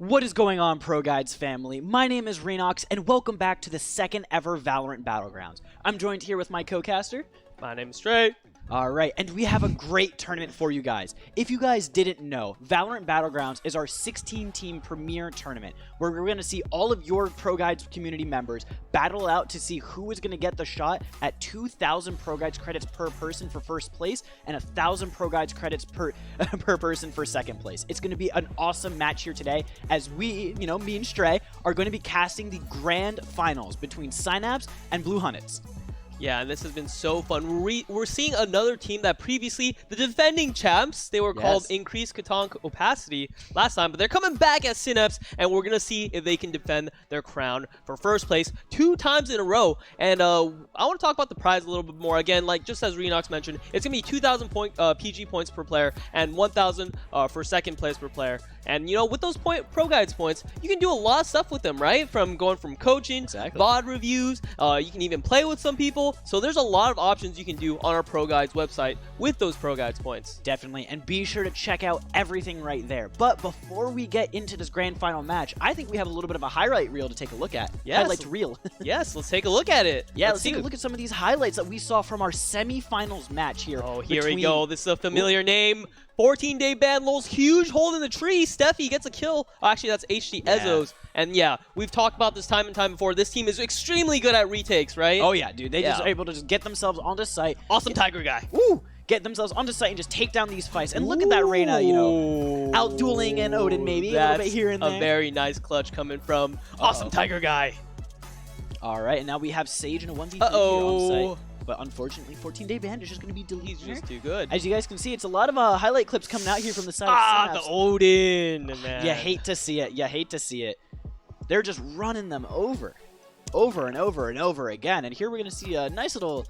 What is going on, ProGuides family? My name is Renox, and welcome back to the second ever Valorant Battlegrounds. I'm joined here with my co-caster. My name is Trey. Alright, and we have a great tournament for you guys. If you guys didn't know, Valorant Battlegrounds is our 16-team premier tournament, where we're going to see all of your ProGuides community members battle out to see who is going to get the shot at 2,000 ProGuides credits per person for first place, and 1,000 ProGuides credits per person for second place. It's going to be an awesome match here today, as we, me and Stray, are going to be casting the grand finals between Synapse and Blue Hunnets. Yeah, and this has been so fun. We're seeing another team that previously, the defending champs, they were called Increased Katong Opacity last time, but they're coming back as Synapse, and we're going to see if they can defend their crown for first place 2 times in a row. And I want to talk about the prize a little bit more. Again, like just as Renox mentioned, it's going to be 2,000 PG points per player and 1,000 for second place per player. And, with those ProGuides points, you can do a lot of stuff with them, right? From going from coaching, VOD reviews, you can even play with some people. So there's a lot of options you can do on our ProGuides website with those ProGuides points. Definitely, and be sure to check out everything right there. But before we get into this grand final match, I think we have a little bit of a highlight reel to take a look at. Yes. Highlights reel. Yes, let's take a look at it. Yeah, let's take a look at some of these highlights that we saw from our semifinals match here. Oh, here we go. This is a familiar name. 14-day ban, Lulz, huge hole in the tree. Steffi gets a kill. Oh, actually, that's HD Ezos. And yeah, we've talked about this time and time before. This team is extremely good at retakes, right? Oh yeah, dude. They just are able to just get themselves onto site. Awesome Tiger guy. Woo! Get themselves onto site and just take down these fights. And look at that Reyna, out-dueling and Odin maybe. A little bit here and there. A very nice clutch coming from Awesome Tiger guy. All right, and now we have Sage in a 1v3 here on site. But unfortunately, 14-day ban is just going to be deleted. He's just too good. As you guys can see, it's a lot of highlight clips coming out here from the side of Synapse. The Odin, man. You hate to see it. You hate to see it. They're just running them over and over and over again. And here we're going to see a nice little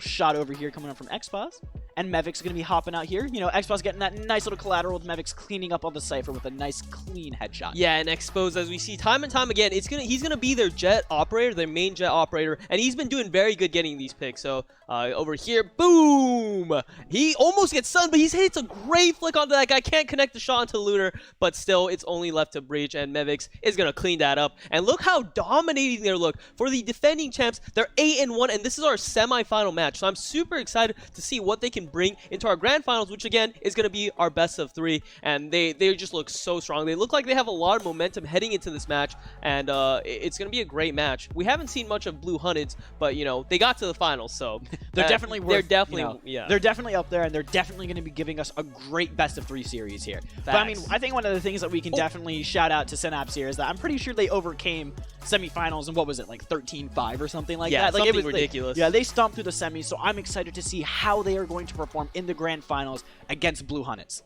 shot over here coming up from Xbox. And Mevic's going to be hopping out here. Xbox getting that nice little collateral with Mevic's cleaning up all the Cypher with a nice clean headshot. Yeah, and Expose, as we see time and time again, he's gonna be their jet operator, their main jet operator, and he's been doing very good getting these picks. So over here, boom! He almost gets stunned, but hits a great flick onto that guy. Can't connect the shot onto the Lunar, but still, it's only left to breach, and Mevic's is gonna clean that up. And look how dominating they look. For the defending champs, they're 8-1, and this is our semi-final match. So I'm super excited to see what they can bring into our grand finals, which again is going to be our best of 3, and they just look so strong. They look like they have a lot of momentum heading into this match, and it's going to be a great match. We haven't seen much of Blue Hunnets, but they got to the finals, so they're definitely they're definitely up there, and they're definitely going to be giving us a great best of 3 series here. But I mean, I think one of the things that we can definitely shout out to Synapse here is that I'm pretty sure they overcame semifinals, and what was it, like 13-5 or something like that? Like, something it was ridiculous. Yeah, they stomped through the semis, so I'm excited to see how they are going to perform in the grand finals against Blue Hunnets.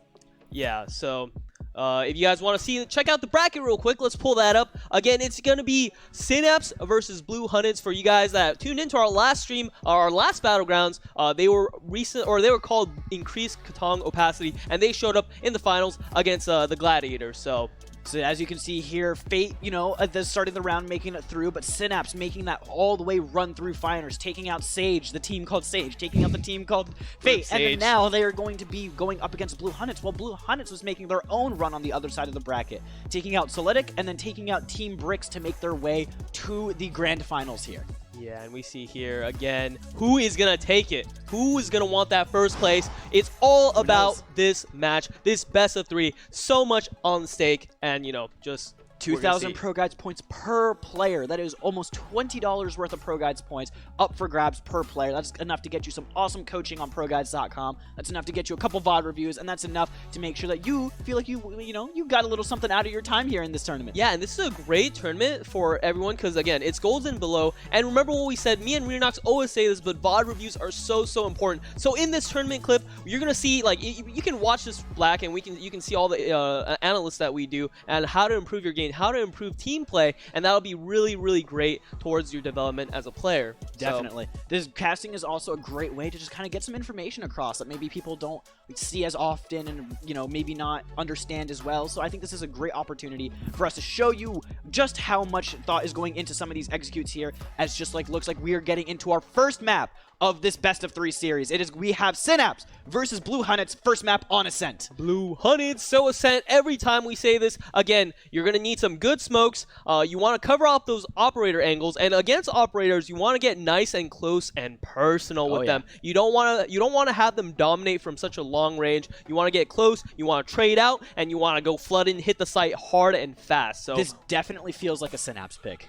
Yeah, so if you guys want to check out the bracket real quick, let's pull that up. Again, it's going to be Synapse versus Blue Hunnets. For you guys that tuned into our last stream, our last Battlegrounds, they were called Increased Katong Opacity, and they showed up in the finals against the Gladiators. So as you can see here, Fate, at the start of the round making it through, but Synapse making that all the way run through finals, taking out Sage, the team called Sage, taking out the team called Fate, and then now they are going to be going up against Blue Hunnets, while Blue Hunnets was making their own run on the other side of the bracket, taking out Solidic and then taking out Team Bricks to make their way to the grand finals here. Yeah, and we see here again, who is going to take it? Who is going to want that first place? It's all about this match, this best of 3. So much on the stake, and, just 2,000 ProGuides points per player. That is almost $20 worth of ProGuides points up for grabs per player. That's enough to get you some awesome coaching on ProGuides.com. That's enough to get you a couple VOD reviews, and that's enough to make sure that you feel like you got a little something out of your time here in this tournament. Yeah, and this is a great tournament for everyone because, again, it's golds and below. And remember what we said, me and Renox always say this, but VOD reviews are so important. So in this tournament clip, you're going to see, like, you can watch this black, and you can see all the analysts that we do and how to improve your game, how to improve team play, and that'll be really great towards your development as a player. Definitely. This casting is also a great way to just kind of get some information across that maybe people don't see as often and, you know, maybe not understand as well. So I think this is a great opportunity for us to show you just how much thought is going into some of these executes here, as just like looks like we are getting into our first map of this best of 3 series. We have Synapse versus Blue Hunnets, first map on Ascent. Blue Hunnets, so Ascent. Every time we say this, again, you're going to need some good smokes. You want to cover up those operator angles, and against operators, you want to get nice and close and personal with them. You don't want to have them dominate from such a long range. You want to get close, you want to trade out, and you want to go flood in, hit the site hard and fast. So this definitely feels like a Synapse pick.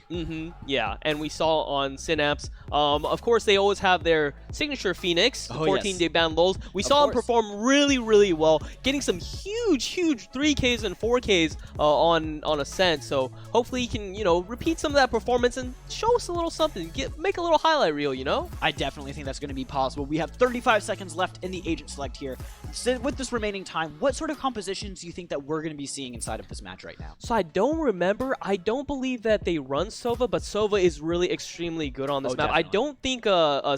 Yeah, and we saw on Synapse, of course, they always have their signature Phoenix, 14-day ban lulls. We saw him perform really, really well, getting some huge 3Ks and 4Ks on Ascent. So hopefully he can, you know, repeat some of that performance and show us a little something, make a little highlight reel, you know? I definitely think that's going to be possible. We have 35 seconds left in the agent select here. So with this remaining time, what sort of compositions do you think that we're going to be seeing inside of this match right now? So I don't remember. I don't believe that they run Sova, but Sova is really extremely good on this map. Definitely. I don't think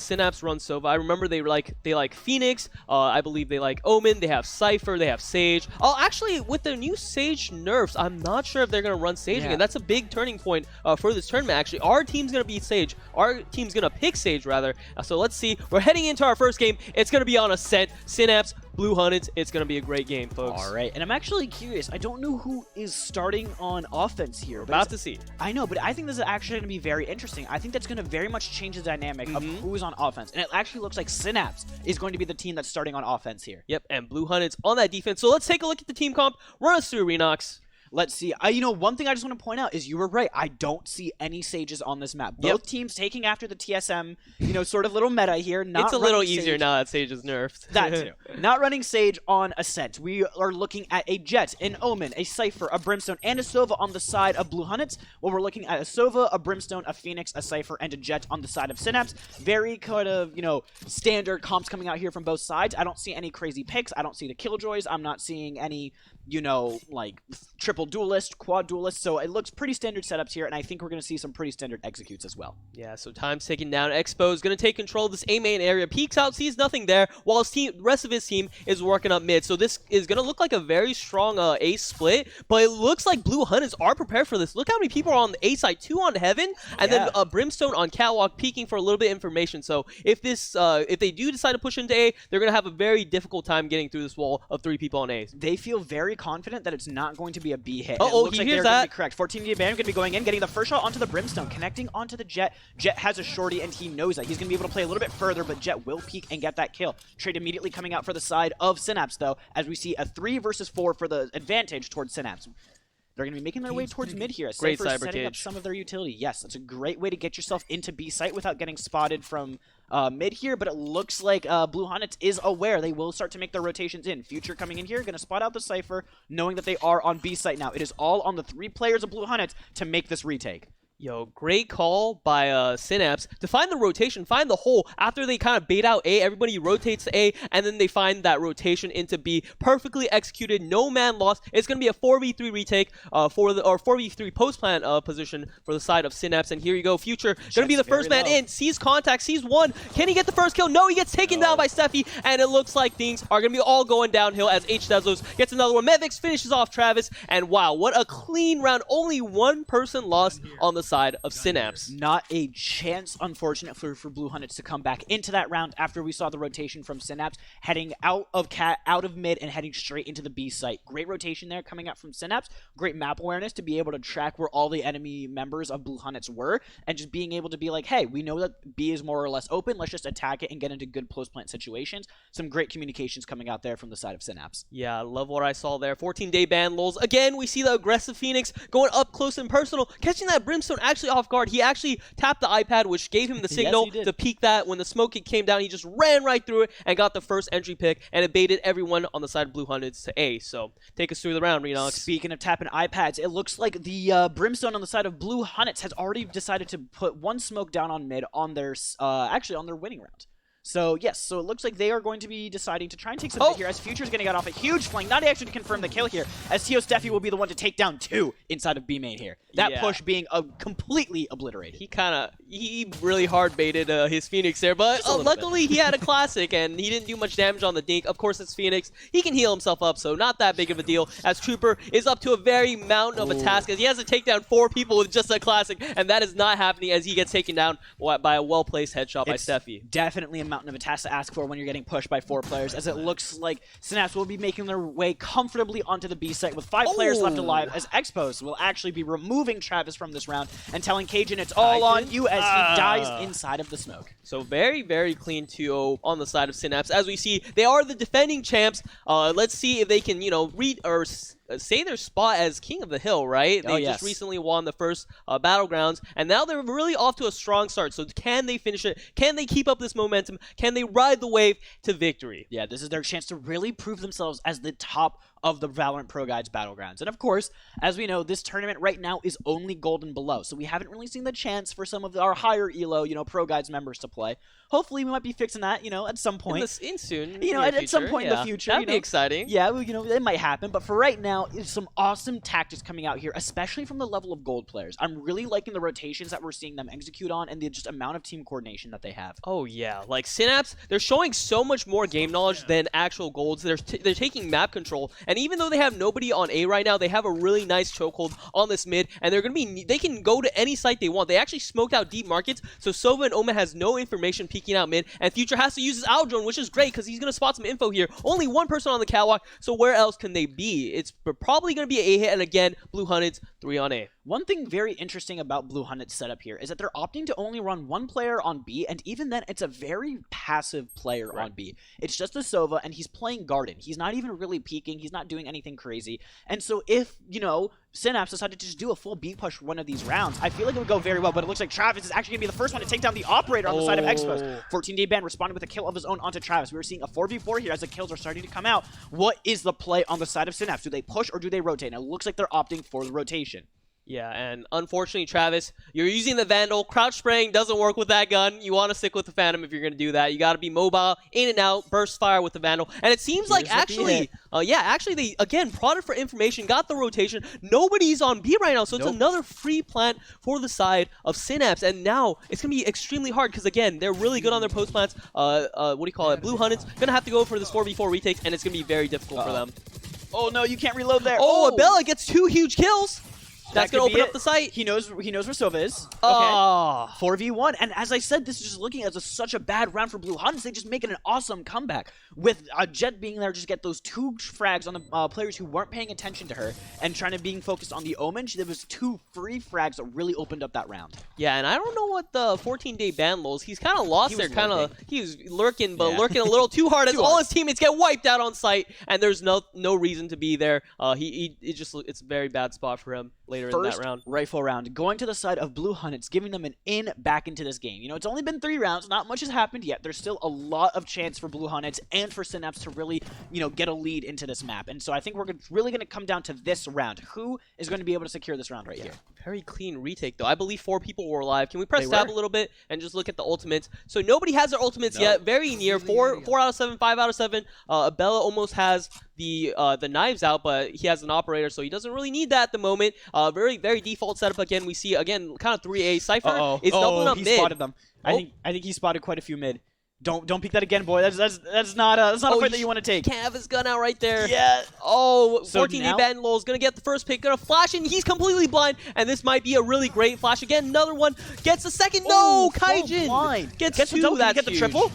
Synapse runs Sova. I remember they like Phoenix. I believe they like Omen. They have Cypher. They have Sage. Oh, actually, with the new Sage nerfs, I'm not sure if they're going to run Sage again. That's a big turning point for this tournament, actually. Our team's going to beat Sage. Our team's going to pick Sage, rather. So let's see. We're heading into our first game. It's going to be on Ascent. Synapse, Blue Hunnets. It's going to be a great game, folks. All right. And I'm actually curious. I don't know who is starting on offense here. We're about to see. I know, but I think this is actually going to be very interesting. I think that's going to very much change the dynamic of who's on offense. And it actually looks like Synapse is going to be the team that's starting on offense here. Yep, and Blue Hunnets on that defense. So let's take a look at the team comp. Run us through, Renox. Let's see. You know, one thing I just want to point out is you were right. I don't see any Sages on this map. Both teams taking after the TSM, you know, sort of little meta here. It's a little easier now that Sage is nerfed. That too. Not running Sage on Ascent. We are looking at a Jet, an Omen, a Cypher, a Brimstone, and a Sova on the side of Blue Hunnets. Well, we're looking at a Sova, a Brimstone, a Phoenix, a Cypher, and a Jet on the side of Synapse. Very kind of, you know, standard comps coming out here from both sides. I don't see any crazy picks. I don't see the Killjoys. I'm not seeing any, you know, like triple duelist, quad duelist. So it looks pretty standard setups here, and I think we're going to see some pretty standard executes as well. Yeah, so time's taking down. Expo is going to take control of this A main area, peeks out, sees nothing there, while his team, the rest of his team is working up mid. So this is going to look like a very strong A split, but it looks like Blue Hunters are prepared for this. Look how many people are on the A side, 2 on Heaven, and then Brimstone on Catwalk peeking for a little bit of information. So if this, if they do decide to push into A, they're going to have a very difficult time getting through this wall of 3 people on A. They feel very confident that it's not going to be a B hit. Oh, he hears that. Correct. 14-day ban going to be going in, getting the first shot onto the Brimstone, connecting onto the Jet. Jet has a shorty, and he knows that. He's going to be able to play a little bit further, but Jet will peek and get that kill. Trade immediately coming out for the side of Synapse, though, as we see a 3 versus 4 for the advantage towards Synapse. They're going to be making their way towards mid here. Great Cypher's cyber setting up cage. some of their utility. Yes, that's a great way to get yourself into B site without getting spotted from mid here, but it looks like Blue Hunnets is aware. They will start to make their rotations in. Future coming in here, going to spot out the Cypher, knowing that they are on B site now. It is all on the 3 players of Blue Hunnets to make this retake. Yo, great call by Synapse to find the rotation, find the hole. After they kind of bait out A, everybody rotates to A, and then they find that rotation into B. Perfectly executed, no man lost. It's going to be a 4v3 retake or 4v3 post plant position for the side of Synapse. And here you go, Future going to be the first man in. Sees contact, sees one. Can he get the first kill? No, he gets taken down by Steffi, and it looks like things are going to be all going downhill as H-Dazzlers gets another one. Mevix finishes off Travis, and wow, what a clean round. Only one person lost on the side of Synapse. Not a chance, unfortunate for Blue Hunnets to come back into that round after we saw the rotation from Synapse heading out of mid and heading straight into the B site. Great rotation there coming out from Synapse. Great map awareness to be able to track where all the enemy members of Blue Hunnets were, and just being able to be like, hey, we know that B is more or less open. Let's just attack it and get into good post plant situations. Some great communications coming out there from the side of Synapse. Yeah, I love what I saw there. 14-day ban lulls. Again, we see the aggressive Phoenix going up close and personal, catching that Brimstone actually off guard. He actually tapped the iPad, which gave him the signal to peek that. When the smoke came down, he just ran right through it and got the first entry pick, and it baited everyone on the side of Blue Hunters to A. So take us through the round, Renox. Speaking of tapping iPads, it looks like the Brimstone on the side of Blue Hunnets has already decided to put one smoke down on mid on their actually on their winning round. So, yes, so it looks like they are going to be deciding to try and take some hit here, as Future's going to get off a huge flank, not actually to confirm the kill here, as Tio Steffi will be the one to take down 2 inside of B main here. That push being completely obliterated. He really hard baited his Phoenix there, but luckily he had a classic and he didn't do much damage on the dink. Of course, it's Phoenix. He can heal himself up, so not that big of a deal, as Trooper is up to a very mountain of a task, as he has to take down 4 people with just a classic, and that is not happening as he gets taken down by a well-placed headshot by Steffi. Definitely a mountain of a task to ask for when you're getting pushed by 4 players, as it looks like Synapse will be making their way comfortably onto the B site with 5 players left alive, as Expos will actually be removing Travis from this round and telling Cajun it's all on you as he dies inside of the smoke. So very, very clean 2-0 on the side of Synapse. As we see, they are the defending champs. Let's see if they can, read or say their spot as King of the Hill, right? They just recently won the first Battlegrounds, and now they're really off to a strong start. So can they finish it? Can they keep up this momentum? Can they ride the wave to victory? Yeah, this is their chance to really prove themselves as the top of the Valorant ProGuides BattleGrounds. And of course, as we know, this tournament right now is only gold and below, so we haven't really seen the chance for some of our higher elo, ProGuides members to play. Hopefully, we might be fixing that, at some point. Soon. At some point in the future. That'd be exciting. Yeah, it might happen. But for right now, it's some awesome tactics coming out here, especially from the level of gold players. I'm really liking the rotations that we're seeing them execute on and the just amount of team coordination that they have. Oh, yeah. Like, Synapse, they're showing so much more game knowledge than actual golds. They're taking map control. And even though they have nobody on A right now, they have a really nice chokehold on this mid. And they can go to any site they want. They actually smoked out deep markets, so Sova and Omen has no information peeking out mid. And Future has to use his Owl Drone, which is great because he's going to spot some info here. Only 1 person on the catwalk, so where else can they be? It's probably going to be an A hit, and again, Blue Hunted's 3 on A. One thing very interesting about Blue Hunted's setup here is that they're opting to only run 1 player on B, and even then, it's a very passive player on B. It's just a Sova, and he's playing Garden. He's not even really peeking. He's not doing anything crazy. And so if, Synapse decided to just do a full B push for one of these rounds, I feel like it would go very well, but it looks like Travis is actually going to be the first one to take down the operator on the side of Expos. 14-day ban responded with a kill of his own onto Travis. We were seeing a 4v4 here as the kills are starting to come out. What is the play on the side of Synapse? Do they push or do they rotate? And it looks like they're opting for the rotation. Yeah, and unfortunately, Travis, you're using the Vandal. Crouch spraying doesn't work with that gun. You want to stick with the Phantom if you're going to do that. You got to be mobile, in and out, burst fire with the Vandal. And it seems like actually, they, again, prodded for information, got the rotation. Nobody's on B right now, so it's another free plant for the side of Synapse. And now it's going to be extremely hard because, again, they're really good on their post plants. Blue Hunted's going to have to go for this 4v4 retake, and it's going to be very difficult for them. Oh, no, you can't reload there. Oh, Abella gets 2 huge kills. That's going to open up the site. He knows where Sova is. Okay. 4v1. And as I said, this is just looking as such a bad round for Blue Hunteds. They just making an awesome comeback. With Jet being there, just get those 2 frags on the players who weren't paying attention to her and trying to being focused on the Omen. There was 2 free frags that really opened up that round. Yeah, and I don't know what the 14-day ban lulls. He's kind of lost there. He was lurking, but lurking a little too hard as all his teammates get wiped out on site, and there's no reason to be there. It's a very bad spot for him later in that round. Rifle round, going to the side of Blue Hunteds, giving them an in back into this game. It's only been 3 rounds. Not much has happened yet. There's still a lot of chance for Blue Hunteds and for Synapse to really, get a lead into this map. And so I think we're really going to come down to this round. Who is going to be able to secure this round right here? Very clean retake, though. I believe 4 people were alive. Can we press tab a little bit and just look at the ultimates? So nobody has their ultimates yet. Very near. 4 out of 7, 5 out of 7. Abella almost has the knives out, but he has an operator, so he doesn't really need that at the moment. Very default setup again. We see again kind of 3A. Cypher is doubling up mid. He spotted them. I think he spotted quite a few mid. Don't peek that again, boy. That's not a fight that you want to take. Can't have his gun out right there. Yeah. Oh, 14D ban lol is gonna get the first pick, gonna flash in. He's completely blind, and this might be a really great flash again. Another one gets the second. No, Kaijin gets 2. That's get the triple.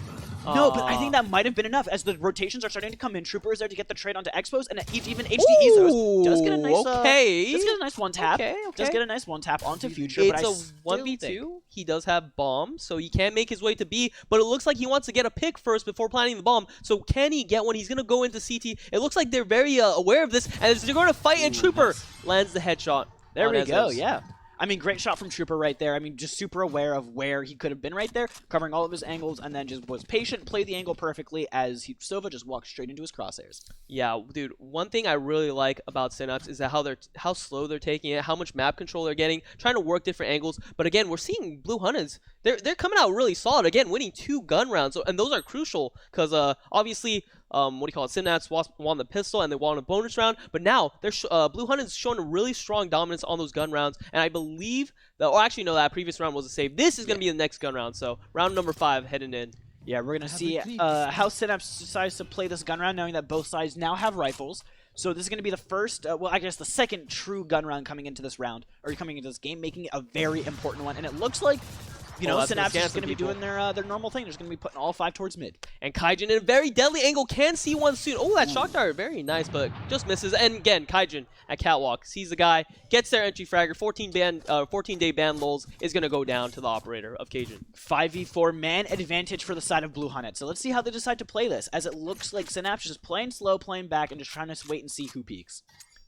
No, but I think that might have been enough as the rotations are starting to come in. Trooper is there to get the trade onto Expos, and even HDE does get a nice one tap. Does get a nice one tap onto Future. It's a 1v2. He does have bomb, so he can make his way to B, but it looks like he wants to get a pick first before planting the bomb. So can he get one? He's going to go into CT. It looks like they're very aware of this, and they're going to fight, and Trooper lands the headshot. There we go, yeah. I mean, great shot from Trooper right there. I mean, just super aware of where he could have been right there, covering all of his angles, and then just was patient, played the angle perfectly as Sova just walked straight into his crosshairs. Yeah, dude, one thing I really like about Synapse is that how slow they're taking it, how much map control they're getting, trying to work different angles. But again, we're seeing Blue Hunteds, they're coming out really solid. Again, winning 2 gun rounds, and those are crucial because obviously Synapse won the pistol and they won a bonus round, but now they're Blue Hunted's shown a really strong dominance on those gun rounds, and I believe that, or actually no, that previous round was a save. This is going to be the next gun round, so round number 5 heading in. Yeah, we're going to see how Synapse decides to play this gun round, knowing that both sides now have rifles. So this is going to be the first, well, I guess the second true gun round coming into this round, or coming into this game, making it a very important one. And it looks like, you know, Synapse is going to be doing their normal thing. They're just going to be putting all 5 towards mid. And Kaijin in a very deadly angle can see one soon. Oh, that shock dart, very nice, but just misses. And again, Kaijin at Catwalk sees the guy, gets their entry fragger. 14-day ban lulz is going to go down to the operator of Kaijin. 5v4 man advantage for the side of Blue Hunted. So let's see how they decide to play this, as it looks like Synapse is just playing slow, playing back, and just trying to wait and see who peaks.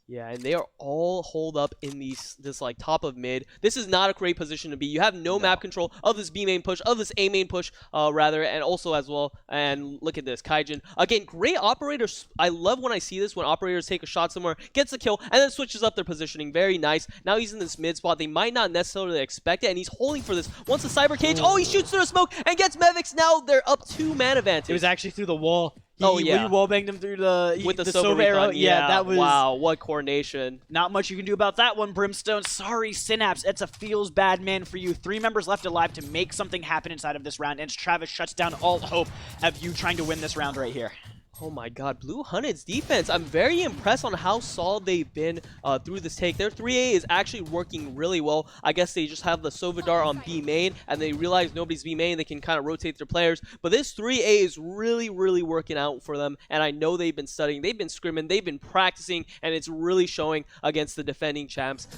Yeah, and they are all holed up in this like top of mid. This is not a great position to be. You have no map control of this B main push, of this A main push, rather, and also as well. And look at this, Kaijin. Again, great operators. I love when I see this, when operators take a shot somewhere, gets the kill, and then switches up their positioning. Very nice. Now he's in this mid spot. They might not necessarily expect it, and he's holding for this. Once the cyber cage, oh, he shoots through the smoke and gets Mevix. Now they're up 2 man advantage. It was actually through the wall. He wallbanged him through with the Sova arrow. Yeah, that was... Wow, what coordination. Not much you can do about that one, Brimstone. Sorry, Synapse. It's a feels bad man for you. 3 members left alive to make something happen inside of this round, and Travis shuts down all hope of you trying to win this round right here. Oh my god, Blue Hunted's defense. I'm very impressed on how solid they've been through this take. Their 3A is actually working really well. I guess they just have the Sova dart on B main, and they realize nobody's B main. They can kind of rotate their players. But this 3A is really, really working out for them, and I know they've been studying. They've been scrimming. They've been practicing, and it's really showing against the defending champs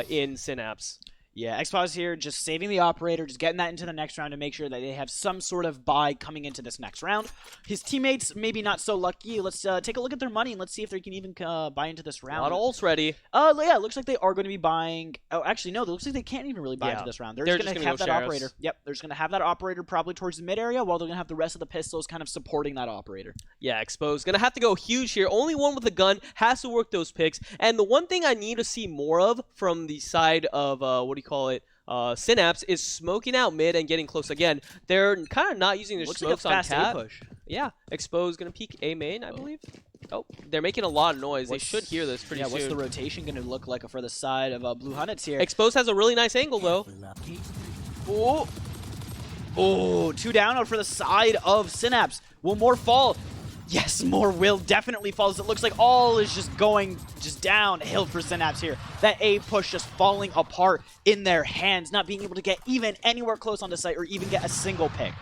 in Synapse. Yeah, Xbox here just saving the operator, just getting that into the next round to make sure that they have some sort of buy coming into this next round. His teammates maybe not so lucky. Let's take a look at their money and let's see if they can even buy into this round. A lot of ults ready. Yeah, it looks like they are going to be buying. Oh, actually, no, it looks like they can't even really buy into this round. They're just going to have that operator. Yep, they're just going to have that operator probably towards the mid area, while they're going to have the rest of the pistols kind of supporting that operator. Yeah, Exposed. Going to have to go huge here. Only one with a gun has to work those picks. And the one thing I need to see more of from the side of, Synapse is smoking out mid and getting close again. They're kind of not using their smokes like a fast on cap. push. Yeah, Exposed gonna peek A main, I believe. Oh, they're making a lot of noise. They should hear this pretty soon. What's the rotation going to look like for the side of Blue Hunteds here? Exposed has a really nice angle though. Oh, 2 down out for the side of Synapse. Will more fall? Yes, more will definitely fall. It looks like all is just going downhill for Synapse here. That A push just falling apart in their hands, not being able to get even anywhere close on the site or even get a single pick.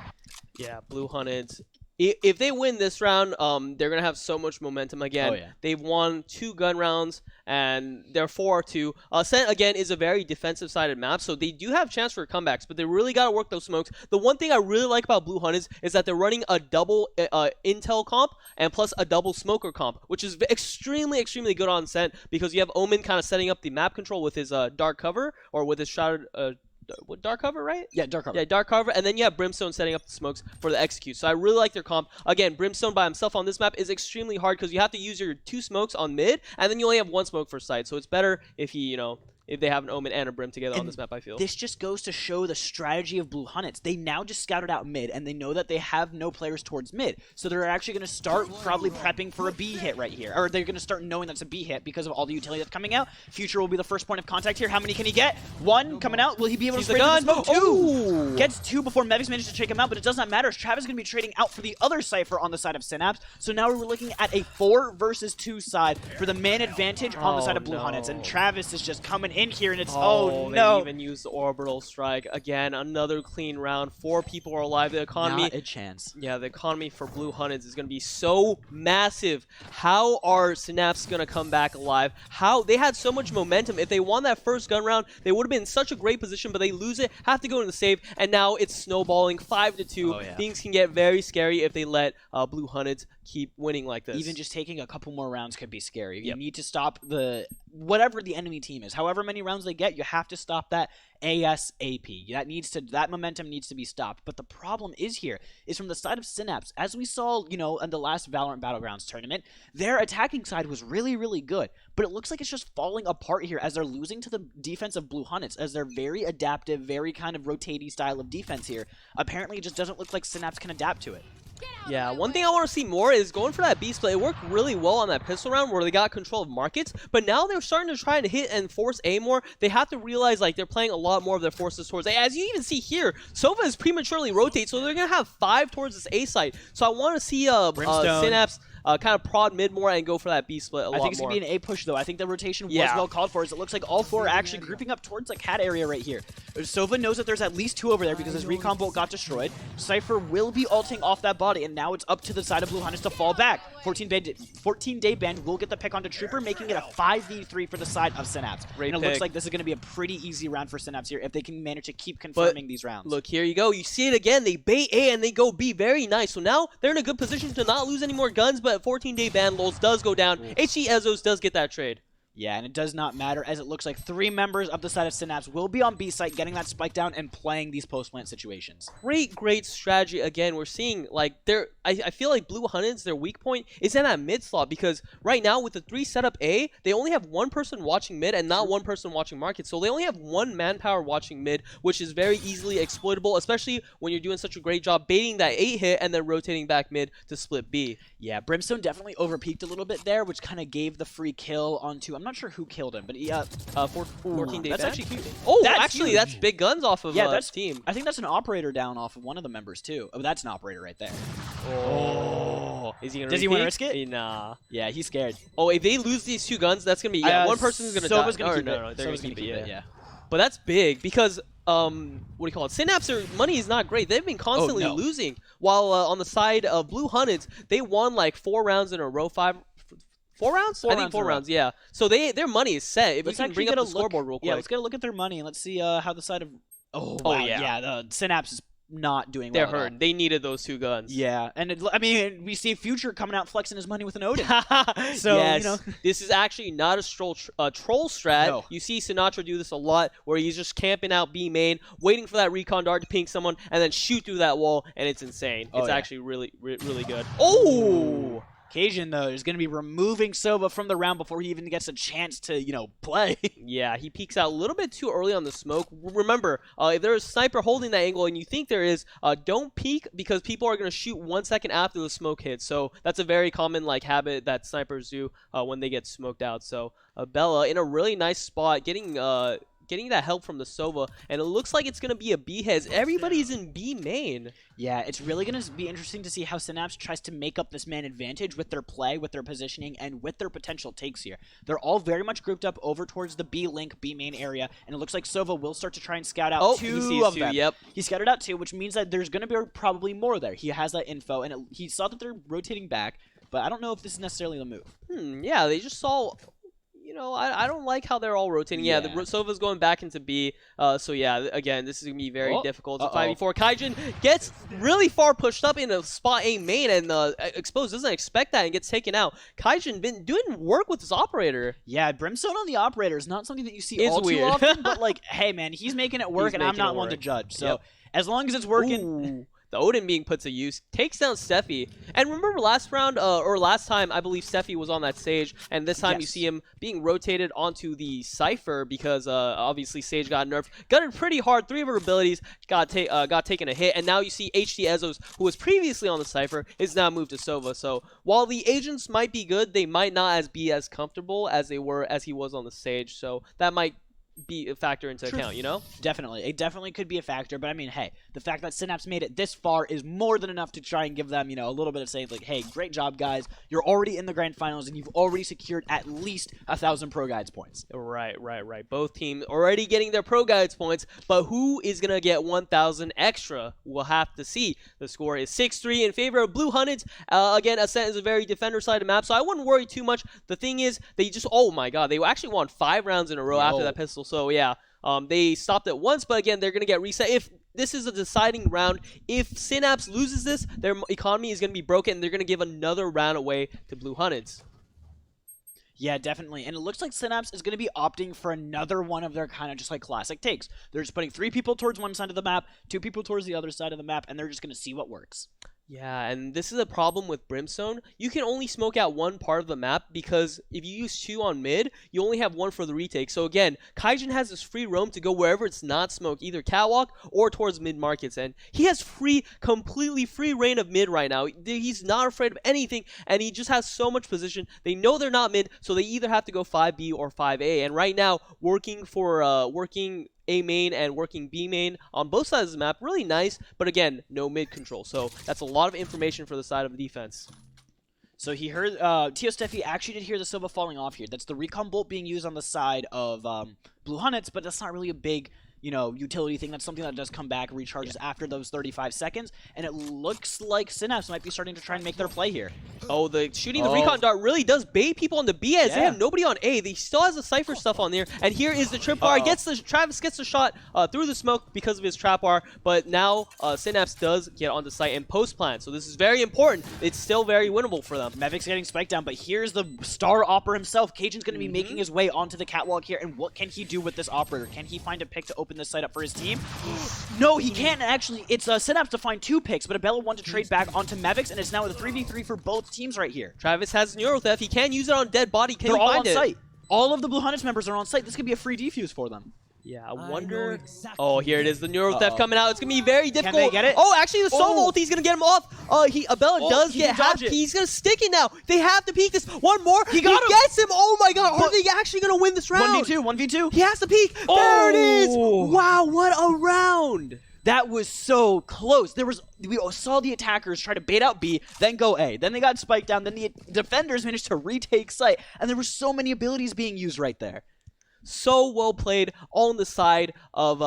Yeah, Blue Hunteds. If they win this round, they're going to have so much momentum again. Oh, yeah. They've won 2 gun rounds, and they're 4-2. Ascent, again, is a very defensive-sided map, so they do have chance for comebacks, but they really got to work those smokes. The one thing I really like about Blue Hunteds is that they're running a double intel comp and plus a double smoker comp, which is extremely, extremely good on Ascent, because you have Omen kind of setting up the map control with his dark cover, or with his shrouded... dark cover, right? Yeah, dark cover. Yeah, dark cover, and then you have Brimstone setting up the smokes for the execute. So I really like their comp. Again, Brimstone by himself on this map is extremely hard because you have to use your 2 smokes on mid, and then you only have 1 smoke for side. So it's better if he, if they have an Omen and a Brim together on this map, I feel. This just goes to show the strategy of Blue Hunteds. They now just scouted out mid, and they know that they have no players towards mid. So they're actually going to start probably prepping for a B hit right here. Or they're going to start knowing that's a B hit because of all the utility that's coming out. Future will be the first point of contact here. How many can he get? 1 coming out. Will he be able to spray the smoke? 2! Ooh. Gets 2 before Mevix manages to take him out, but it does not matter. Travis is going to be trading out for the other Cypher on the side of Synapse. So now we're looking at a 4 versus 2 side for the man advantage on the side of Blue Hunteds. And Travis is just coming in here, and it's... Oh, no. They even used the orbital strike. Again, another clean round. 4 people are alive. The economy... Not a chance. Yeah, the economy for Blue Hunteds is going to be so massive. How are Synapse going to come back alive? How? They had so much momentum. If they won that first gun round, they would have been in such a great position, but they lose it, have to go in the save, and now it's snowballing 5-2. Oh, yeah. Things can get very scary if they let Blue Hunteds keep winning like this. Even just taking a couple more rounds could be scary. You need to stop whatever the enemy team is. However many rounds they get, you have to stop that ASAP. That momentum needs to be stopped. But the problem is from the side of Synapse. As we saw, in the last Valorant BattleGrounds tournament, their attacking side was really, really good. But it looks like it's just falling apart here as they're losing to the defense of Blue Hunteds, as they're very adaptive, very kind of rotatey style of defense here. Apparently, it just doesn't look like Synapse can adapt to it. Yeah, one thing I want to see more is going for that B split. It worked really well on that pistol round where they got control of markets, but now they're starting to try and hit and force A more. They have to realize like they're playing a lot more of their forces towards A. As you even see here, Sova is prematurely rotate, so they're going to have 5 towards this A site. So I want to see Synapse kind of prod mid more and go for that B split a lot more. I think it's going to be an A push, though. I think the rotation was well called for, as it looks like all 4 are actually grouping up towards the cat area right here. Sova knows that there's at least 2 over there because his recon bolt got destroyed. Cypher will be ulting off that body, and now it's up to the side of Blue Hunters to fall back. 14-day band will get the pick onto Trooper, making it a 5v3 for the side of Synapse. Great and it pick. looks like this is going to be a pretty easy round for Synapse here if they can manage to keep confirming these rounds. Look, here you go. You see it again. They bait A and they go B. Very nice. So now they're in a good position to not lose any more guns, but 14-day ban Lols does go down. HE Ezos does get that trade. Yeah, and it does not matter, as it looks like 3 members of the side of Synapse will be on B site, getting that spike down and playing these post-plant situations. Great strategy. Again, we're seeing, like, I feel like Blue Hunteds, their weak point is in that mid slot, because right now with the 3 setup A, they only have 1 person watching mid and not 1 person watching market. So they only have 1 manpower watching mid, which is very easily exploitable, especially when you're doing such a great job baiting that 8 hit and then rotating back mid to split B. Yeah, Brimstone definitely overpeaked a little bit there, which kind of gave the free kill onto, I'm not sure who killed him, but he, 14-day that's ban? actually cute. Oh, that's actually, huge. that's big guns off of that's team. I think that's an operator down off of one of the members, too. Oh, that's an operator right there. Oh. Is he gonna Does he want to risk it? Nah. Yeah, he's scared. Oh, if they lose these 2 guns, that's going to be, one person's going to die. Sova's going to keep it. No, they're Sova's going to keep it, yeah. But that's big because, what do you call it? Synapse, their money is not great. They've been constantly losing. While on the side of Blue Hunteds, they won like 4 rounds in a row, 4 rounds? I think 4 rounds, yeah. So their money is set. If we can bring up the scoreboard real quick. Yeah, let's get a look at their money and let's see how the side of... Oh, wow. Yeah, the Synapse is not doing well. They're hurt. They needed those 2 guns. Yeah, and I mean, we see Future coming out flexing his money with an Odin. So, yes, you know. This is actually not a troll strat. No. You see Sinatra do this a lot, where he's just camping out B main, waiting for that recon dart to ping someone, and then shoot through that wall, and it's insane. It's actually really good. Oh! Cajun, though, is going to be removing Sova from the round before he even gets a chance to, play. Yeah, he peeks out a little bit too early on the smoke. Remember, if there is a sniper holding that angle and you think there is, don't peek because people are going to shoot 1 second after the smoke hits. So that's a very common habit that snipers do when they get smoked out. So Bella in a really nice spot, getting that help from the Sova, and it looks like it's going to be a B heads. Everybody's in B main. Yeah, it's really going to be interesting to see how Synapse tries to make up this man advantage with their play, with their positioning, and with their potential takes here. They're all very much grouped up over towards the B link, B main area, and it looks like Sova will start to try and scout out 2 of them. Yep. He scouted out 2, which means that there's going to be probably more there. He has that info, and he saw that they're rotating back, but I don't know if this is necessarily the move. Yeah, they just saw... I don't like how they're all rotating. Yeah, the Sova's going back into B. So yeah, again, this is going to be very difficult. It's a 5v4. Kaijin gets really far pushed up in a spot A main, and Exposed doesn't expect that and gets taken out. Kaijin been doing work with his operator. Yeah, Brimstone on the operator is not something that you see too often, but hey man, he's making it work, and I'm not one to judge. So as long as it's working... Ooh. The Odin being put to use takes down Steffi. And remember last round, or last time, I believe Steffi was on that stage, and this time you see him being rotated onto the Cypher because obviously Sage got nerfed. Gutted pretty hard. 3 of her abilities got taken a hit, and now you see HD Ezos, who was previously on the Cypher, is now moved to Sova. So while the agents might be good, they might not be as comfortable as he was on the stage. So that might be a factor into account, Definitely. It definitely could be a factor, but I mean, hey, the fact that Synapse made it this far is more than enough to try and give them, a little bit of saying, hey, great job, guys. You're already in the grand finals, and you've already secured at least 1,000 ProGuides points. Right. Both teams already getting their ProGuides points, but who is going to get 1,000 extra? We'll have to see. The score is 6-3 in favor of Blue Hunteds. Again, Ascent is a very defender-sided map, so I wouldn't worry too much. The thing is, they just, oh my god, they actually won 5 rounds in a row after that pistol. So yeah, they stopped it once, but again, they're going to get reset. If this is a deciding round, if Synapse loses this, their economy is going to be broken, and they're going to give another round away to Blue Hunteds. Yeah, definitely. And it looks like Synapse is going to be opting for another one of their kind of just classic takes. They're just putting 3 people towards one side of the map, 2 people towards the other side of the map, and they're just going to see what works. Yeah, and this is a problem with Brimstone. You can only smoke out one part of the map because if you use 2 on mid, you only have 1 for the retake. So again, Kaijin has this free roam to go wherever it's not smoke, either catwalk or towards mid markets. And he has completely free reign of mid right now. He's not afraid of anything, and he just has so much position. They know they're not mid, so they either have to go 5B or 5A. And right now, working A main and working B main on both sides of the map, really nice, but again, no mid control. So that's a lot of information for the side of the defense. So he heard, Tio Steffi actually did hear the Silva falling off here. That's the recon bolt being used on the side of Blue Hunnets, but that's not really a big, you know, utility thing. That's something that does come back, recharges after those 35 seconds, and it looks like Synapse might be starting to try and make their play here. Oh, the shooting the recon dart really does bait people on the B as they have nobody on A. They still has the Cypher stuff on there, and here is the trip bar. Travis gets the shot through the smoke because of his trap bar, but now Synapse does get on the site and post plant, so this is very important. It's still very winnable for them. Mevic's getting spiked down, but here's the star opper himself. Cajun's going to be making his way onto the catwalk here, and what can he do with this operator? Can he find a pick to open this site up for his team? No, he can't actually. It's Synapse to find 2 picks, but Abella wanted to trade back onto Mevic's, and it's now a 3v3 for both teams right here. Travis has Neuro Theft. He can use it on dead body. Can They're he all find on it? site. All of the Blue Hunters members are on site. This could be a free defuse for them. Yeah, I wonder. Oh, here it is. The Neuro Theft coming out. It's going to be very difficult. Can they get it? Oh, actually, the Solo ulti is going to get him off. Abella does get half. He's going to stick it now. They have to peek this. One more. He gets him. Oh, my God. Are they actually going to win this round? 1v2, 1v2. He has to peek. There it is. Wow, what a round. That was so close. We saw the attackers try to bait out B, then go A. Then they got spiked down. Then the defenders managed to retake site. And there were so many abilities being used right there. So well played on the side of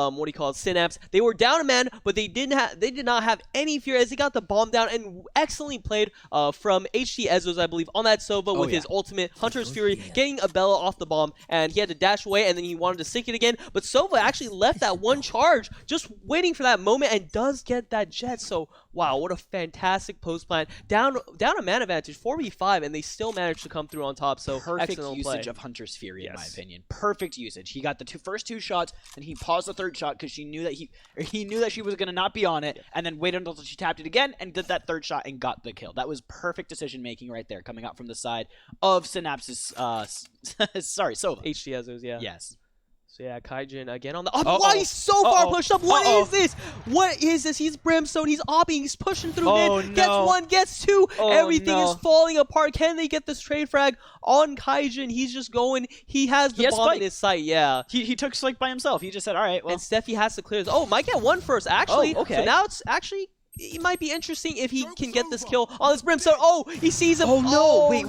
Synapse. They were down a man, but they did not have any fear as they got the bomb down, and excellently played from HT Ezos, I believe, on that Sova with his ultimate Hunter's Fury, getting Abella off the bomb, and he had to dash away, and then he wanted to sink it again, but Sova actually left that one charge, just waiting for that moment, and does get that jet. So wow, what a fantastic post plant. Down a man advantage, 4v5, and they still managed to come through on top. So perfect excellent usage play of Hunter's Fury, in my opinion. Perfect usage. He got the first 2 shots, and he paused the 3rd shot because he knew that she was going to not be on it, and then waited until she tapped it again and did that 3rd shot and got the kill. That was perfect decision making right there, coming out from the side of Synapse's sorry, Sova. HT Ezos, yeah. Yes. So yeah, Kaijin again on the up. Wow, he's so far pushed up. What is this? What is this? He's Brimstone. He's opping. He's pushing through mid. Gets 1, gets 2. Everything is falling apart. Can they get this trade frag on Kaijin? He's just going. He has the bomb in his sight. Yeah. He took Slick by himself. He just said, all right, well. And Steffi has to clear this. Oh, might get 1 first, actually. Okay. So now it's actually... It might be interesting if he can get this kill on this Brimstone. Oh, he sees him. Oh, no. Wait,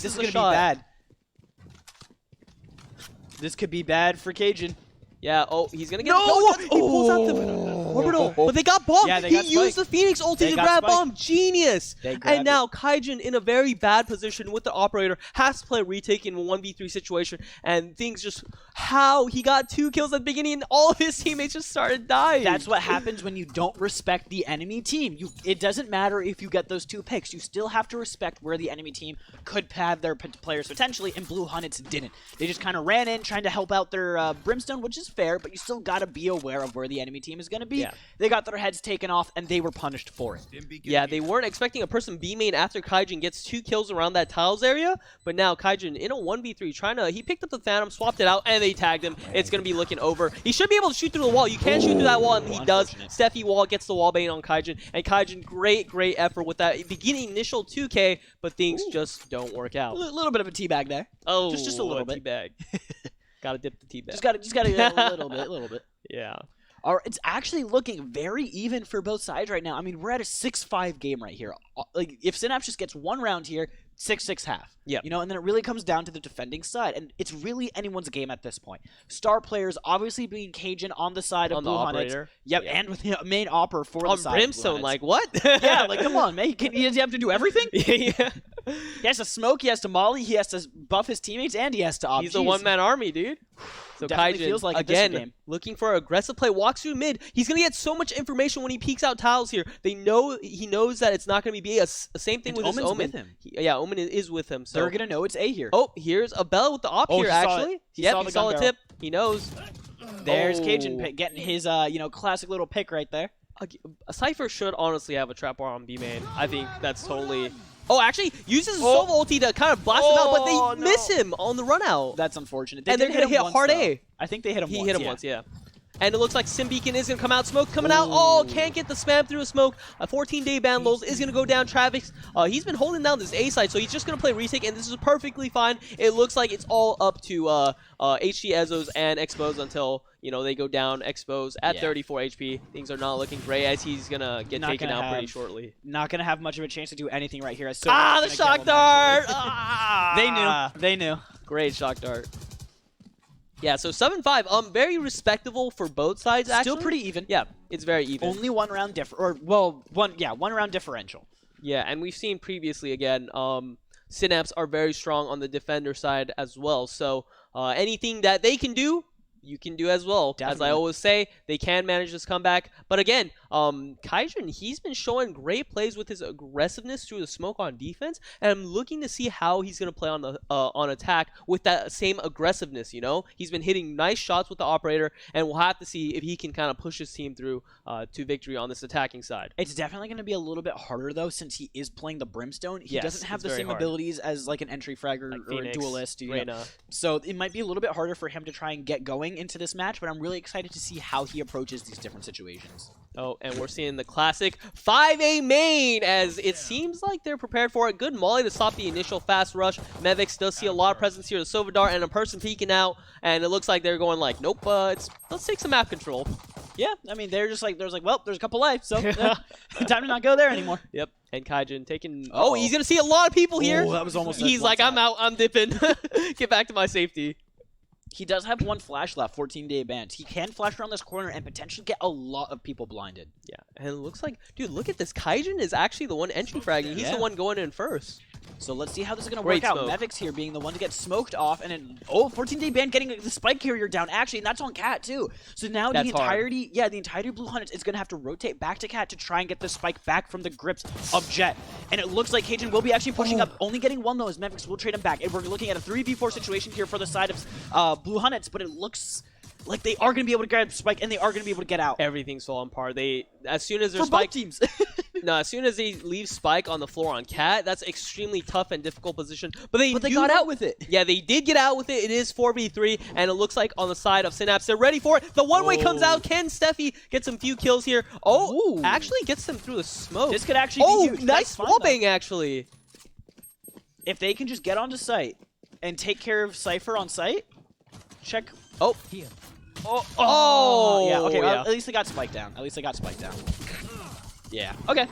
this is going to be bad. This could be bad for Cajun. Yeah, he's gonna get the kill. He pulls out the orbital. But they got bomb. Yeah, he used the Phoenix ulti to grab bomb. Genius. And now Kaijin in a very bad position with the operator has to play a retake in a 1v3 situation, and things just how he got 2 kills at the beginning and all of his teammates just started dying. That's what happens when you don't respect the enemy team. It doesn't matter if you get those 2 picks. You still have to respect where the enemy team could have their players potentially, and Blue Hunnets didn't. They just kind of ran in trying to help out their Brimstone, which is fair, but you still got to be aware of where the enemy team is going to be. Yeah. They got their heads taken off, and they were punished for it. Yeah, they weren't expecting a person B main after Kaijin gets 2 kills around that tiles area, but now Kaijin in a 1v3 he picked up the Phantom, swapped it out, and they tagged him. It's going to be looking over. He should be able to shoot through the wall. You can shoot through that wall, and he does. Steffi wall gets the wall bait on Kaijin, and Kaijin, great effort with that beginning initial 2k, but things just don't work out. A little bit of a teabag there. Oh, just a little bit. Teabag. Gotta dip the teabag. Just gotta a little bit. Yeah. All right, it's actually looking very even for both sides right now. I mean, we're at a 6-5 game right here. Like, if Synapse just gets 1 round here, 6-6 half. Yeah. You know, and then it really comes down to the defending side, and it's really anyone's game at this point. Star players obviously being Cajun on the side of Blue Hunnets. Yep, and with the main opper for the side on Brimstone, like what? Yeah, like come on, man. Does he have to do everything? Yeah. He has to smoke, he has to molly, he has to buff his teammates, and he has to op. He's a one-man army, dude. So Definitely Kaijin, feels like again, looking for aggressive play, walks through mid. He's going to get so much information when he peeks out tiles here. He knows that it's not going to be a same thing with his Omen. With him. Yeah, Omen is with him. So they're going to know it's A here. Oh, here's Abella with the op here, actually. He saw the tip. He knows. There's Cajun getting his classic little pick right there. Cypher should honestly have a trap bar on B main. I think that's totally... Oh, actually, uses his Sova ulti to kind of blast him out, but they miss him on the run out. That's unfortunate. And they're going to hit hard A. I think they hit him once. He hit him once, yeah. And it looks like Sim Beacon is going to come out. Smoke coming out. Oh, can't get the spam through a smoke. A 14-day ban. Lols is going to go down. Travis, he's been holding down this A side, so he's just going to play retake, and this is perfectly fine. It looks like it's all up to HG Ezos and Expose until, you know, they go down. Expose at 34 HP. Things are not looking great as he's going to get taken out pretty shortly. Not going to have much of a chance to do anything right here. The shock dart! They knew. Great shock dart. Yeah, so 7-5, very respectable for both sides, actually. Still pretty even. Yeah, it's very even. Only one round one round differential. Yeah, and we've seen previously, again, Synapse are very strong on the defender side as well. So anything that they can do, you can do as well. Definitely. As I always say, they can manage this comeback. But again, Kaijin, he's been showing great plays with his aggressiveness through the smoke on defense, and I'm looking to see how he's going to play on the on attack with that same aggressiveness, you know? He's been hitting nice shots with the operator, and we'll have to see if he can kind of push his team through to victory on this attacking side. It's definitely going to be a little bit harder, though, since he is playing the Brimstone. He doesn't have the same abilities as like an entry fragger like or Phoenix, a duelist. So it might be a little bit harder for him to try and get going into this match, but I'm really excited to see how he approaches these different situations. Oh, and we're seeing the classic 5A main as it seems like they're prepared for it. Good molly to stop the initial fast rush. Mevix does see a lot of presence here. The Sova Dart and a person peeking out, and it looks like they're going like, nope, let's take some map control. Yeah, I mean, they're just like, well, there's a couple lives, so time to not go there anymore. Yep, and Kaijin taking... Oh, he's going to see a lot of people here. Oh, that was almost... He's like, I'm out, I'm dipping. Get back to my safety. He does have one flash left, 14-day ban. He can flash around this corner and potentially get a lot of people blinded. Yeah, and it looks like, dude, look at this. Kaijin is actually the one entry fragging. He's the one going in first. So let's see how this is going to work out. Mevix here being the one to get smoked off, and then, 14-day ban getting the spike carrier down, actually, and that's on Cat, too. So now the entirety of Blue Hunters is going to have to rotate back to Cat to try and get the spike back from the grips of Jet. And it looks like Kaijin will be actually pushing up, only getting one, though, as Mevix will trade him back. And we're looking at a 3v4 situation here for the side of Blue Hunters, but it looks like they are going to be able to grab spike, and they are going to be able to get out. Everything's all on par. As soon as their for spike both teams. No, as soon as they leave Spike on the floor on Cat, that's extremely tough and difficult position. But they got out with it. Yeah, they did get out with it. It is 4v3, and it looks like on the side of Synapse, they're ready for it. The one-way comes out. Can Steffi get some few kills here? Oh, actually gets them through the smoke. This could actually be huge. Nice wallbang, actually. If they can just get onto site and take care of Cypher on site, check. Oh, here. Yeah, okay, well, at least they got Spike down. Yeah, okay.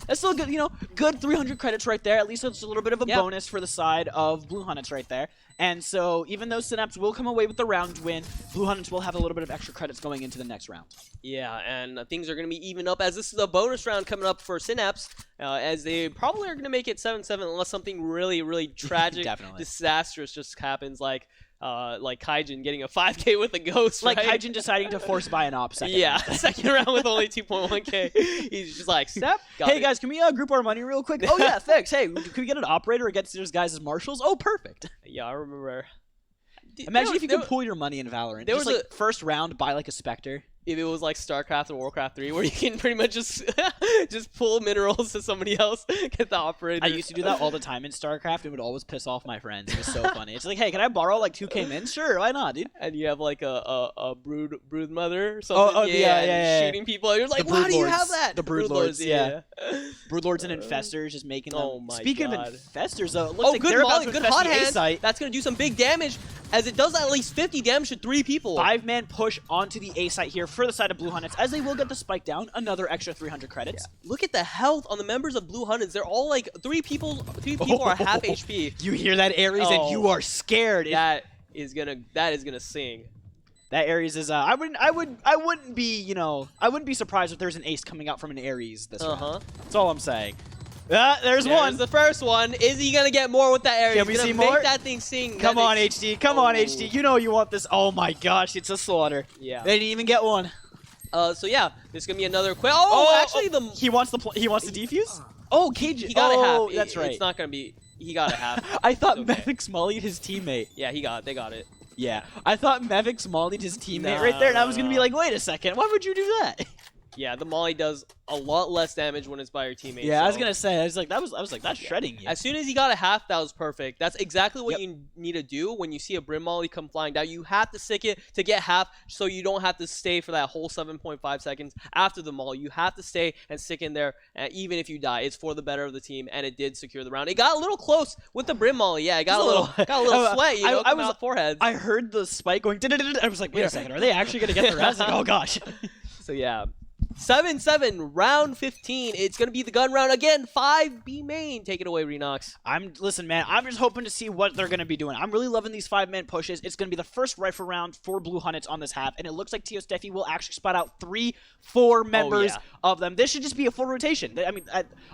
That's still good, good 300 credits right there. At least it's a little bit of a bonus for the side of Blue Hunters right there. And so even though Synapse will come away with the round win, Blue Hunters will have a little bit of extra credits going into the next round. Yeah, and things are going to be even up as this is a bonus round coming up for Synapse, as they probably are going to make it 7-7 unless something really, really tragic, disastrous just happens, like Kaijin getting a 5K with a ghost, like Kaijin deciding to force buy an op second. Yeah, second round with only 2.1K. He's just like, step. Hey guys, can we group our money real quick? Oh yeah, thanks. Hey, can we get an operator against those guys as marshals? Oh, perfect. Yeah, I remember. Imagine if you could pool your money in Valorant. There was like first round, buy like a Spectre. If it was like StarCraft or Warcraft 3, where you can pretty much just pull minerals to somebody else, get the operator. I used to do that all the time in StarCraft. It would always piss off my friends. It was so funny. It's like, hey, can I borrow like 2K mins? Sure, why not, dude? And you have like a brood mother or something. Yeah, shooting people. You're like, why do you have that? The brood lords, yeah. Brood lords and infestors just making them. Oh my Speaking of infestors, though, it looks like they're about to infest the A site. That's gonna do some big damage, as it does at least 50 damage to 3 people. 5-man push onto the A site here for the side of Blue Hunters, as they will get the spike down, another extra 300 credits. Yeah. Look at the health on the members of Blue Hunters. They're all like 3 people are half HP. You hear that, Ares, and you are scared. That is gonna sing. That Ares is I wouldn't be surprised if there's an ace coming out from an Ares this round. That's all I'm saying. There's one. The first one. Is he gonna get more with that Ares? Can we see more? Make that thing sing. Come on, HD. Come on, HD. You know you want this. Oh my gosh, it's a slaughter. Yeah. They didn't even get one. So yeah, there's gonna be another quick. Actually, he wants the defuse. Oh, Cage. He got it half. That's right. It's not gonna be. He got it half. I thought Mevix mollied his teammate. Yeah, they got it. Yeah, I thought Mevix mollied his teammate right there, and I was gonna be like, wait a second, why would you do that? Yeah, the Molly does a lot less damage when it's by your teammates. Yeah, I was so- gonna say, I was like, that's shredding you. As soon as he got a half, that was perfect. That's exactly what you need to do when you see a Brim Molly come flying down. You have to stick it to get half so you don't have to stay for that whole 7.5 seconds after the Molly. You have to stay and stick in there, even if you die. It's for the better of the team, and it did secure the round. It got a little close with the Brim Molly. Yeah, it got a little sweat, you know, coming out forehead. I heard the spike going, I was like, wait a second, are they actually gonna get the rest? Like, oh gosh. So yeah. 7-7, round 15. It's going to be the gun round again. 5B main. Take it away, Renox. Listen, man, I'm just hoping to see what they're going to be doing. I'm really loving these 5-man pushes. It's going to be the first rifle round for Blue Hunnets on this half, and it looks like Tio Steffi will actually spot out 3-4 members of them. This should just be a full rotation. I mean,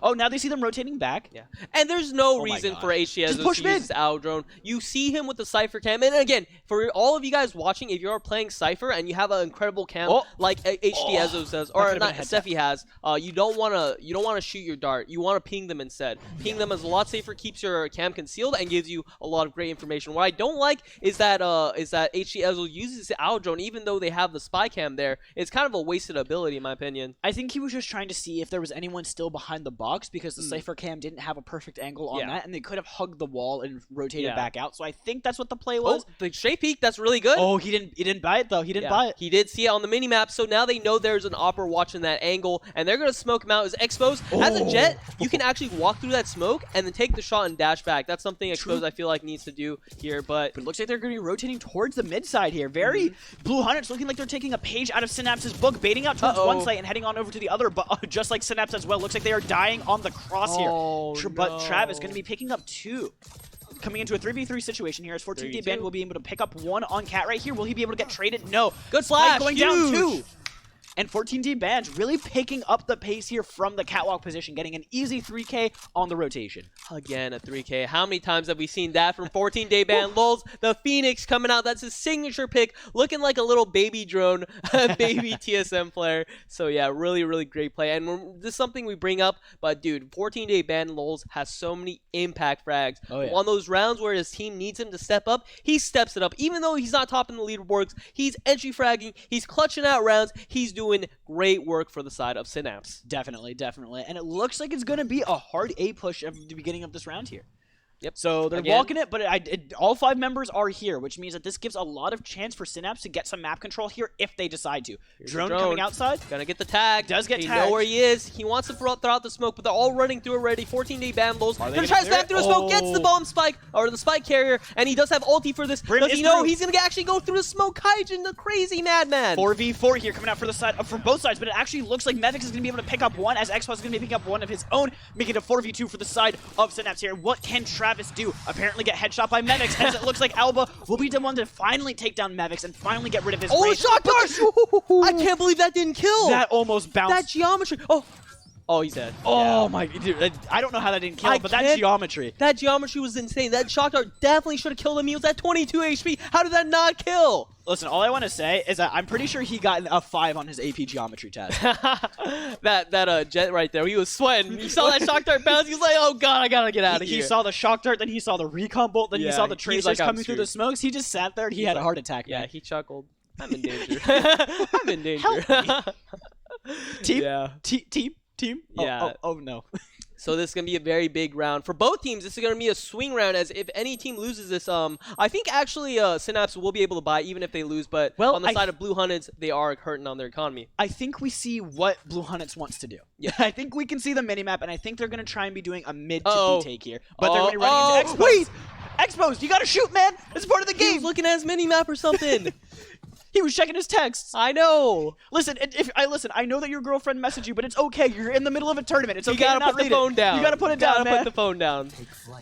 now they see them rotating back. Yeah. And there's no reason for HTS to use this Owl Drone. You see him with the Cypher cam. And again, for all of you guys watching, if you're playing Cypher and you have an incredible cam like HTS does, or not Steffi has, you don't want to shoot your dart. You want to ping them instead. Ping them is a lot safer, keeps your cam concealed, and gives you a lot of great information. What I don't like is that HTS uses the Owl Drone even though they have the spy cam there. It's kind of a wasted ability in my opinion. I think he was just trying to see if there was anyone still behind the box because the Cypher cam didn't have a perfect angle on that, and they could have hugged the wall and rotated back out. So I think that's what the play was. Oh, the straight peek, that's really good. Oh, he didn't buy it though. He didn't buy it. He did see it on the mini map, so now they know there's an Opper watching that angle, and they're gonna smoke him out as Exposed. As a Jet, you can actually walk through that smoke and then take the shot and dash back. That's something Exposed I feel like needs to do here, but it looks like they're gonna be rotating towards the mid side here. Very Blue Hunters looking like they're taking a page out of Synapse's book, baiting out towards one site and heading on over to the other, but just like Synapse as well, looks like they are dying on the cross here. But Travis gonna be picking up 2. Coming into a 3v3 situation here as 14D Band will be able to pick up 1 on Cat right here. Will he be able to get traded? No. Good flash. Going down 2. And 14D Band's really picking up the pace here from the catwalk position, getting an easy 3K on the rotation. Again, a 3K. How many times have we seen that from 14-Day Band? Lulz, the Phoenix coming out. That's his signature pick, looking like a little baby drone, baby TSM player. So yeah, really, really great play. And this is something we bring up, but dude, 14-Day Band Lulz has so many impact frags. On those rounds where his team needs him to step up, he steps it up. Even though he's not topping the leaderboards, he's entry fragging, he's clutching out rounds, he's doing great work for the side of Synapse. Definitely. And it looks like it's going to be a hard A push at the beginning of this round here. Yep. So they're walking it, but all 5 members are here, which means that this gives a lot of chance for Synapse to get some map control here if they decide to. Drone coming outside. Gonna get the tag. Does get tagged. They know where he is. He wants to throw out the smoke, but they're all running through already. 14-Day Band Lulz. Gonna try to stab through the smoke, gets the bomb spike, or the spike carrier, and he does have ulti for this. Does he know he's gonna actually go through the smoke? Kaijin, the crazy madman. 4v4 here coming out for the side, from both sides, but it actually looks like Mevix is gonna be able to pick up 1, as Xbox is gonna be picking up 1 of his own, making it a 4v2 for the side of Synapse here. What can Travis do? Apparently get headshot by Mevix, as it looks like Alba will be the one to finally take down Mevix and finally get rid of his the shock dart! I can't believe that didn't kill! That almost bounced. That geometry! Oh, he's dead. Oh my, dude, I don't know how that didn't kill him, but that geometry. That geometry was insane. That shock dart definitely should have killed him. He was at 22 HP. How did that not kill? Listen, all I want to say is that I'm pretty sure he got a 5 on his AP geometry test. that Jet right there, he was sweating. He saw that shock dart bounce. He was like, oh god, I gotta get out of here. He saw the shock dart, then he saw the recon bolt, then he saw the tracers coming through the smokes. He just sat there and he had a heart attack. Yeah, he chuckled. I'm in danger. I'm in danger. Help me. Team? Yeah. Oh no. So this is going to be a very big round. For both teams, this is going to be a swing round, as if any team loses this, I think actually Synapse will be able to buy even if they lose, but on the side of Blue Hunteds, they are hurting on their economy. I think we see what Blue Hunteds wants to do. Yeah. I think we can see the minimap, and I think they're going to try and be doing a mid to B take here. But they're going to be running into Exposed. Wait! Exposed, you got to shoot, man! It's part of the game! He was looking at his minimap or something. He was checking his texts. I know. Listen, I know that your girlfriend messaged you, but it's okay. You're in the middle of a tournament. It's okay. You gotta put the phone down. You gotta put it down, man. Put the phone down.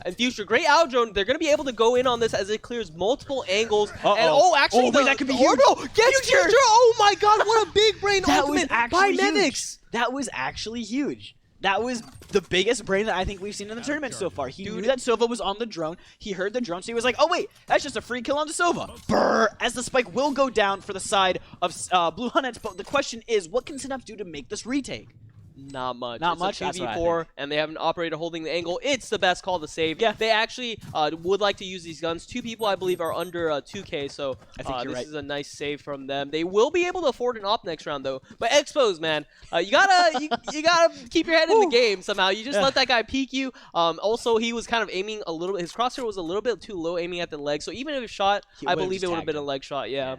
And Future, great Owl Drone. They're gonna be able to go in on this as it clears multiple angles. And actually, wait, that could be huge. Gets Future. Oh my God, what a big brain ultimate by Mevix. That was actually huge. That was the biggest brain that I think we've seen in the tournament so far. He knew that Sova was on the drone. He heard the drone, so he was like, oh wait, that's just a free kill on the Sova. Brrr, as the spike will go down for the side of Blue Hunteds. But the question is, what can Synapse do to make this retake? Not much. Not It's much? A That's what I 2v4, and they have an operator holding the angle. It's the best call to save. Yeah. They actually would like to use these guns. 2 people, I believe, are under 2K, so I think you're this right. is a nice save from them. They will be able to afford an op next round, though. But Expos, man, you gotta you gotta keep your head in the game somehow. You just let that guy peek you. Also, he was kind of aiming a little. His crosshair was a little bit too low, aiming at the leg. So even if it shot, I believe it would have been a leg shot. Yeah.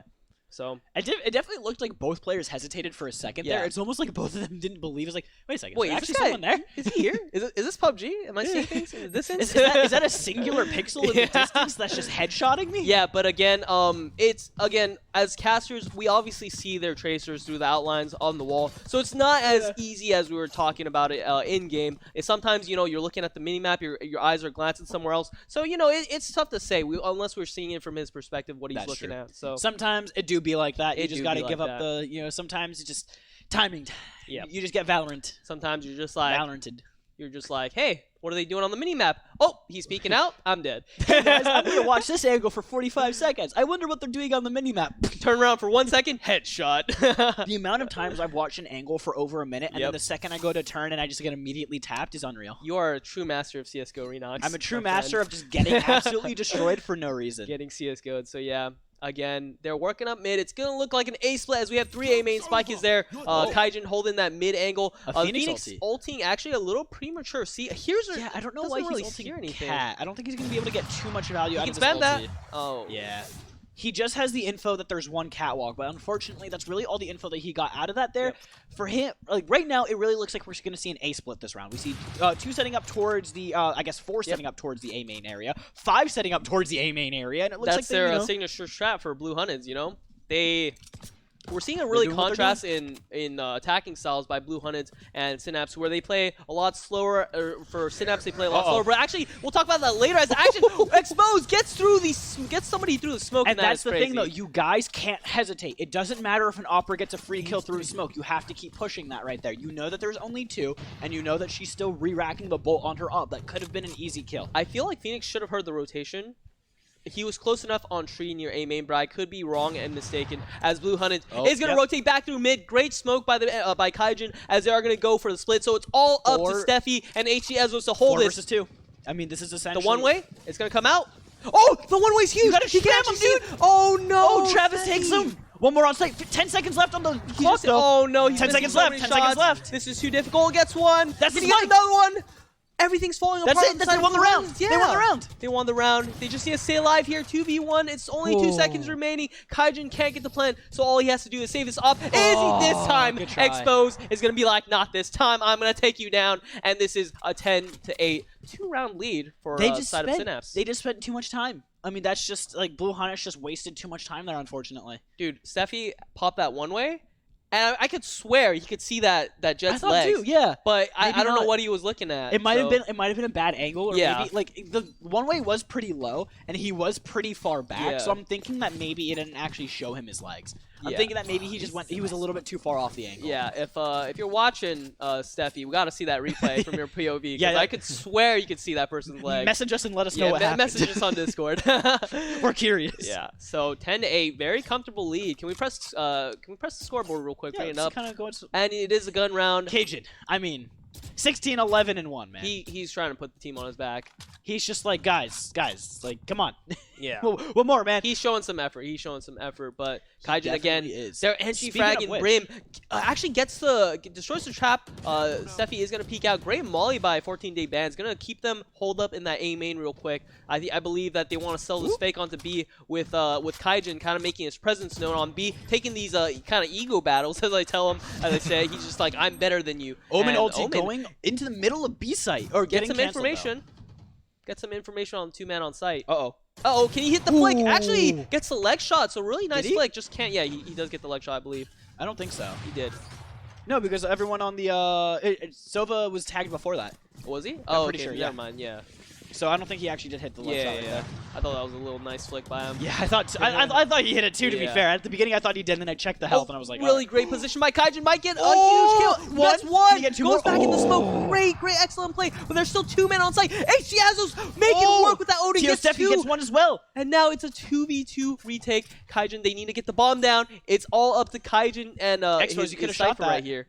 So it definitely looked like both players hesitated for a second there. It's almost like both of them didn't believe. It's like, wait a second, wait, is there is actually this guy, someone there? Is he here? Is this PUBG? Am I seeing things in the distance? Is that a singular pixel in the distance that's just headshotting me? Yeah, but again, it's as casters, we obviously see their tracers through the outlines on the wall, so it's not as easy as we were talking about it in game. It's sometimes you're looking at the minimap, your eyes are glancing somewhere else, so it's tough to say unless we're seeing it from his perspective what he's looking at. So sometimes it do be like that. You just gotta give up the sometimes it's just timing. Yeah, you just get Valorant. Sometimes you're just like Valoranted. You're just like, hey, what are they doing on the minimap? Oh, he's peeking out. I'm dead. Hey guys, I'm gonna watch this angle for 45 seconds. I wonder what they're doing on the minimap. Turn around for 1 second, headshot. The amount of times I've watched an angle for over a minute, and then the second I go to turn and I just get immediately tapped is unreal. You are a true master of CS:GO, Renox. I'm a true master of just getting absolutely destroyed for no reason. Getting CS:GO'd, so yeah. Again, they're working up mid. It's going to look like an A split as we have 3 A main. Spike is there. Kaijin holding that mid angle. Phoenix ulting actually a little premature. See, here's yeah, I don't know why really he's ulting anything. Cat. I don't think he's going to be able to get too much value out of this spam ulti. that. Oh. Yeah. He just has the info that there's one catwalk, but unfortunately, that's really all the info that he got out of that there. Yep. For him, like right now, it really looks like we're going to see an A split this round. We see 2 setting up towards the, I guess 4 setting up towards the A main area, 5 setting up towards the A main area, and it looks that's like their signature strat for Blue Hunteds. We're seeing a really contrast in attacking styles by Blue Hunteds and Synapse, where they play a lot slower. For Synapse, they play a lot slower. But actually, we'll talk about that later. As action Exposed gets somebody through the smoke, and that's the crazy. thing, though. You guys can't hesitate. It doesn't matter if an Opera gets a free kill through smoke. You have to keep pushing that right there. You know that there's only 2, and you know that she's still re-racking the bolt on her up. That could have been an easy kill. I feel like Phoenix should have heard the rotation. He was close enough on tree near A main, but I could be wrong and mistaken. As Blue Hunteds is going to rotate back through mid. Great smoke by Kaijin as they are going to go for the split. So it's all up to Steffi and HC Ezos to hold 4 this. versus 2. I mean, this is essentially the one way. It's going to come out. Oh, the one way's huge. You gotta spam him, dude. Oh no. Oh, Travis takes him. One more on site. 10 seconds left on the clock, oh no. 10 seconds left. 10 seconds left. This is too difficult. Gets one. That's he got another one. Everything's falling apart. That's it. They won the round. Yeah. They won the round. They won the round. They just need to stay alive here. 2v1. It's only 2 seconds remaining. Kaijin can't get the plan, so all he has to do is save this up. Is he this time? Exposed is going to be like, not this time. I'm going to take you down. And this is a 10-8 2-round lead for side of Synapse. They just spent too much time. I mean, that's just like Blue Hunteds just wasted too much time there, unfortunately. Dude, Steffi popped that one way. And I could swear he could see that Jet's legs. Too, yeah. But I don't know what he was looking at. It might have been a bad angle, or yeah. maybe like the one way was pretty low and he was pretty far back. Yeah. So I'm thinking that maybe it didn't actually show him his legs. I'm thinking that maybe he was a little bit too far off the angle. Yeah, if you're watching Steffi, we got to see that replay from your POV. Yeah, I could swear you could see that person's leg. Message us and let us know what happened. Message us on Discord. We're curious. Yeah. So 10-8, very comfortable lead. Can we press the scoreboard real quick? Yeah, bring it up. Kind of and it is a gun round. Kaijin, I mean, 16-11-1, man. He's trying to put the team on his back. He's just like, guys, like, come on. Yeah. What more, man? He's showing some effort. But Kaijin again, their entry Speaking frag in Brim actually destroys the trap. Steffi is gonna peek out. Great molly by 14-day bans. Gonna keep them hold up in that A main real quick. I believe that they want to sell this fake onto B with Kaijin kind of making his presence known on B, taking these kind of ego battles as I tell him. As I say, he's just like, I'm better than you. Omen ulti going into the middle of B site or getting some information. Get some information on 2-man on site. Uh-oh, can he hit the flick? Actually, gets the leg shot, so really nice flick. Just can't, yeah, he does get the leg shot, I believe. I don't think so. He did. No, because everyone on the, Sova was tagged before that. Was he? I'm pretty sure, yeah. Never mind, yeah. So I don't think he actually did hit the left shot. Yeah. I thought that was a little nice flick by him. Yeah, I thought he hit it too, to be fair. At the beginning, I thought he did, and then I checked the health, and I was like, really great position by Kaijin. Might get a huge kill. That's one. Goes back in the smoke. Great, excellent play. But there's still 2 men on site. HC Azos making it work with that Odin. Steffi gets one as well. And now it's a 2v2 retake. Kaijin, they need to get the bomb down. It's all up to Kaijin and Expos, you could have shot that right here.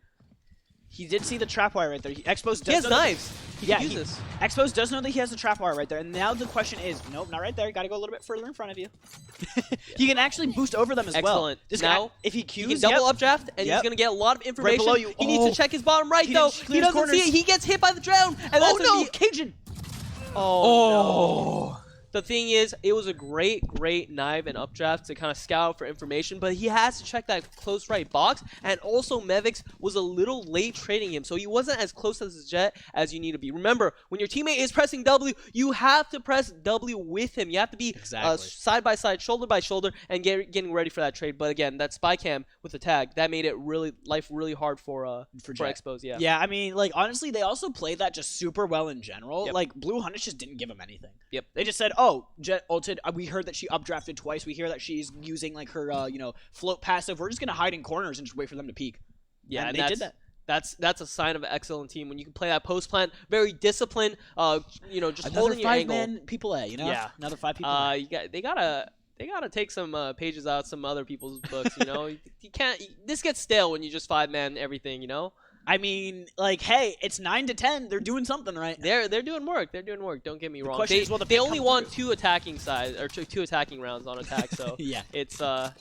He did see the trap wire right there. Expos does He has know knives. He Yeah, can use this. Expos does know that he has the trap wire right there. And now the question is, nope, not right there. You got to go a little bit further in front of you. He can actually boost over them as well. Excellent. This Now, guy, if he Qs, he can double updraft, and he's going to get a lot of information. below you. He needs to check his bottom right, though. He doesn't see it. He gets hit by the drown. And that's no, Cajun. Oh. The thing is, it was a great knife and updraft to kind of scout out for information, but he has to check that close right box, and also Mevix was a little late trading him, so he wasn't as close as his Jet as you need to be. Remember, when your teammate is pressing W, you have to press W with him. You have to be side by side, shoulder by shoulder, and getting ready for that trade. But again, that spy cam with the tag, that made it life really hard for Expos. Yeah, I mean, like, honestly, they also played that just super well in general. Like, Blue Hunters just didn't give him anything. They just said, oh, Jet ulted. We heard that she updrafted twice. We hear that she's using like her, float passive. We're just gonna hide in corners and just wait for them to peek. Yeah, and they did that. That's a sign of an excellent team when you can play that post plant, very disciplined. Just another holding your angle. 5-man people A. Yeah, another 5 people. They gotta take some pages out some other people's books. You can't. This gets stale when you just 5-man everything. I mean, like, hey, it's 9 to 10. They're doing something right. They're doing work. They're doing work. Don't get me wrong. Question is, will the they pick only come won through? 2 attacking sides or two attacking rounds on attack. So yeah, it's yeah.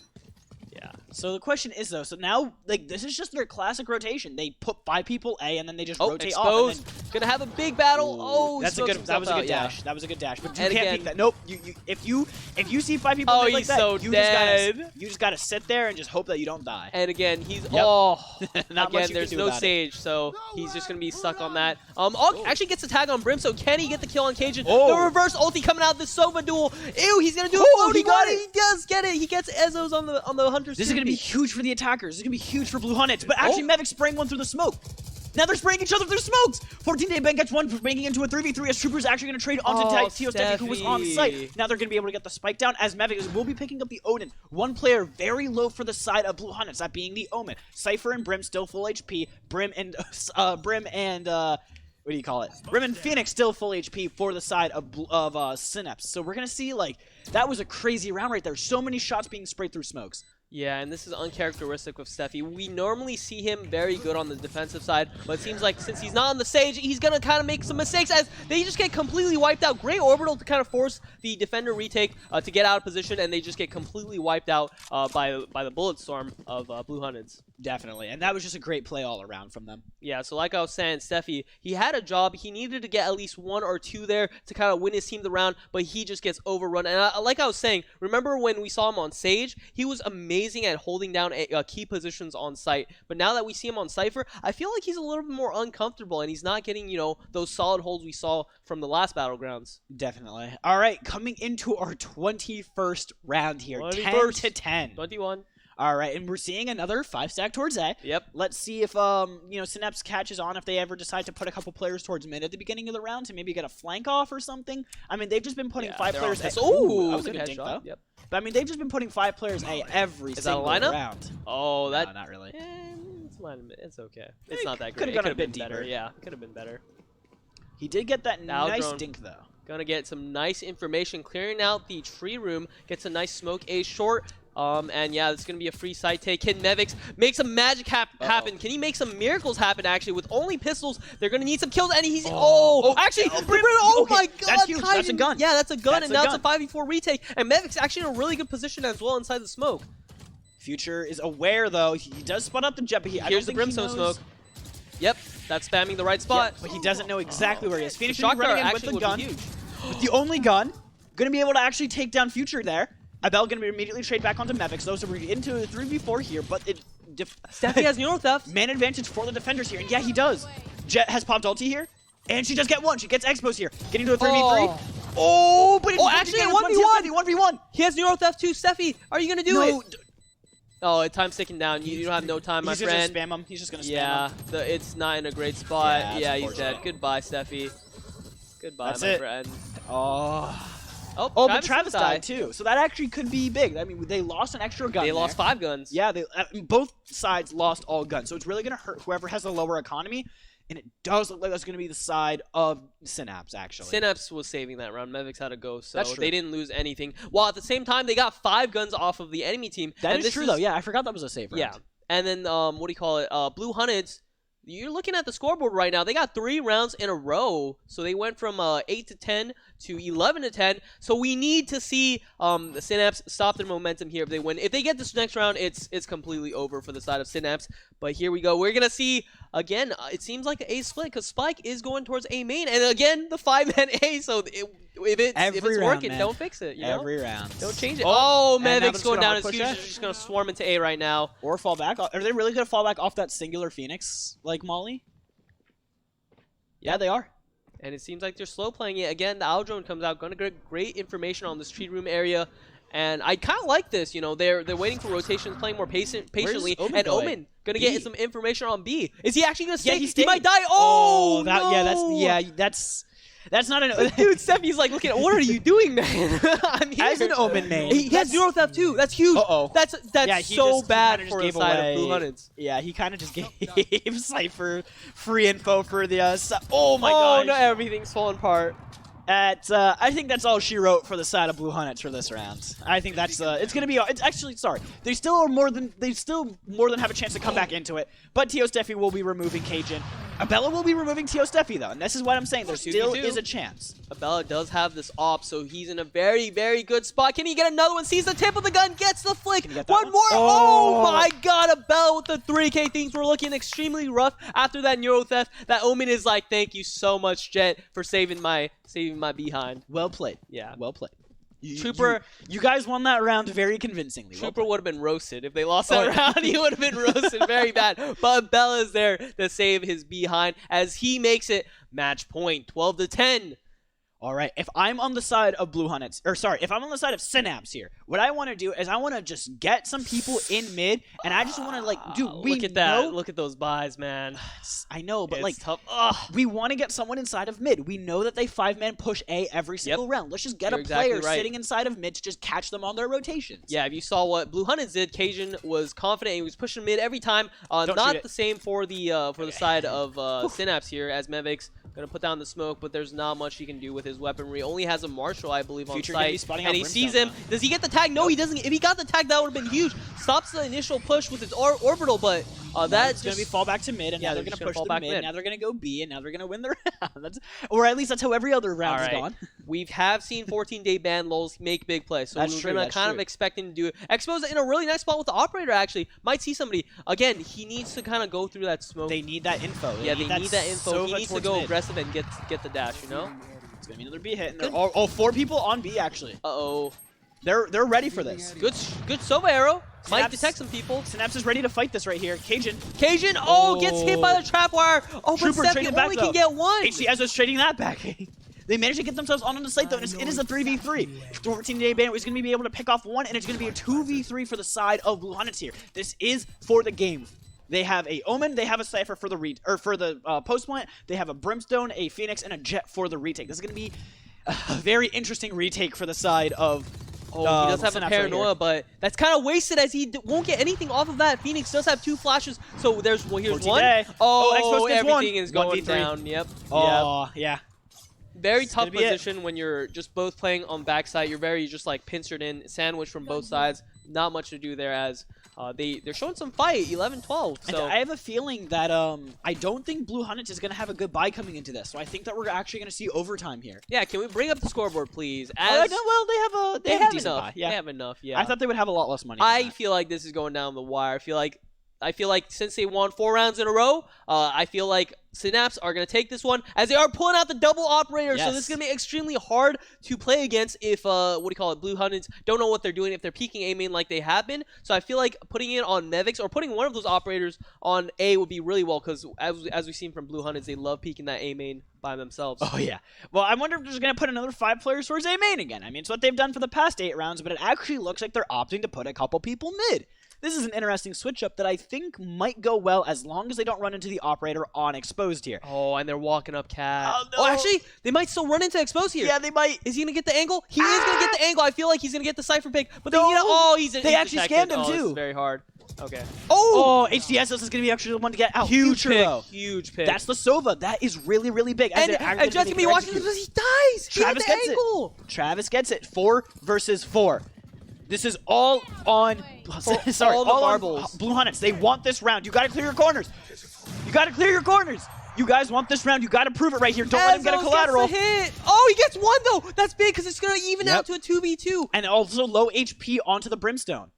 So the question is though, so now like this is just their classic rotation. They put 5 people A and then they just rotate off. And then... Gonna have a big battle. Oh, that was a good dash. That was a good dash. But you can't peek that. Nope. If you see 5 people like that, so you just gotta sit there and just hope that you don't die. And again, he's not again. There's no Sage, so he's just gonna be stuck on that. Actually gets a tag on Brim. So can he get the kill on Cajun? The reverse ulti coming out. The Sova duel. Ew, he's gonna do it. He got it. He does get it. He gets Ezos on the Hunters. This is gonna be huge for the attackers. This is gonna be huge for Blue Hunters. But actually, Mevix spraying one through the smoke. Now they're spraying each other through smokes. 14-day Ben gets one for making into a 3v3 as Trooper's actually going to trade onto Tio Steffi, who was on site. Now they're going to be able to get the spike down as Mevix will be picking up the Odin. One player very low for the side of Blue Hunters, that being the Omen. Cypher and Brim still full HP. Brim and what do you call it? Brim and Phoenix still full HP for the side of Synapse. So we're going to see, like, that was a crazy round right there. So many shots being sprayed through smokes. Yeah, and this is uncharacteristic of Steffi. We normally see him very good on the defensive side, but it seems like since he's not on the stage, he's going to kind of make some mistakes as they just get completely wiped out. Great orbital to kind of force the defender retake to get out of position, and they just get completely wiped out by the bullet storm of Blue Hunteds. Definitely, and that was just a great play all around from them. Yeah, so like I was saying, Steffi, he had a job. He needed to get at least 1 or 2 there to kind of win his team the round, but he just gets overrun. And like I was saying, remember when we saw him on Sage? He was amazing at holding down key positions on site. But now that we see him on Cypher, I feel like he's a little bit more uncomfortable, and he's not getting, those solid holds we saw from the last Battlegrounds. Definitely. All right, coming into our 21st round here, 10 to 10. 21. All right, and we're seeing another 5-stack towards A. Yep. Let's see if, Synapse catches on, if they ever decide to put a couple players towards mid at the beginning of the round to maybe get a flank off or something. I mean, they've just been putting 5 players A. Oh, that was a good dink, though. Yep. But, I mean, they've just been putting 5 players A every single round. Oh, that... No, not really. It's okay. It's not that great. Could have gone a bit better. deeper. Yeah, could have been better. He did get that nice dink, though. Gonna get some nice information. Clearing out the tree room. Gets a nice smoke A short. And yeah, it's going to be a free side take. Can Mevix make some magic happen? Can he make some miracles happen, actually? With only pistols, they're going to need some kills. And he's... actually, my God. That's huge. That's a gun. Yeah, that's a gun. And now it's a 5v4 retake. And Mevix actually in a really good position as well inside the smoke. Future is aware, though. He does spot up the jet, but here's the Brimstone smoke. Yep, that's spamming the right spot. Yeah, but he doesn't know exactly where he is. Phoenix Shock running in with the gun. With the only gun. Going to be able to actually take down Future there. Abel going to be immediately trade back onto Mevix, though, so we're into a 3v4 here, but Steffi has Neuro Theft. Man advantage for the defenders here, and yeah, he does. Jet has popped ulti here, and she does get one. She gets Expos here, getting to a 3v3. But it's actually a 1v1. 1v1. He has Neuro Theft too. Steffi, are you going to do it? Oh, time's ticking down. You don't have no time, my friend. He's just going to spam him. He's just going to spam him. Yeah, it's not in a great spot. Yeah, he's dead. Goodbye, Steffi. Goodbye, my friend. But Travis died too, so that actually could be big. I mean, they lost an extra gun. They lost 5 guns. Yeah, both sides lost all guns, so it's really going to hurt whoever has the lower economy, and it does look like that's going to be the side of Synapse, actually. Synapse was saving that round. Mevix had to go, so they didn't lose anything. While at the same time, they got 5 guns off of the enemy team. That is true, though. Yeah, I forgot that was a save round. Yeah, and then, Blue Hunteds you're looking at the scoreboard right now. They got 3 rounds in a row. So they went from 8 to 10 to 11 to 10. So we need to see the Synapse stop their momentum here if they win. If they get this next round, it's completely over for the side of Synapse. But here we go. We're going to see, again, it seems like an A split because Spike is going towards A main. And again, the 5-man A. So if it's working, man. Don't fix it. You know? Every round. Don't change it. Oh, Mavic's going down. It's Just going to swarm into A right now. Or fall back. Are they really going to fall back off that singular Phoenix, like Molly? Yeah, they are. And it seems like they're slow playing it. Again, the Owl Drone comes out. Going to get great information on this tree room area. And I kind of like this. You know, they're waiting for rotations, playing more patiently. And Omen going to get some information on B. Is he actually going to stay? He might die. Oh, no. That's not an... Dude, Steffi's like, looking at, what are you doing, man? I'm here. As an Omen main. He has 0 theft too. That's huge. Uh-oh. That's so bad for the side of Blue Hunteds. Yeah, he kind of just gave Cypher free info for the... oh my gosh. Oh, no, everything's falling apart. I think that's all she wrote for the side of Blue Hunteds for this round. I think that's it's gonna be. It's actually sorry. They still more than have a chance to come back into it. But Tio Steffi will be removing Cajun. Abella will be removing Tio Steffi though, and this is what I'm saying. There still is a chance. Abella does have this op, so he's in a very, very good spot. Can he get another one? Sees the tip of the gun, gets the flick. One more. Oh my God, Abella with the 3K. Things were looking extremely rough after that Neuro theft. That Omen is like, thank you so much, Jet, for saving my behind. Well played. Yeah. Well played. Trooper, you guys won that round very convincingly. Trooper would have been roasted if they lost that round. He would have been roasted very bad. But Bella's there to save his behind as he makes it match point, 12 to 10. All right, if I'm on the side of Blue Hunteds, or sorry, if I'm on the side of Synapse here, what I want to do is I want to just get some people in mid, and I just want to like, dude, we look at that, look at those buys, man. I know, but it's like, tough. We want to get someone inside of mid. We know that they 5-man push A every single round. Let's just get a player sitting inside of mid to just catch them on their rotations. Yeah, if you saw what Blue Hunteds did, Cajun was confident. He was pushing mid every time. Not the same for the side of Synapse here, as Mevix gonna put down the smoke, but there's not much he can do with his weaponry. Only has a Marshal, I believe, on site, and he sees him. Does he get the tag? No, he doesn't. If he got the tag, that would have been huge. Stops the initial push with his orbital, but that's gonna be fall back to mid, and now they're gonna push the mid. Now they're gonna go B, and now they're gonna win the round. Or at least that's how every other round has gone. We have seen 14-day ban lulls make big plays, so we're kind of expecting to do it. Expose in a really nice spot with the operator. Actually, might see somebody again. He needs to kind of go through that smoke. They need that info. They need that info. He needs to go aggressive and get the dash. You know. It's gonna be another B hit. And 4 people on B actually. They're ready for this. Good Sova arrow. Might detect some people. Synapse is ready to fight this right here. Cajun, gets hit by the trap wire. Oh, Trooper but Steffi only can get one. HCS is trading that back. They managed to get themselves on the site though, and it is a 3v3. 14-day ban is going to be able to pick off one, and it's going to be a 2v3 for the side of Blue Hunteds here. This is for the game. They have a Omen, they have a Cypher for the post plant, they have a Brimstone, a Phoenix, and a Jet for the retake. This is going to be a very interesting retake for the side of he does have a Paranoia, but that's kind of wasted as he won't get anything off of that. Phoenix does have 2 flashes, so here's one. Everything is going down. Yep. Yeah. Very tough position when you're just both playing on backside. You're very just like pincered in, sandwiched from both sides. Not much to do there as they're showing some fight, 11-12. So and I have a feeling that I don't think Blue Hunteds is going to have a good buy coming into this. So I think that we're actually going to see overtime here. Yeah, can we bring up the scoreboard, please? Well, they have enough. Buy. Yeah. They have enough. Yeah. I thought they would have a lot less money. I feel like this is going down the wire. I feel like since they won 4 rounds in a row, I feel like Synapse are going to take this one as they are pulling out the double operator. So this is going to be extremely hard to play against if, Blue Hunteds don't know what they're doing if they're peeking A main like they have been. So I feel like putting it on Mevix or putting one of those operators on A would be really well because as we've seen from Blue Hunteds, they love peeking that A main by themselves. Oh, yeah. Well, I wonder if they're just going to put another 5 players towards A main again. I mean, it's what they've done for the past 8 rounds, but it actually looks like they're opting to put a couple people mid. This is an interesting switch-up that I think might go well as long as they don't run into the operator on Exposed here. Oh, and they're walking up Cat. Oh, no. Oh, actually, they might still run into Exposed here. Yeah, they might. Is he going to get the angle? He is going to get the angle. I feel like he's going to get the Cypher pick. But they actually scammed him, too. This is very hard. Okay. Oh, HDS is going to be actually the one to get out. Huge pick. That's the Sova. That is really, really big. And Jet's going to be watching this. He dies. Travis gets it. Travis gets it. 4 versus 4. This is all on... all on Blue Hunteds. They want this round. You got to clear your corners. You got to clear your corners. You guys want this round. You got to prove it right here. Don't let him get a collateral. Gets the hit. Oh, he gets one, though. That's big because it's going to even out to a 2v2. And also low HP onto the Brimstone.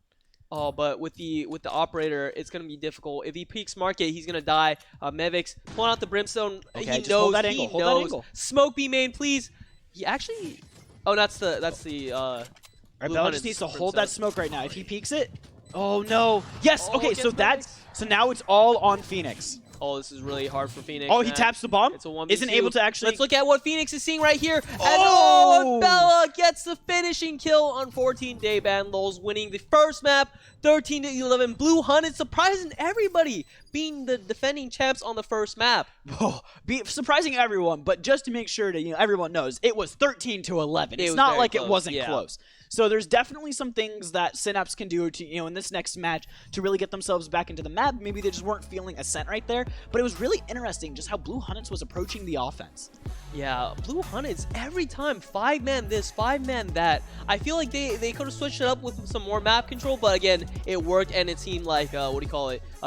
Oh, but with the operator, it's going to be difficult. If he peeks market, he's going to die. Mevix pulling out the Brimstone. Okay, he just knows. hold that angle. He Hold knows. that angle. Smoke B main, please. He actually... Oh, that's the Alright, Bella just needs to hold that smoke right now. If he peeks it... Oh, no. Yes, Oh, okay, so Mevix. so now it's all on Phoenix. Oh, this is really hard for Phoenix. Oh, man. he taps the bomb? It's a 1v2. Isn't able to actually... Let's look at what Phoenix is seeing right here. And Oh! Bella gets the finishing kill on 14-day ban. Lols winning the first map, 13-11. Blue Hunted surprising everybody, being the defending champs on the first map. Oh, surprising everyone, but just to make sure that everyone knows, it was 13-11. It's was not very like close, it wasn't yeah. close. So there's definitely some things that Synapse can do to, in this next match to really get themselves back into the map. Maybe they just weren't feeling Ascent right there, but it was really interesting just how Blue Hunteds was approaching the offense. Yeah, Blue Hunteds, every time, 5-man this, 5-man that. I feel like they could have switched it up with some more map control, but again, it worked, and it seemed like,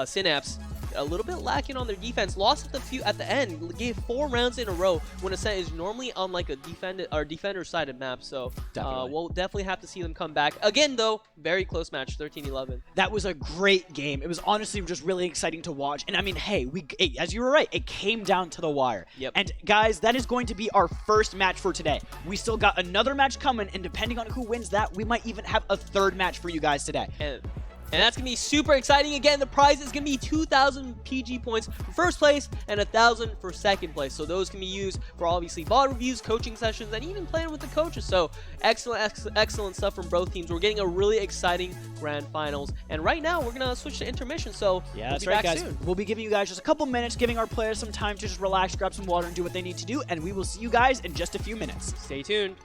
Synapse, a little bit lacking on their defense. Lost at the end, gave 4 rounds in a row when Ascent is normally on like a defender-sided map. So we'll definitely have to see them come back. Again, though, very close match, 13-11. That was a great game. It was honestly just really exciting to watch. And I mean, hey, as you were right, it came down to the wire. Yep. And guys, that is going to be our first match for today. We still got another match coming, and depending on who wins that, we might even have a third match for you guys today. And that's going to be super exciting. Again, the prize is going to be 2,000 PG points for first place and 1,000 for second place. So those can be used for obviously VOD reviews, coaching sessions, and even playing with the coaches. So excellent stuff from both teams. We're getting a really exciting grand finals. And right now, we're going to switch to intermission. So yeah, we'll that's be right, back guys. soon. We'll be giving you guys just a couple minutes, giving our players some time to just relax, grab some water, and do what they need to do. And we will see you guys in just a few minutes. Stay tuned.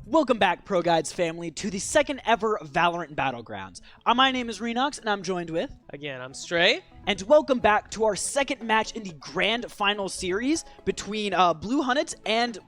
Welcome back, ProGuides family, to the second ever Valorant Battlegrounds. My name is Renox, and I'm joined with... Again, I'm Stray. And welcome back to our second match in the Grand Final Series between Blue Hunnets and...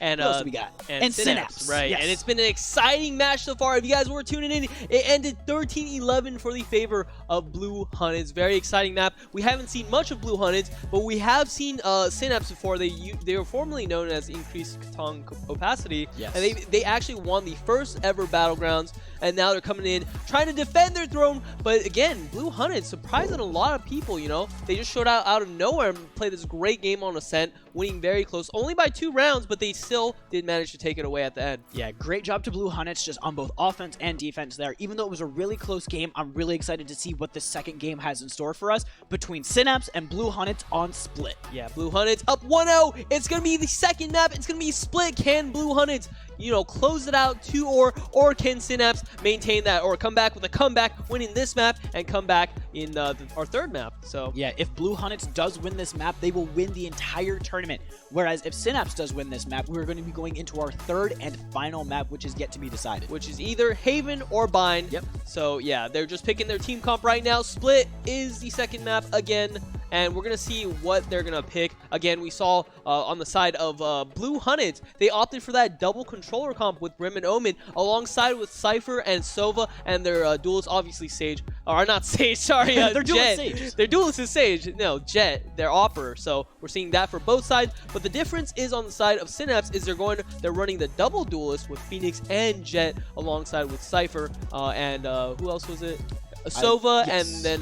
And what else do we got? And Synapse, right? Yes. And it's been an exciting match so far. If you guys were tuning in, it ended 13-11 for the favor of Blue Hunnets. Very exciting map. We haven't seen much of Blue Hunnets, but we have seen Synapse before. They were formerly known as Increased Tongue Opacity, yes. And they actually won the first ever Battlegrounds, and now they're coming in trying to defend their throne. But again, Blue Hunnets surprising a lot of people. You know, they just showed out of nowhere and played this great game on Ascent, winning very close, only by 2 rounds, but they still did manage to take it away at the end. Yeah, great job to Blue Hunnets just on both offense and defense there. Even though it was a really close game, I'm really excited to see what the second game has in store for us between Synapse and Blue Hunnets on Split. Yeah, Blue Hunnets up 1-0. It's going to be the second map. It's going to be Split. Can Blue Hunnets, you know, close it out 2-or can Synapse maintain that or come back with a comeback, winning this map and come back in our third map. So yeah, if Blue Hunnets does win this map, they will win the entire tournament. Whereas if Synapse does win this map, we're going to be going into our third and final map, which is yet to be decided. Which is either Haven or Bind. Yep. So yeah, they're just picking their team comp right now. Split is the second map again, and we're going to see what they're going to pick. Again, we saw on the side of Blue Hunnets, they opted for that double controller comp with Brim and Omen, alongside with Cypher and Sova, and their duelists, obviously Sage, or not Sage, sorry, they're Jet. Sage. Their duelist is Sage, no, Jet, their Opera. So we're seeing that for both sides, but the difference is on the side of Synapse is they're running the double duelist with Phoenix and Jet alongside with Cypher, and who else was it? Sova, yes. and then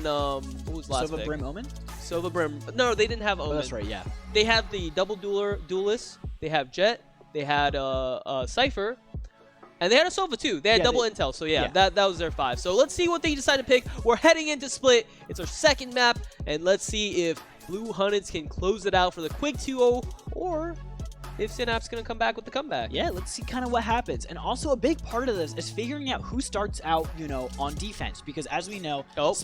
who was last Sova, pick? Brim, Omen? Sova, Brim. No, they didn't have Omen. Oh, that's right, yeah. They have the double duelist. They have Jet. They had Cypher. And they had a Sova too. They had double intel. So yeah, that was their 5. So let's see what they decide to pick. We're heading into Split. It's our second map. And let's see if Blue Hunnets can close it out for the quick 2-0, or if Synapse going to come back with the comeback. Yeah, let's see kind of what happens. And also a big part of this is figuring out who starts out, you know, on defense. Because as we know, well,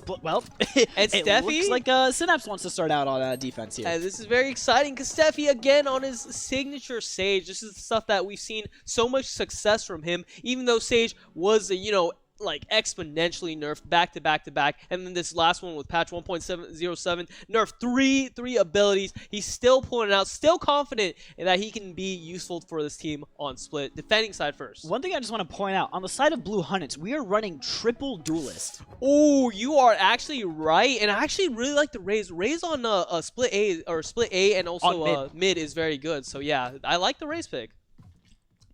and it Steffi looks like Synapse wants to start out on defense here. And this is very exciting because Steffi, again, on his signature Sage. This is the stuff that we've seen so much success from him, even though Sage was, you know, like exponentially nerfed back to back to back, and then this last one with patch 1.707 nerfed three abilities. He's still pulling it out, still confident in that he can be useful for this team on Split. Defending side first. One thing I just want to point out, on the side of Blue Hunnets, we are running triple duelist. Oh, you are actually right, and I actually really like the Raze. Raze on Split A and also mid is very good. So yeah, I like the Raze pick.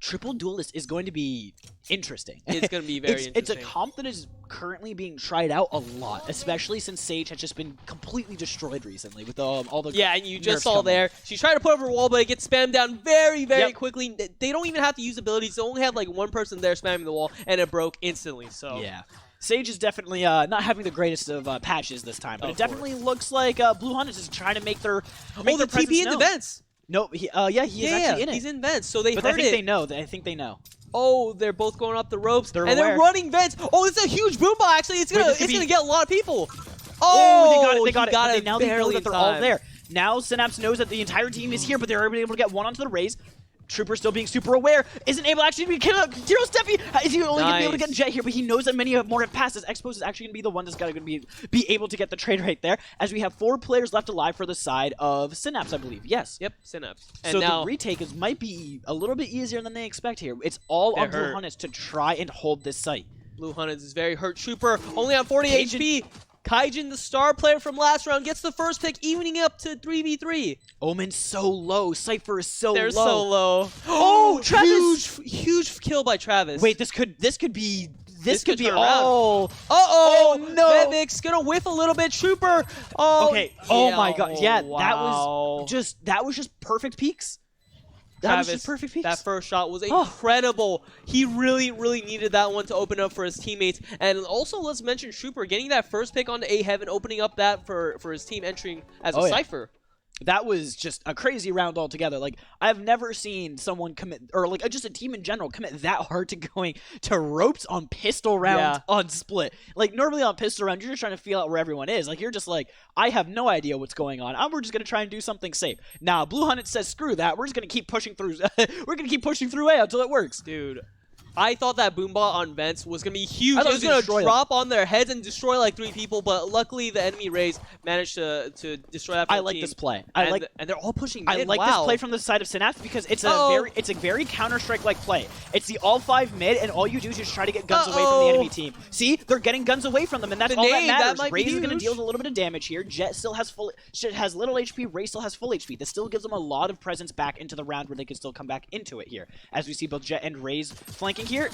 Triple duelist is going to be interesting. It's going to be very interesting. It's a comp that is currently being tried out a lot, especially since Sage has just been completely destroyed recently with all the and you just saw there, she's trying to put over a wall, but it gets spammed down very quickly. They don't even have to use abilities. They only have like one person there spamming the wall, and it broke instantly. So yeah. Sage is definitely not having the greatest of patches this time, but it definitely looks like Blue Hunters is trying to make their the TP in the vents. No, he is actually in it. He's in vents, so they but heard I think they know. I think they know. Oh, they're both going up the ropes, they're running vents. Oh, it's a huge boom ball. Actually, it's gonna get a lot of people. Oh, they got it. But now they know that they're all there. Now Synapse knows that the entire team is here, but they're able to get one onto the Raze. Trooper still being super aware, isn't able to actually kill Zero Steffi. Is he only going to be able to get Jet here, but he knows that many more have passed. His Expos is actually going to be the one that's going to be able to get the trade right there, as we have 4 players left alive for the side of Synapse, I believe. Yes. Yep, Synapse. And so now the retake might be a little bit easier than they expect here. It's all on Blue Hunnets to try and hold this site. Blue Hunnets is very hurt. Trooper only on 40 HP. Kaijin, the star player from last round, gets the first pick, evening up to 3v3. Omen's so low. Cypher is so low. They're so low. Oh, Travis! Huge kill by Travis. Wait, this could be all. Oh no! Mevic's gonna whiff a little bit. Trooper. Oh. Okay. Oh my God. Yeah, wow. that was just perfect peaks. Travis, that first shot was incredible. He really needed that one to open up for his teammates. And also, let's mention Trooper getting that first pick onto A Heaven, opening up that for his team entering as a Cypher. That was just a crazy round altogether. Like, I've never seen someone commit, or like just a team in general, commit that hard to going to ropes on pistol rounds on Split. Like, normally on pistol round, you're just trying to feel out where everyone is. Like, you're just like, I have no idea what's going on. We're just going to try and do something safe. Now, Blue Hunnets says, screw that. We're just going to keep pushing through. We're going to keep pushing through A until it works. Dude. I thought that boombot on vents was going to be huge. It was going to drop on their heads and destroy like 3 people, but luckily the enemy Raze managed to destroy that. I like this play. And they're all pushing mid. I like this play from the side of Synapse because it's a very Counter-Strike-like play. It's the all 5 mid, and all you do is just try to get guns away from the enemy team. See, they're getting guns away from them, and that's all that matters. Raze is going to deal a little bit of damage here. Jet still has little HP. Raze still has full HP. This still gives them a lot of presence back into the round where they can still come back into it here. As we see both Jet and Raze flanking here.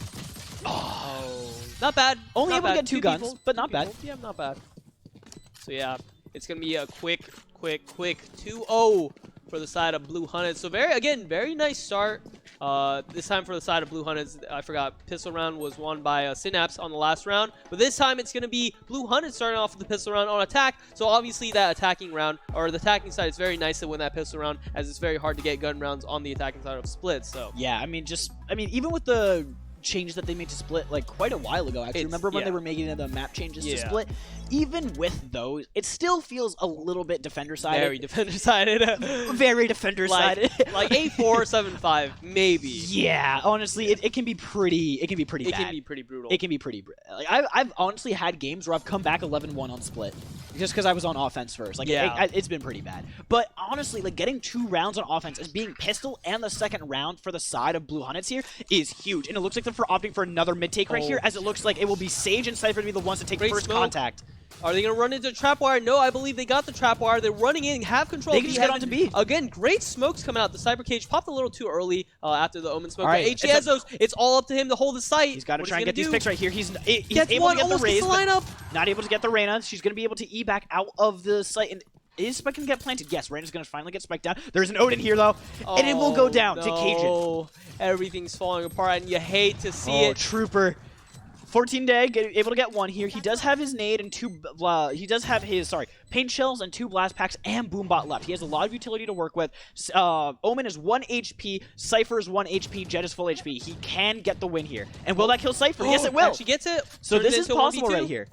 Oh, not bad. Only not able bad. to get 2 guns, but not bad. Yeah, not bad. So yeah, it's gonna be a quick 2-0 for the side of Blue Hunnets. So very nice start. This time for the side of Blue Hunnets, I forgot, pistol round was won by Synapse on the last round. But this time it's gonna be Blue Hunnets starting off with the pistol round on attack. So obviously that attacking round, or the attacking side, is very nice to win that pistol round, as it's very hard to get gun rounds on the attacking side of Split. So yeah, I mean, even with the changes that they made to Split like quite a while ago. Actually, remember when they were making the map changes to Split? Even with those, it still feels a little bit defender-sided. Very defender-sided. Very defender-sided. Like 8-4, 7-5, maybe. Yeah, honestly, it can be pretty. It can be pretty bad. It can be pretty brutal. It can be pretty. Like I've honestly had games where I've come back 11-1 on Split, just because I was on offense first. Like it's been pretty bad. But honestly, like getting 2 rounds on offense as being pistol and the second round for the side of Blue Hunnets here is huge. And it looks like they're opting for another mid take right here, as it looks like it will be Sage and Cypher to be the ones to take the first contact. Are they going to run into trap wire? No, I believe they got the trap wire. They're running in, have control. They can just get onto B. Again, great smokes coming out. The Cyber Cage popped a little too early after the Omen smoke. All right, HEZOs, it's all up to him to hold the site. He's got to try and get these picks right here. He's able to get the raise, lineup. Not able to get the Reyna. She's going to be able to E back out of the site. And is Spike going to get planted? Yes, Reyna's going to finally get spiked down. There's an Odin here, though. And it will go down to Cajun. Everything's falling apart, and you hate to see it. Trooper. 14-day, able to get 1 here. He does have his nade and 2. He does have his paint shells and 2 blast packs and boombot left. He has a lot of utility to work with. Omen is 1 HP. Cypher is 1 HP. Jet is full HP. He can get the win here. And will that kill Cypher? Yes, it will. Actually gets it. So this is possible right here.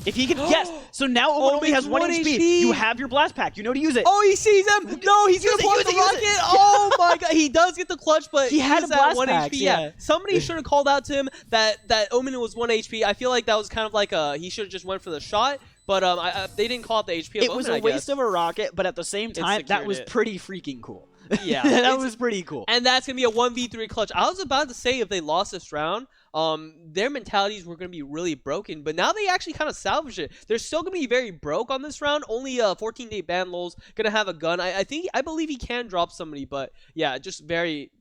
If he can, yes. So now Omen only has 1 HP. You have your blast pack. You know to use it. Oh, he sees him. No, he's going to block the rocket. Oh my god. He does get the clutch, but he had a blast 1 pack. HP. Yeah. Somebody should have called out to him that Omen was 1 HP. I feel like that was kind of like he should have just went for the shot. But they didn't call out the HP of It was Omen, a waste of a rocket, but at the same time, that was pretty freaking cool. Yeah. That was pretty cool. And that's going to be a 1v3 clutch. I was about to say if they lost this round, their mentalities were going to be really broken, but now they actually kind of salvaged it. They're still going to be very broke on this round. Only 14-day ban lul's going to have a gun. I believe he can drop somebody, but yeah, just very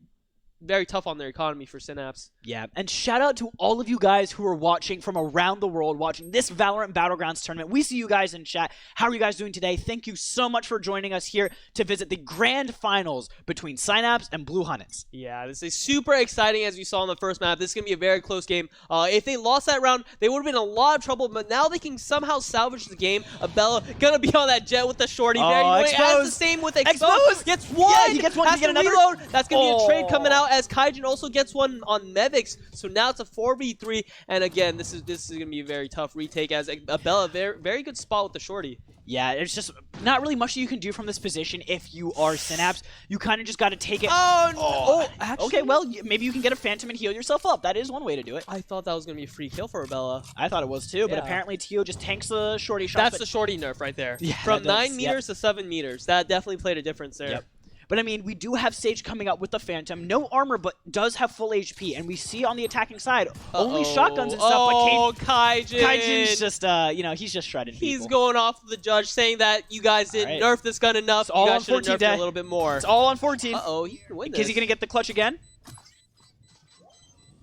tough on their economy for Synapse. Yeah, and shout out to all of you guys who are watching from around the world, watching this Valorant Battlegrounds tournament. We see you guys in chat. How are you guys doing today? Thank you so much for joining us here to visit the grand finals between Synapse and Blue Hunnets. Yeah, this is super exciting as we saw in the first map. This is going to be a very close game. If they lost that round, they would have been in a lot of trouble, but now they can somehow salvage the game. Abella going to be on that jet with the shorty. Has the same with Exposed. Gets 1. Yeah, he gets 1. Has to reload. That's going to be a trade coming out, as Kaijin also gets 1 on Mevix. So now it's a 4v3, and again, this is going to be a very tough retake, as Abella, very good spot with the shorty. Yeah, there's just not really much you can do from this position if you are Synapse. You kind of just got to take it. Actually, okay, well, maybe you can get a Phantom and heal yourself up. That is one way to do it. I thought that was going to be a free kill for Abella. I thought it was too, but apparently Tio just tanks the shorty shot. That's the shorty nerf right there. Yeah, from 9 meters to 7 meters. That definitely played a difference there. Yep. But I mean, we do have Sage coming up with the Phantom. No armor, but does have full HP. And we see on the attacking side, only shotguns and stuff. But Kaijin. Kaijin's just, he's just shredding people. He's going off the judge, saying that you guys didn't nerf this gun enough. It's all you on guys should have 14 nerfed it a little bit more. It's all on 14. He can win this. Is he going to get the clutch again?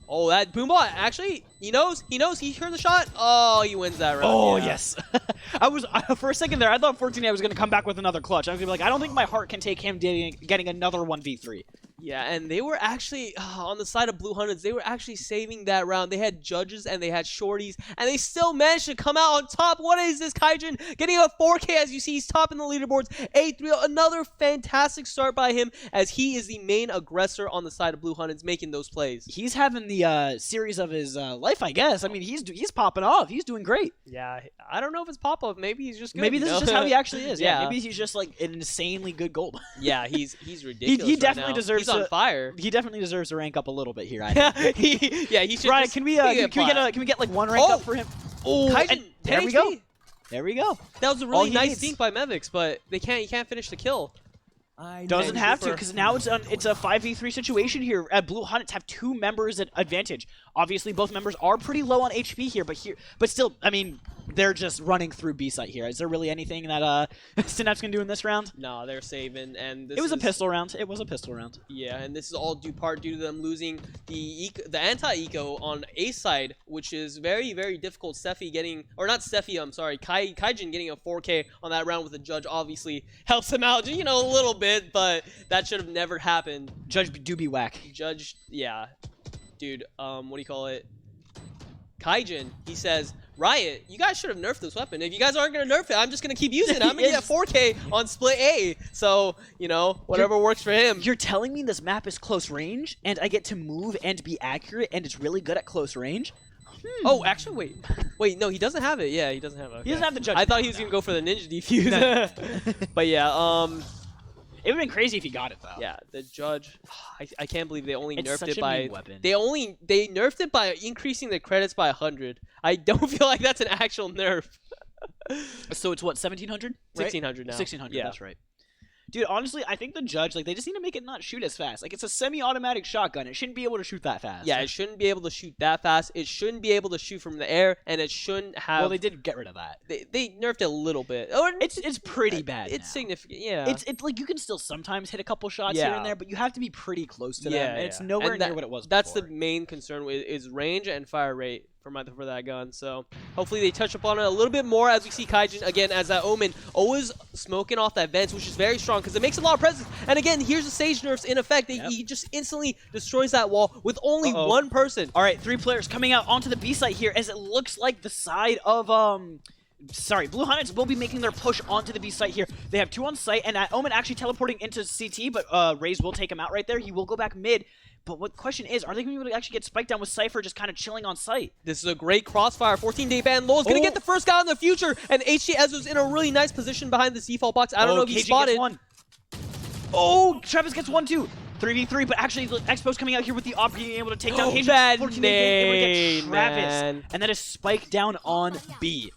Oh, that Boombot, actually, he knows, he heard the shot. Oh, he wins that round. Oh, yes. I was, for a second there, I thought 14 was going to come back with another clutch. I was going to be like, I don't think my heart can take him getting another 1v3. Yeah, and they were actually, on the side of Blue Hunnets, they were actually saving that round. They had judges and they had shorties, and they still managed to come out on top. What is this, Kaijin? Getting a 4K, as you see, he's top in the leaderboards. 8-3, another fantastic start by him, as he is the main aggressor on the side of Blue Hunnets, making those plays. He's having the series of his life, I guess. I mean, he's popping off. He's doing great. Yeah, I don't know if it's pop-off. Maybe he's just good. Maybe this is just how he actually is. Yeah, maybe he's just like an insanely good gold. Yeah, he's ridiculous. He definitely deserves. He's on fire. He definitely deserves to rank up a little bit here. I think. He should. Ryan, can we get like 1 rank up for him? Oh, there we go. There we go. That was a really nice dink by Mevix, but he can't finish the kill. Doesn't have to, because now it's a 5v3 situation here. Blue Hunnets have 2 members at advantage. Obviously, both members are pretty low on HP here, but still, I mean, they're just running through B site here. Is there really anything that Synapse can do in this round? No, they're saving, and it was a pistol round. It was a pistol round. Yeah, and this is all due to them losing the anti-eco on A side, which is very, very difficult. Steffi getting, or not Steffi, I'm sorry, Kaijin getting a 4K on that round with the judge obviously helps him out, a little bit, but that should have never happened. Judge do be whack. Judge, yeah. Dude, what do you call it? Kaijin, he says, Riot, you guys should have nerfed this weapon. If you guys aren't going to nerf it, I'm just going to keep using it. I'm going to get 4K on split A. So, you know, whatever works for him. You're telling me this map is close range, and I get to move and be accurate, and it's really good at close range? Oh, actually, wait, no, he doesn't have it. Yeah, he doesn't have it. Okay. He doesn't have the judge. I thought he was going to go for the ninja defuse. But yeah, it would have been crazy if he got it though. Yeah, the judge. I can't believe they only it's nerfed such it a by. mean weapon. They nerfed it by increasing the credits by 100. I don't feel like that's an actual nerf. So it's what, 1700? 1600 now. 1600. Yeah. That's right. Dude, honestly, I think the judge, like, they just need to make it not shoot as fast. Like, it's a semi-automatic shotgun. It shouldn't be able to shoot that fast. Yeah, it shouldn't be able to shoot that fast. It shouldn't be able to shoot from the air, and it shouldn't have. Well, they did get rid of that. They nerfed it a little bit. Or It's pretty bad. It's now. significant. Yeah. It's like you can still sometimes hit a couple shots here and there, but you have to be pretty close to them. And it's nowhere near what it was. That's before. the main concern is range and fire rate for that gun. So hopefully they touch upon it a little bit more as we see Kaijin again as that Omen always smoking off that vents, which is very strong because it makes a lot of presence. And again, here's the Sage nerfs in effect. He just instantly destroys that wall with only one person. All right, 3 players coming out onto the B site here as it looks like the side of Sorry, Blue Hunters will be making their push onto the B site here. They have 2 on site, and Omen actually teleporting into CT, but Raze will take him out right there. He will go back mid. But what the question is, are they going to be able to actually get spiked down with Cypher just kind of chilling on site? This is a great crossfire. 14-day ban. Lowell's going to get the first guy in the future, and HG Ezo's in a really nice position behind this default box. I don't know if he spotted. Oh, Travis gets 1 too. 3v3, but actually Expo's coming out here with the op being able to take down HG. Bad 14 able to get Travis, man. and that is spiked down on B.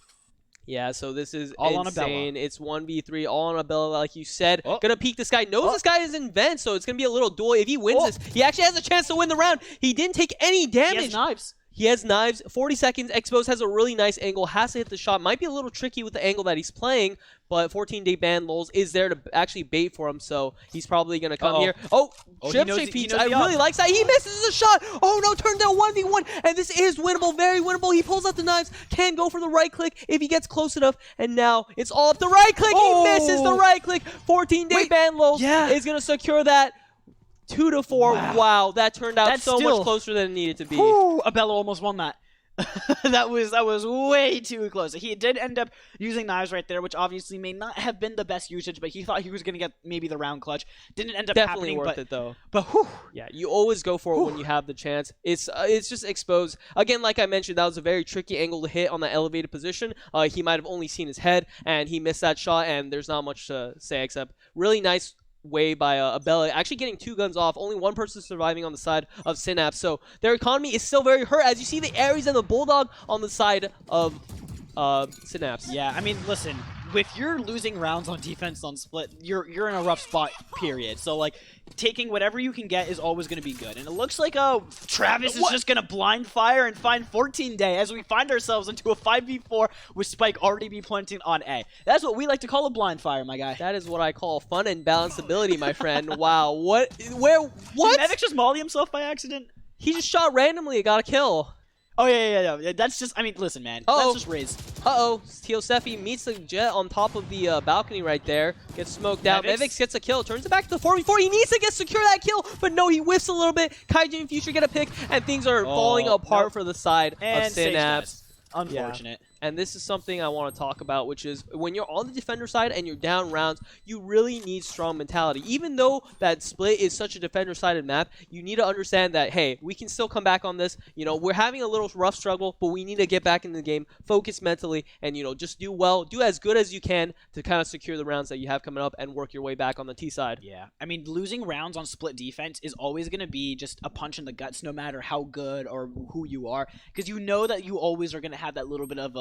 Yeah, so this is all insane. It's 1v3, all on a Bella, like you said. Oh. Gonna peek this guy. Knows this guy is in vent, so it's gonna be a little duel. If he wins this, he actually has a chance to win the round. He didn't take any damage. He has knives. He has knives. 40 seconds. Expose has a really nice angle. Has to hit the shot. Might be a little tricky with the angle that he's playing, but 14-day ban Lulz is there to actually bait for him, so he's probably going to come here. Trip straight Peach. I really like that. He misses the shot. Oh, no. Turned down 1v1, and this is winnable. Very winnable. He pulls out the knives. Can go for the right click if he gets close enough, and now it's all up the right click. He misses the right click. 14-day ban Lulz is going to secure that. 2-4. Wow, that turned out so much closer than it needed to be. Abella almost won that. that was way too close. He did end up using knives right there, which obviously may not have been the best usage, but he thought he was going to get maybe the round clutch. Didn't end up Definitely happening. Worth it though. But whew. Yeah, you always go for it when you have the chance. It's just exposed. Again, like I mentioned, that was a very tricky angle to hit on that elevated position. He might have only seen his head, and he missed that shot, and there's not much to say except really nice way by Abella, actually getting 2 guns off. Only 1 person surviving on the side of Synapse, so their economy is still very hurt. As you see the Ares and the Bulldog on the side of Synapse. Yeah, I mean, listen, if you're losing rounds on defense on split, you're in a rough spot, period. So, like, taking whatever you can get is always going to be good. And it looks like Travis is just going to blind fire and find 14-day as we find ourselves into a 5v4 with Spike already be planting on A. That's what we like to call a blind fire, my guy. That is what I call fun and balanced ability, my friend. Wow, what? Did Mevix just molly himself by accident? He just shot randomly, got a kill. Oh, yeah. That's just, I mean, listen, man. That's just Riz. Teosefi meets the Jet on top of the balcony right there. Gets smoked out. Mevix gets a kill. Turns it back to the 4v4. He needs to secure that kill, but no, he whiffs a little bit. Kaijin and Future get a pick, and things are falling apart for the side of Synapse. Unfortunate. And this is something I want to talk about, which is when you're on the defender side and you're down rounds, you really need strong mentality. Even though that split is such a defender-sided map, you need to understand that, hey, we can still come back on this. You know, we're having a little rough struggle, but we need to get back in the game, focus mentally, and, you know, just do well, do as good as you can to kind of secure the rounds that you have coming up and work your way back on the T side. Yeah. I mean, losing rounds on split defense is always going to be just a punch in the guts, no matter how good or who you are, because you know that you always are going to have that little bit of,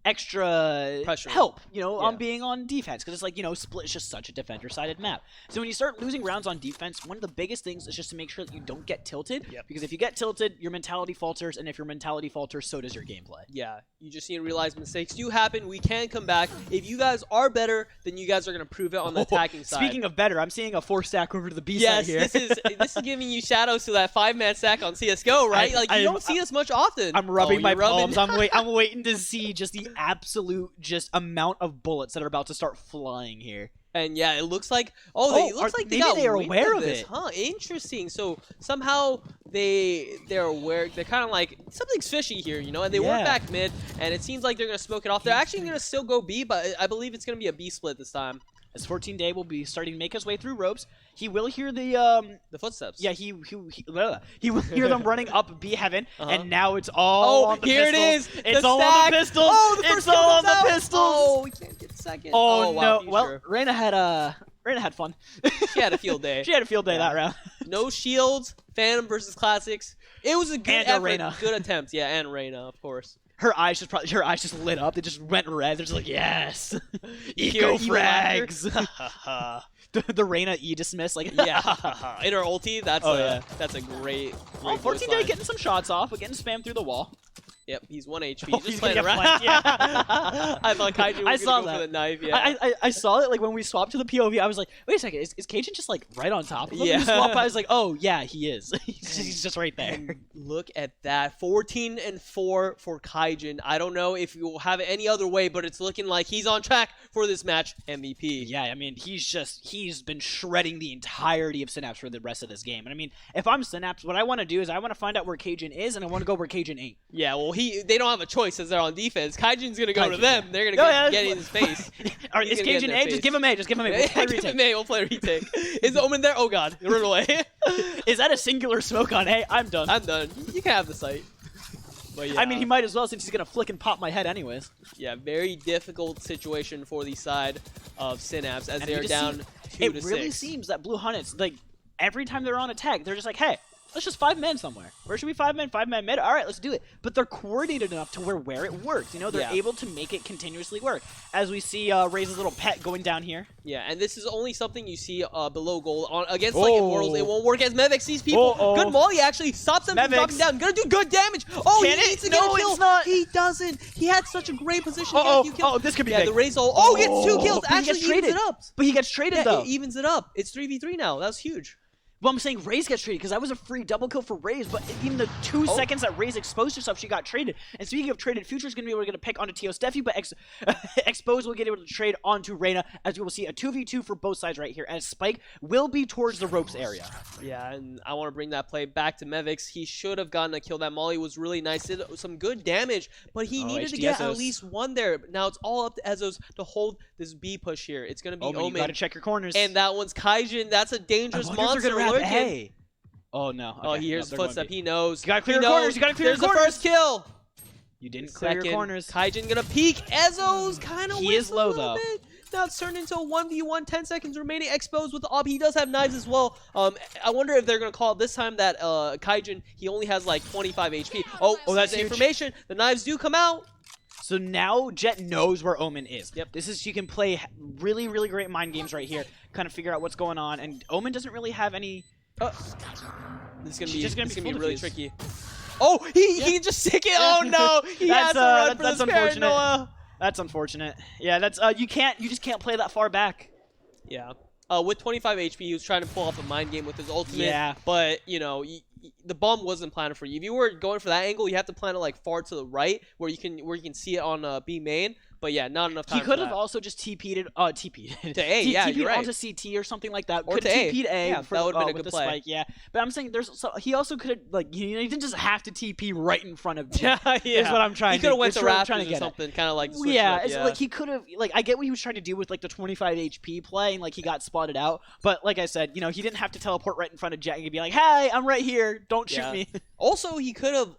extra pressure help, on being on defense, because it's like, split is just such a defender-sided map. So when you start losing rounds on defense, one of the biggest things is just to make sure that you don't get tilted, because if you get tilted, your mentality falters, and if your mentality falters, so does your gameplay. Yeah, you just need to realize mistakes do happen. We can come back. If you guys are better, then you guys are going to prove it on the attacking side. Speaking of better, I'm seeing a 4-stack over to the B side here. Yes, this is giving you shadows to that 5-man stack on CSGO, right? You don't see this much often. I'm rubbing my palms. I'm waiting to see just the absolute amount of bullets that are about to start flying here. And yeah, it looks like they are aware of it, huh? Interesting. So somehow they're aware. They're kind of like something's fishy here, you know. And they work back mid, and it seems like they're gonna smoke it off. They're actually gonna still go B, but I believe it's gonna be a B split this time. As 14 Day will be starting to make his way through ropes, he will hear the footsteps. Yeah, he will hear them running up B heaven, and now it's all on the here pistols. it is. It's all on the pistols. Oh, the first it's all on the pistols. Oh, we can't get second. Oh, wow, no. Well, Reyna had fun. She had a field day. She had a field day that round. No shields. Phantom versus Classics. It was a good effort. Good attempt. Yeah, and Reyna, of course. Her eyes just lit up. They just went red. They're just like, yes, eco frags. the Reyna E dismiss, like yeah. In her ulti, that's a great. 14 Day getting some shots off, but getting spammed through the wall. Yep, he's 1 HP. Oh, he's playing around. Yeah. I thought Kaiju was going to go for the knife. Yeah. I saw it like when we swapped to the POV. I was like, wait a second, is Cajun just like right on top of him? Yeah. We swapped, I was like, oh yeah, he is. he's just right there. And look at that, 14-4 for Kaijin. I don't know if you'll have it any other way, but it's looking like he's on track for this match MVP. Yeah, I mean, he's been shredding the entirety of Synapse for the rest of this game. And I mean, if I'm Synapse, what I want to do is I want to find out where Cajun is, and I want to go where Cajun ain't. Yeah, well, they don't have a choice as they're on defense. Kaijin's gonna go to them. They're gonna get in his face. All right, is Cajun A? Just give him A. Just give him A. We'll play give him A. We'll play retake. Is the Omen there? Oh god, run away. Is that a singular smoke on A? I'm done. I'm done. You can have the site. But yeah. I mean, he might as well since he's gonna flick and pop my head anyways. Yeah, very difficult situation for the side of Synapse as they're down 2 to 6. It really seems that Blue Hunt's like every time they're on attack, they're just like, hey, let's just 5-man somewhere. Where should we 5-man? 5-man mid? All right, let's do it. But they're coordinated enough to where it works. You know, they're able to make it continuously work. As we see Ray's little pet going down here. Yeah, and this is only something you see below gold. Against like Immortals, it won't work as Mevik sees people. Good molly actually stops them from dropping down. Gonna do good damage. Oh, he needs to get a kill. It's not. He doesn't. He had such a great position to get a few kills. Oh, this could be big. The Ray's ult. Oh, he gets 2 kills. Actually, he evens it up. But he gets traded, though. It evens it up. It's 3v3 now. That was huge. Well, I'm saying Raze gets traded because that was a free double kill for Raze, but in the 2 seconds that Raze exposed herself, she got traded. And speaking of traded, Future's going to be able to get a pick onto Tio Steffi, but Expose will get able to trade onto Reyna, as we will see a 2v2 for both sides right here, as Spike will be towards the ropes area. Yeah, and I want to bring that play back to Mevix. He should have gotten a kill. That molly was really nice, did some good damage, but he needed to get at least 1 there. Now it's all up to Ezos to hold this B push here. It's going to be Omen. You got to check your corners. And that one's Kaijin. That's a dangerous monster lurking. Oh no. Okay. Oh, he hears the footstep. He knows. You gotta clear your corners. You gotta clear your corners. There's the first kill. You didn't clear your corners. Kaijin gonna peek. Ezzo's kind of He is low though. Now it's turned into a 1v1. 10 seconds remaining. Exposed with the op. He does have knives as well. I wonder if they're gonna call it this time that Kaijin, he only has like 25 HP. Oh, that's the information. The knives do come out. So now Jet knows where Omen is. Yep. This is, she can play really, really great mind games right here. Kind of figure out what's going on. And Omen doesn't really have any... This is gonna be really tricky. Oh, he can just stick it. Oh no, he has to run for this paranoia. That's unfortunate. Yeah, that's you just can't play that far back. Yeah. With 25 HP, he was trying to pull off a mind game with his ultimate. Yeah. But you know, the bomb wasn't planned for you. If you were going for that angle, you have to plan it like far to the right, where you can see it on B main. But yeah, not enough time. He could have also just TP'd it. TP'd to A. Yeah, you're right. Onto CT or something like that. Or could to A. TP'd A. Yeah, that would have been a good play. Spike, yeah, but I'm saying he also could have he didn't just have to TP right in front of Jet. Yeah, is what I'm trying. He could have went to Raptors or something, kind of like. It's like he could have I get what he was trying to do with like the 25 HP play and like he got spotted out. But like I said, he didn't have to teleport right in front of Jet and be like, "Hey, I'm right here. Don't shoot me." Also, he could have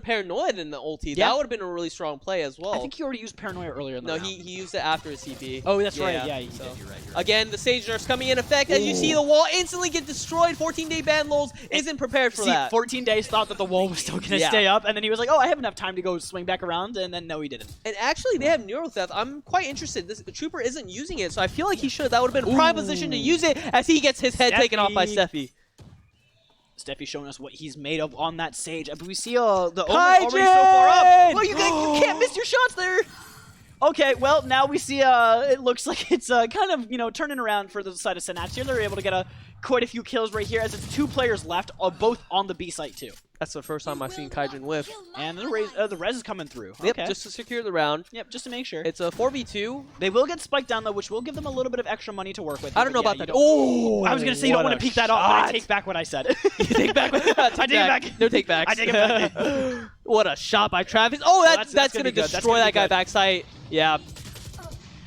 paranoid in the ulti. That would have been a really strong play as well. I think he already used paranoia earlier in the round. No, he used it after his CP. Oh, that's right. Yeah, he did. You're right. Again, the Sage Nerf's coming in effect. As you see, the wall instantly get destroyed. 14-day ban lulz isn't prepared for that. 14 days thought that the wall was still going to stay up, and then he was like, oh, I have enough time to go swing back around, and then no, he didn't. And actually, they have Neural Theft. I'm quite interested. The Trooper isn't using it, so I feel like he should. That would have been a prime position to use it as he gets his head taken off by Steffi. Steffi showing us what he's made of on that Sage. But we see the Omen already so far up. Well, you can't miss your shots there. Okay, well, now we see it looks like it's kind of, turning around for the side of Synapse here. They're able to get quite a few kills right here as it's 2 players left, both on the B site too. That's the first time I've seen Kaijin whiff. And the res is coming through. Yep, Okay. just to secure the round. Yep, just to make sure. It's a 4v2. They will get spiked down, though, which will give them a little bit of extra money to work with. I don't know about you that. don't- Oh! I was going to say you don't want to peek that off, but I take back what I said. You take back what I take it back. No take backs. I take it back. What a shot by Travis. Oh, that's gonna going to be good. That's destroy gonna that be guy good. backside. Yeah.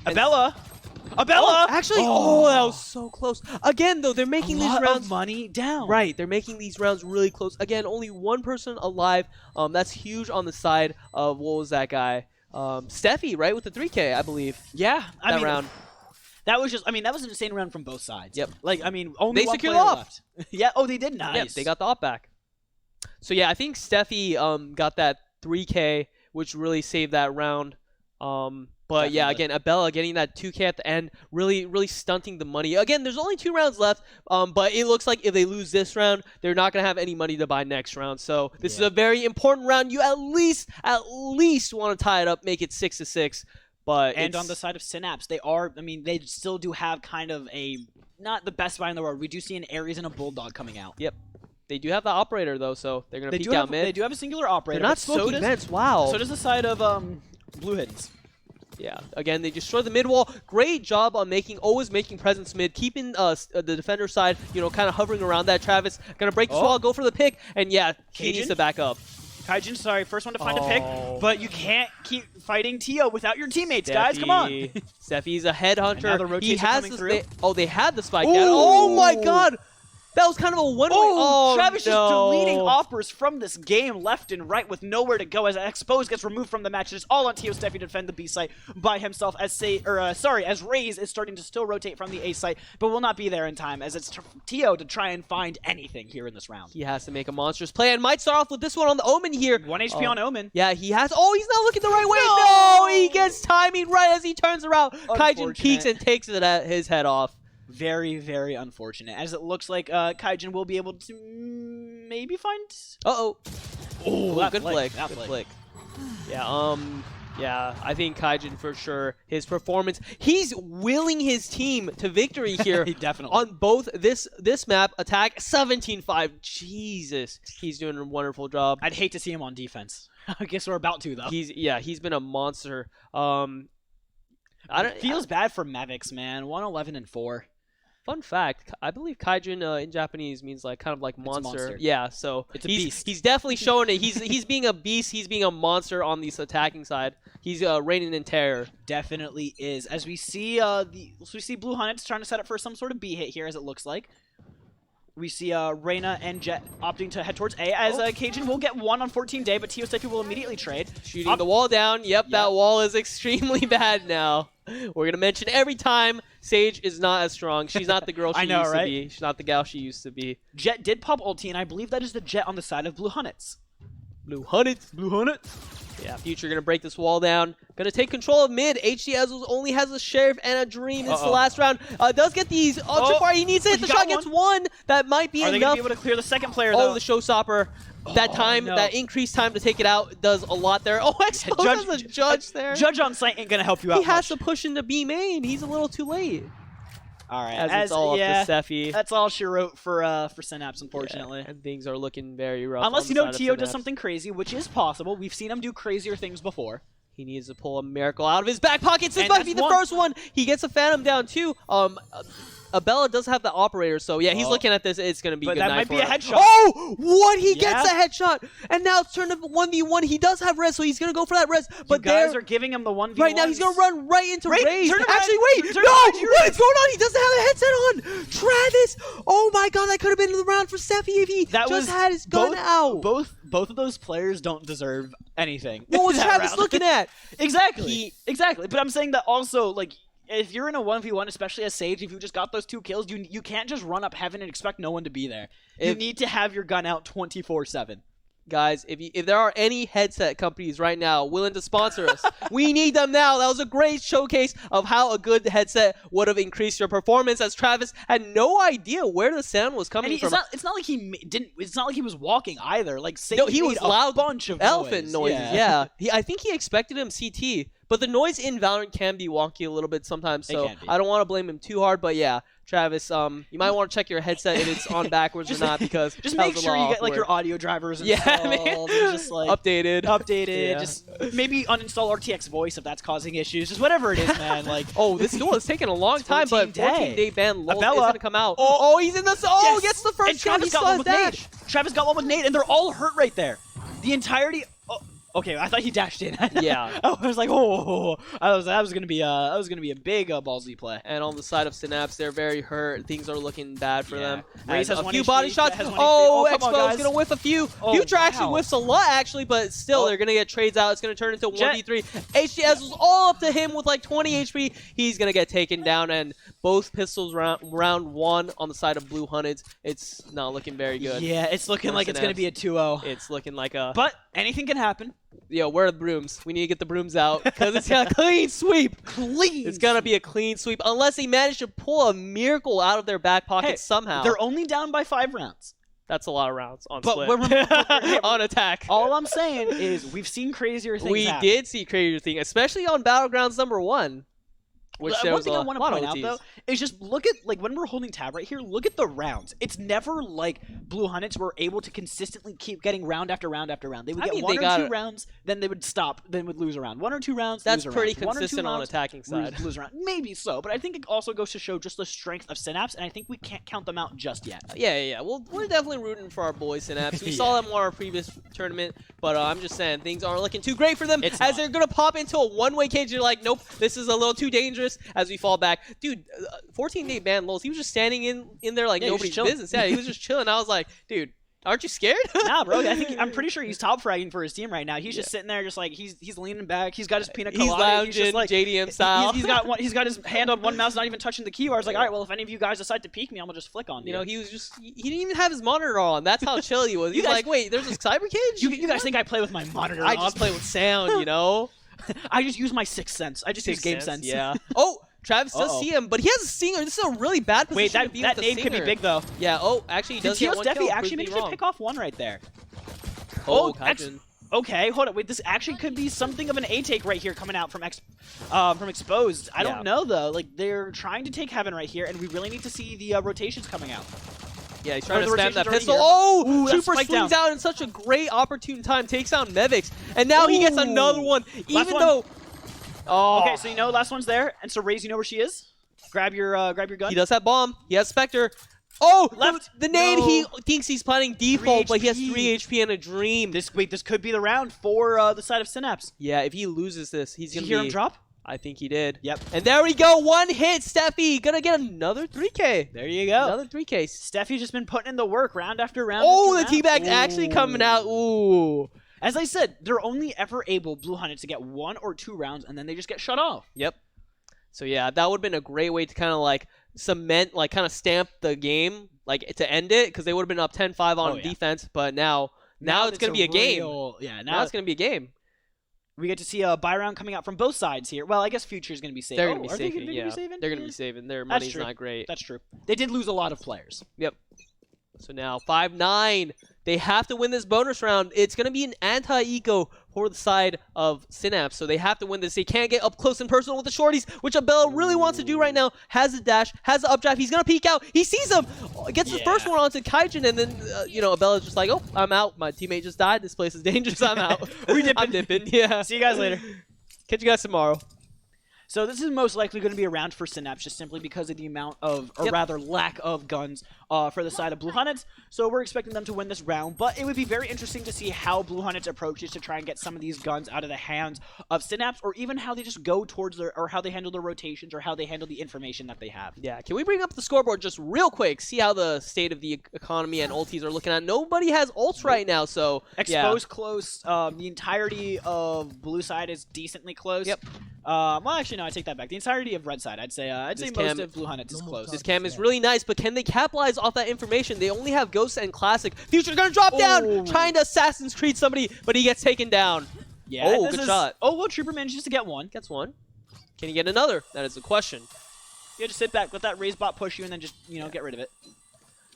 Abella! Oh, Abella! actually, oh, that was so close. Again, though, they're making a these lot rounds of money down. right. They're making these rounds really close. Again, only one person alive. That's huge on the side of what was that guy? Steffi, right, with the 3K, I believe. Yeah, I That mean, round. that was just. I mean, that was an insane round from both sides. Yep. Like, I mean, only They one secured player the op. left. Yeah. Oh, they did. Nice. Yep, they got the op back. So yeah, I think Steffi got that 3K, which really saved that round. But yeah, Definitely. again, Abella getting that 2K at the end, really stunting the money. Again, there's only 2 rounds left, but it looks like if they lose this round, they're not gonna have any money to buy next round. So this is a very important round. You at least want to tie it up, make it 6-6. But And on the side of Synapse, they are. I mean, they still do have kind of a not the best buy in the world. We do see an Ares and a Bulldog coming out. Yep, they do have the operator though, so they're gonna They peek do down have. mid. They do have a singular operator. They're not but so smoking does, vents. Wow. So does the side of Blue Hiddens. Yeah, again, they destroy the mid wall. Great job on always making presence mid, keeping the defender side, kind of hovering around that. Travis gonna break the wall, go for the pick, and yeah, he needs Cajun? to back up. Kaijin, sorry, first one to find a pick, but you can't keep fighting Tio without your teammates, guys. Come on. Steffi's a headhunter. now the He rotates are has coming the through. they had the spike Ooh. down. Oh my god! That was kind of a one-way. Oh, Travis no. just deleting offers from this game left and right with nowhere to go as Expose gets removed from the match. It's all on Tio Steffi to defend the B site by himself as as Raze is starting to still rotate from the A site, but will not be there in time as it's Tio to try and find anything here in this round. He has to make a monstrous play and might start off with this one on the Omen here. 1 HP on Omen. Yeah, he has. Oh, he's not looking the right way. No, he gets timing right as he turns around. Kaijin peeks and takes his head off. Very, very unfortunate, as it looks like Kaijin will be able to maybe find... Oh, that good flick. that Good flick. flick. Yeah, I think Kaijin for sure. His performance, he's willing his team to victory here. Definitely. On both this map, attack 17-5. Jesus, he's doing a wonderful job. I'd hate to see him on defense. I guess we're about to, though. He's been a monster. Feels bad for Mavics, man. 111-4. Fun fact, I believe Kaijin in Japanese means like kind of like monster. Yeah, so it's a he's beast. He's definitely showing it. He's being a beast. He's being a monster on this attacking side. He's reigning in terror. Definitely is. As we see Blue Hunteds trying to set up for some sort of B hit here, as it looks like. We see Reyna and Jet opting to head towards A, as Kaijin will get 1 on 14 day, but Tio Steffi will immediately trade. Shooting the wall down. Yep, that wall is extremely bad now. We're going to mention every time Sage is not as strong. She's not the girl she used to be. She's not the gal she used to be. Jet did pop ulti, and I believe that is the Jet on the side of Blue Hunteds. Blue Hunteds. Yeah, Future going to break this wall down. Going to take control of mid. HD Ezzles only has a Sheriff and a Dream. It's the last round. Does get these. Ultra far. He needs to hit the shot. Gets one. That might be enough. Are they going to be able to clear the second player, though? Oh, the showstopper. That time, that increased time to take it out does a lot there. Oh, Expose has a judge there. Judge on site ain't going to help you out He has to push into B main. He's a little too late. All right. As it's all up to Steffi. That's all she wrote for Synapse, unfortunately. Yeah, and things are looking very rough. Unless, Tio does something crazy, which is possible. We've seen him do crazier things before. He needs to pull a miracle out of his back pockets. This might be the first one. He gets a Phantom down, too. Abella does have the operator, so yeah, he's looking at this. It's going to be good that night might for be a him. headshot. Oh, what? He gets a headshot. And now it's turned to 1v1. He does have res, so he's going to go for that res. But you guys are giving him the 1v1. Right now, he's going to run right into Raze. Actually, wait. Turn No! around. What is going on? He doesn't have a headset on. Travis. Oh, my God. That could have been the round for Steffi if he just had his gun out. Both of those players don't deserve anything. What was Travis looking at? Exactly. But I'm saying that also, like, if you're in a 1v1, especially as Sage, if you just got those 2 kills, you can't just run up heaven and expect no one to be there. You need to have your gun out 24/7. Guys, if there are any headset companies right now willing to sponsor us, we need them now. That was a great showcase of how a good headset would have increased your performance, as Travis had no idea where the sound was coming from. It's not like he didn't. It's not like he was walking either. Like Sage he was loud, bunch of elephant noises. Yeah. I think he expected him CT, but the noise in Valorant can be wonky a little bit sometimes. So I don't want to blame him too hard. But yeah, Travis, you might want to check your headset if it's on backwards or not, because just make sure you get like your audio drivers installed. And just like updated. Yeah. Just maybe uninstall RTX Voice if that's causing issues. Just whatever it is, man. Like this duel is taking a long time, but 14-day ban Lol is gonna come out. He's in the gets the first kill. He saw his dash. Travis got one with Nate, and they're all hurt right there. The entirety. Okay, I thought he dashed in. Yeah. I was like, that was gonna be a big ballsy play. And on the side of Synapse, they're very hurt. Things are looking bad for them. Raze has a one few HP, body shots. Expo's gonna whiff a few. Future actually whiffs a lot, actually, but still, they're gonna get trades out. It's gonna turn into 1v3. HDS was all up to him with like 20 HP. He's gonna get taken down, and both pistols round one on the side of Blue Hunteds. It's not looking very good. Yeah, it's looking like it's gonna be a 2-0. It's looking like a. But anything can happen. Yo, where are the brooms? We need to get the brooms out because it's a clean sweep. Clean. It's gonna be a clean sweep unless they manage to pull a miracle out of their back pocket somehow. They're only down by 5 rounds. That's a lot of rounds on but split. On attack. All I'm saying is we've seen crazier things happen. Did see crazier things, especially on Battlegrounds #1. Which one thing I want to point out, though, is just look at, like, when we're holding tab right here, look at the rounds. It's never like Blue Hunteds were able to consistently keep getting round after round after round. They would get one or two rounds, then they would stop, then would lose a round. 1 or 2 rounds, that's pretty consistent on attacking side. Lose a round. Maybe so, but I think it also goes to show just the strength of Synapse, and I think we can't count them out just yet. Yeah. Well, we're definitely rooting for our boys, Synapse. We saw them on our previous tournament, but I'm just saying, things aren't looking too great for them as they're going to pop into a one-way cage. You're like, nope, this is a little too dangerous as we fall back. Dude, 14-day ban Lols, he was just standing in there like nobody's business. Yeah, he was just chilling. I was like, dude, aren't you scared? Nah, bro. I'm pretty sure he's top fragging for his team right now. He's just sitting there, just like he's leaning back. He's got his pina colada. He's lounging, just like JDM style. He's got his hand on one mouse, not even touching the keyboard. I was like, all right, well, if any of you guys decide to peek me, I'm gonna just flick on you. You know, he didn't even have his monitor on. That's how chill he was. He's like, wait, there's a cyber cage? You guys think I play with my monitor? I just play with sound, you know. I just use my sixth sense. I just use game sense. Yeah. Travis does see him, but he has a singer. This is a really bad position. Wait, that nade could be big, though. Yeah, actually, he does get one kill. Actually managed to pick off one right there. Kaijin. Okay, hold on. Wait, this actually could be something of an A-take right here coming out from Exposed. I don't know, though. Like, they're trying to take Heaven right here, and we really need to see the rotations coming out. Yeah, he's trying to spam that pistol. Super swings out in such a great opportune time. Takes out Mevix, and now he gets another one, even though... Okay, so last one's there, and so Raze, you know where she is? Grab your gun. He does have bomb. He has Spectre. Left. The nade, he thinks he's planning default, but he has 3 HP and a dream. This could be the round for the side of Synapse. Yeah, if he loses this, he's going to be... Did you hear him drop? I think he did. Yep. And there we go. One hit. Steffi gonna get another 3K. There you go. Another 3K. Steffi's just been putting in the work round after round. The teabag's actually coming out. Ooh. As I said, they're only ever able, Blue Hunteds, to get 1 or 2 rounds, and then they just get shut off. Yep. So yeah, that would have been a great way to kind of like cement, like kind of stamp the game, like to end it, because they would have been up 10-5 on defense. But now it's going to be a game. Yeah, now it's going to be a game. We get to see a buy round coming out from both sides here. Well, I guess Future's going to be saving. They're going to be saving, They're going to be saving. Their money's not great. That's true. They did lose a lot of players. Yep. So now 5-9. They have to win this bonus round. It's going to be an anti-eco for the side of Synapse, so they have to win this. They can't get up close and personal with the shorties, which Abella really wants to do right now. Has the dash, has the updraft. He's going to peek out. He sees him. Gets the first one onto Kaijin, and then, Abella's just like, oh, I'm out. My teammate just died. This place is dangerous. I'm out. I'm dipping. Yeah. See you guys later. Catch you guys tomorrow. So this is most likely going to be a round for Synapse, just simply because of the amount of, or rather lack of guns for the side of Blue Hunteds. So we're expecting them to win this round, but it would be very interesting to see how Blue Hunteds approaches to try and get some of these guns out of the hands of Synapse, or even how they just go towards or how they handle their rotations, or how they handle the information that they have. Yeah, can we bring up the scoreboard just real quick, see how the state of the economy and ultis are looking at? Nobody has ults right now, so Exposed close. The entirety of blue side is decently close. Yep. Well, actually, no, I take that back. The entirety of red side, I'd say most of Blue Hunteds is close. This cam is really nice, but can they capitalize off that information? They only have Ghost and Classic. Future's gonna drop down, trying to Assassin's Creed somebody, but he gets taken down. Yeah. Good shot. Well, Trooper manages to get one. Gets one. Can he get another? That is the question. You have to sit back, let that Raze bot push you, and then just get rid of it.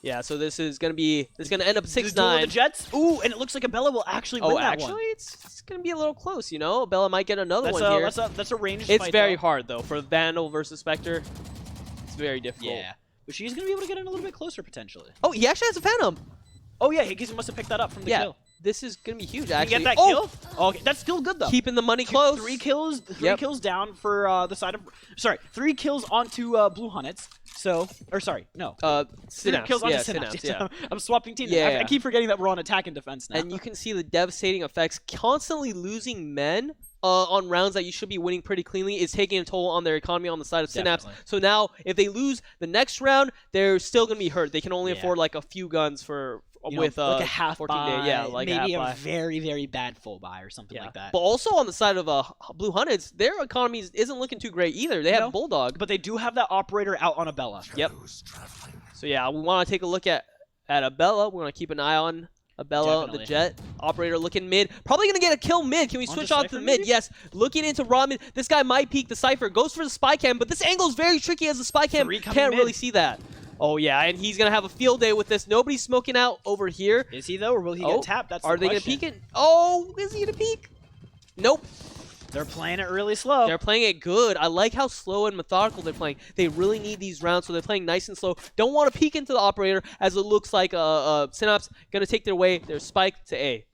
Yeah, so this is gonna end up 6-9. The Jets. Ooh, and it looks like Abella will actually win that one. It's gonna be a little close, Abella might get another one here. That's a ranged It's fight, very hard though for Vandal versus Spectre. It's very difficult. Yeah. But she's gonna be able to get in a little bit closer potentially. Oh, he actually has a Phantom. Oh yeah, he must have picked that up from the kill. This is gonna be huge. Did Actually, he get that kill? Oh, okay. That's still good though. Keeping the money close. 3 kills. 3 kills down for the side of. Sorry, 3 kills onto Blue Hunnets. So, or sorry, no. 3 kills onto Synapse. Yeah. I'm swapping teams. Yeah, I keep forgetting that we're on attack and defense now. And you can see the devastating effects. Constantly losing men on rounds that you should be winning pretty cleanly is taking a toll on their economy on the side of Synapse. Definitely. So now, if they lose the next round, they're still gonna be hurt. They can only afford like a few guns for. With like a half 14 buy, day, yeah, like maybe a very, very bad full buy or something like that. But also on the side of Blue Hunnets, their economy isn't looking too great either. They have Bulldog, but they do have that operator out on Abella. Yep. So yeah, we want to take a look at Abella. We want to keep an eye on Abella, the Jet operator, looking mid. Probably gonna get a kill mid. Can we switch on to the mid? Yes. Looking into raw mid. This guy might peek the Cypher. Goes for the spy cam, but this angle is very tricky as the spy cam can't really see that. Oh, yeah, and he's going to have a field day with this. Nobody's smoking out over here. Is he, though, or will he get tapped? That's Are they going to peek it? Oh, is he going to peek? Nope. They're playing it really slow. They're playing it good. I like how slow and methodical they're playing. They really need these rounds, so they're playing nice and slow. Don't want to peek into the operator, as it looks like Synapse going to take their way. They're spiked to A.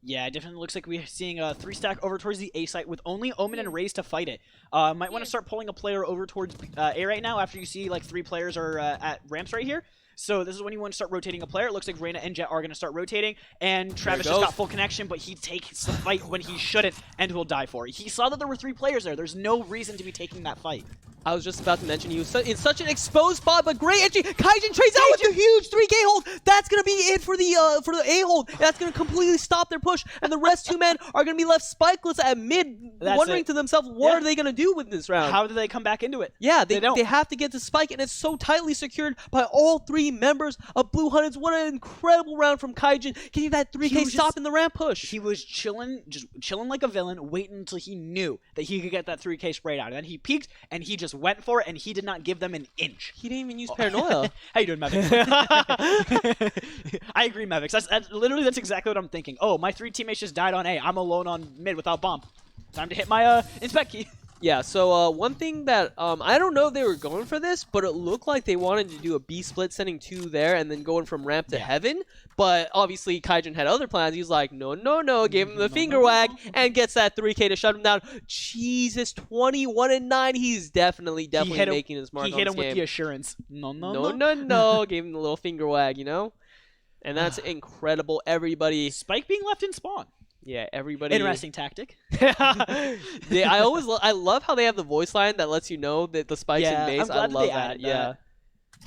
Yeah, it definitely looks like we're seeing a 3-stack over towards the A site with only Omen and Raze to fight it. Might want to start pulling a player over towards A right now after you see like 3 players are at ramps right here. So this is when you want to start rotating a player. It looks like Reyna and Jet are going to start rotating, and Travis just got full connection, but he takes the fight when he shouldn't and will die for it. He saw that there were 3 players there. There's no reason to be taking that fight. I was just about to mention he was in such an exposed spot, but great entry. Kaijin trades out with a huge 3K hold. That's gonna be it for the A hold. That's gonna completely stop their push, and the rest 2 men are gonna be left spikeless at mid, wondering to themselves, what are they gonna do with this round? How do they come back into it? Yeah, they have to get the spike, and it's so tightly secured by all 3 members of Blue Hunnets. What an incredible round from Kaijin, getting that 3K stop in the ramp push. He was chilling, just chilling like a villain, waiting until he knew that he could get that 3K sprayed out, and then he peeked and he just went for it, and he did not give them an inch. He didn't even use paranoia. How you doing, Mavix? I agree, Mavix. That's exactly what I'm thinking. Oh, my 3 teammates just died on A. I'm alone on mid without bomb. Time to hit my inspect key. Yeah, so one thing that, I don't know if they were going for this, but it looked like they wanted to do a B split, sending 2 there, and then going from ramp to heaven. But obviously, Kaijin had other plans. He was like, no, gave him the finger wag, and gets that 3K to shut him down. Jesus, 21-9. He's definitely making his mark on this game. He hit him with the assurance. No. Gave him the little finger wag, you know? And that's incredible. Everybody. Spike being left in spawn. Yeah, everybody. Interesting tactic. Yeah, I love how they have the voice line that lets you know that the spike's in base. I love that. Yeah.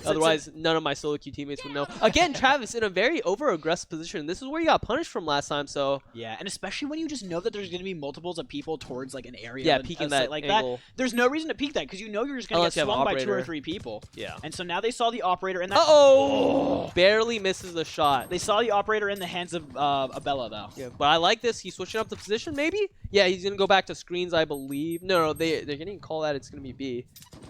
Otherwise, none of my solo queue teammates would know. Again, Travis in a very over-aggressive position. This is where you got punished from last time, so... Yeah, and especially when you just know that there's going to be multiples of people towards, like, an area. Yeah, peeking that like angle. That. There's no reason to peek that, because you know you're just going to get swung by 2 or 3 people. Yeah. And so now they saw the operator in that... Uh-oh! Barely misses the shot. They saw the operator in the hands of Abella, though. Yeah, but I like this. He's switching up the position, maybe? Yeah, he's going to go back to screens, I believe. No, they're going to call that. It's going to be B.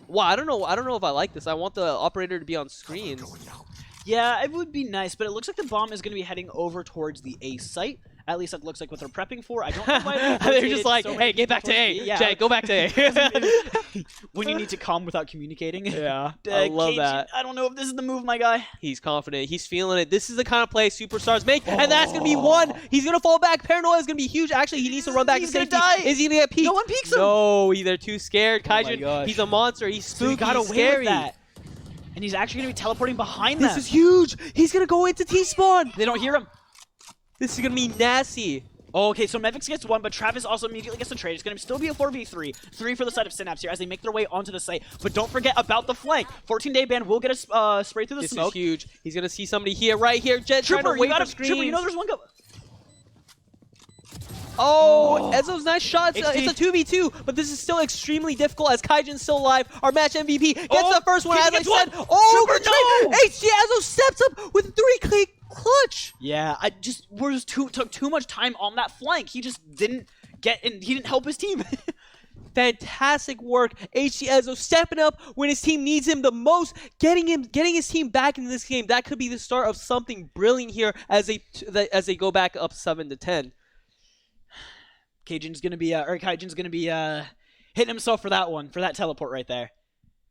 Wow, I don't know if I like this. I want the operator to be on screens. Yeah, it would be nice, but it looks like the bomb is going to be heading over towards the A site. At least that looks like what they're prepping for. I don't know why they're just like, hey, get back to A. Yeah. Jay, go back to A. When you need to calm without communicating. Yeah, I love that. I don't know if this is the move, my guy. He's confident. He's feeling it. This is the kind of play superstars make, and that's going to be 1. He's going to fall back. Paranoia is going to be huge. Actually, he needs to run back to safety. Is he going to get peeked? No one peeks him. No, they're too scared. Kaijin, he's a monster. He's spooky. So he got away scary. with that. And he's actually going to be teleporting behind them. This is huge. He's going to go into T-spawn. They don't hear him. This is going to be nasty. Oh, okay, so Mevix gets 1, but Travis also immediately gets the trade. It's going to still be a 4v3. 3 for the side of Synapse here as they make their way onto the site. But don't forget about the flank. 14-day ban will get a spray through the smoke. This is huge. He's going to see somebody here, right here. Jet trying to wait for screens. Trooper, you know there's one go. Oh, Ezzo's nice shots. It's a 2v2, but this is still extremely difficult as Kaijin's still alive. Our match MVP gets the first one, as I said. Oh, good trade. HG Ezzo steps up with a 3K clutch. Yeah, took too much time on that flank. He just didn't get in. He didn't help his team. Fantastic work. HG Ezzo stepping up when his team needs him the most, getting his team back into this game. That could be the start of something brilliant here as they go back up 7-10. Kaijin's gonna be hitting himself for that one, for that teleport right there.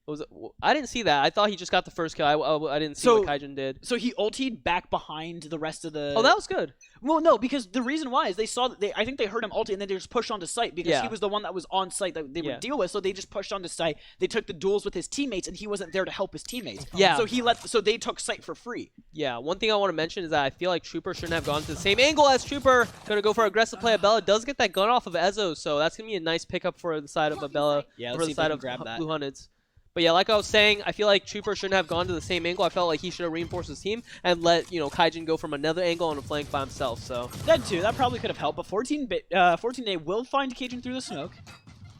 Was it? I didn't see that. I thought he just got the first kill. I didn't see what Kaijin did. So he ultied back behind the rest of the... Oh, that was good. Well, no, because the reason why is they saw that I think they heard him ulti and then they just pushed onto site because he was the one that was on site that they would deal with. So they just pushed onto site. They took the duels with his teammates and he wasn't there to help his teammates. Yeah. So they took site for free. Yeah. One thing I want to mention is that I feel like Trooper shouldn't have gone to the same angle as Trooper. Gonna go for aggressive play. Abella does get that gun off of Ezo, so that's gonna be a nice pickup for the side of Abella. Yeah, for the side of Blue Hunteds. But yeah, like I was saying, I feel like Trooper shouldn't have gone to the same angle. I felt like he should have reinforced his team and let, Kaijin go from another angle on a flank by himself. So that too, that probably could have helped. But 14-day will find Kaijin through the smoke.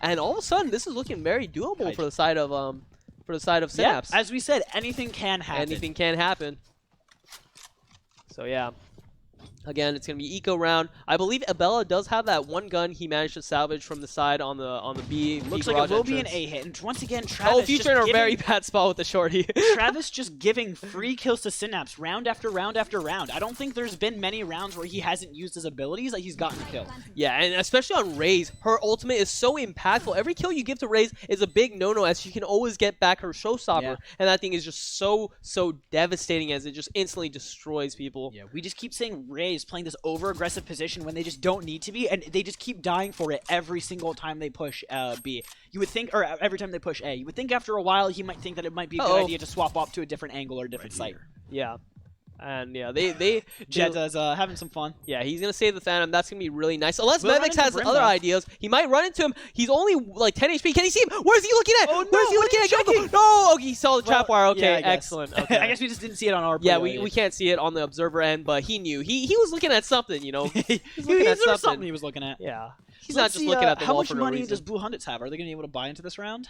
And all of a sudden, this is looking very doable for the side of Synapse. Yeah, as we said, anything can happen. Anything can happen. So yeah. Again, it's going to be eco round. I believe Abella does have that one gun he managed to salvage from the side on the B. Looks like it will be an A hit. And once again, Travis. Oh, Future in a very bad spot with the shorty. Travis just giving free kills to Synapse round after round after round. I don't think there's been many rounds where he hasn't used his abilities that he's gotten a kill. Yeah, and especially on Raze, her ultimate is so impactful. Every kill you give to Raze is a big no-no as she can always get back her showstopper. And that thing is just so devastating as it just instantly destroys people. Yeah, we just keep saying Raze playing this over-aggressive position when they just don't need to be, and they just keep dying for it every single time they push B. You would think, or every time they push A, you would think after a while he might think that it might be a good idea to swap up to a different angle or a different site. Yeah. And yeah, Jet is having some fun. Yeah, he's gonna save the Phantom. That's gonna be really nice. Unless Mevix has other ideas, he might run into him. He's only like 10 HP. Can he see him? Where's he looking at? Oh, no, Where's he looking at? Go, go. No, oh, he saw the trap wire. Okay, yeah, excellent. Okay. I guess we just didn't see it on our. Yeah, we can't see it on the observer end, but he knew. He was looking at something, He was looking at something he was looking at. Yeah, he's not just looking at the wall for no reason. How much money does Blue Hunteds have? Are they gonna be able to buy into this round?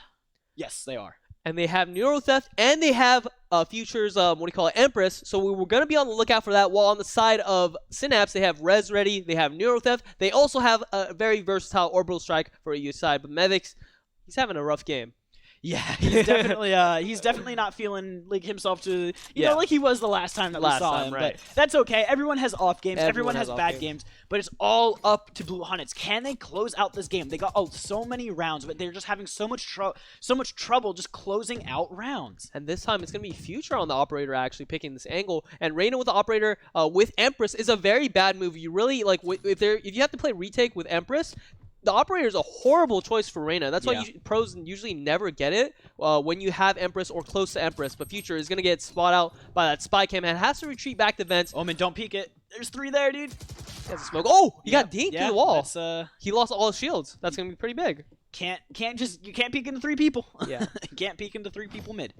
Yes, they are. And they have Neuro Theft, and they have Future's, Empress. So we were going to be on the lookout for that. While on the side of Synapse, they have Res ready. They have Neuro Theft. They also have a very versatile Orbital Strike for EU side. But Mevix, he's having a rough game. Yeah, he's definitely not feeling like himself to, you know, like he was the last time that we saw him. Right. But that's okay. Everyone has off games. Everyone has bad games. But it's all up to Blue Hunteds. Can they close out this game? They got so many rounds, but they're just having so much trouble just closing out rounds. And this time it's gonna be Future on the operator actually picking this angle. And Reyna with the operator with Empress is a very bad move. You really like if you have to play retake with Empress. The operator is a horrible choice for Reyna. That's why pros usually never get it when you have Empress or close to Empress. But Future is going to get spot out by that spy cam and has to retreat back to vents. Omen, don't peek it. There's 3 there, dude. He has a smoke. Oh, he got dinked through the wall. He lost all his shields. That's going to be pretty big. You can't peek into 3 people. Yeah. You can't peek into 3 people mid.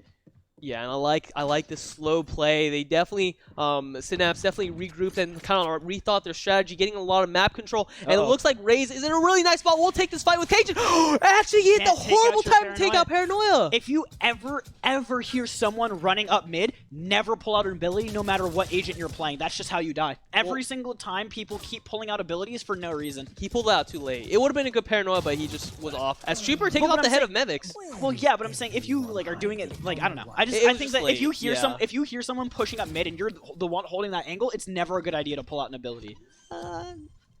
Yeah, and I like this slow play. They definitely, Synapse definitely regrouped and kind of rethought their strategy, getting a lot of map control. And it looks like Raze is in a really nice spot. We'll take this fight with Kaijin. Actually, he hit the horrible time to take out Paranoia. If you ever hear someone running up mid, never pull out an ability no matter what agent you're playing. That's just how you die. Every single time, people keep pulling out abilities for no reason. He pulled it out too late. It would have been a good Paranoia, but he just was off. As Trooper takes out the head of Mevix. Well, yeah, but I'm saying if you are doing it, I don't know. I think that if you hear someone pushing up mid and you're the one holding that angle, it's never a good idea to pull out an ability.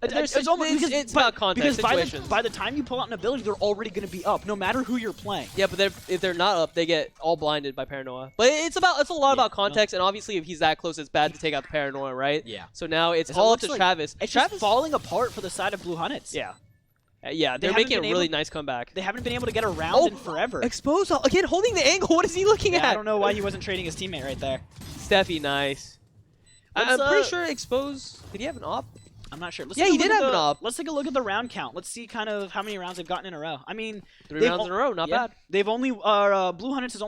It's about context situations. By the time you pull out an ability, they're already going to be up, no matter who you're playing. Yeah, but if they're not up, they get all blinded by Paranoia. But it's a lot about context, and obviously if he's that close, it's bad to take out the Paranoia, right? Yeah. So now it's all up to Travis. It's just falling apart for the side of Blue Hunteds. Yeah. Yeah, they're making a really nice comeback. They haven't been able to get around in forever. Expose again, holding the angle. What is he looking at? I don't know why he wasn't trading his teammate right there. Steffi, nice. I'm pretty sure Expose. Did he have an op? I'm not sure. He did have an op. Let's take a look at the round count. Let's see kind of how many rounds they've gotten in a row. I mean, 3 rounds in a row, not bad. They've only Blue Hunteds has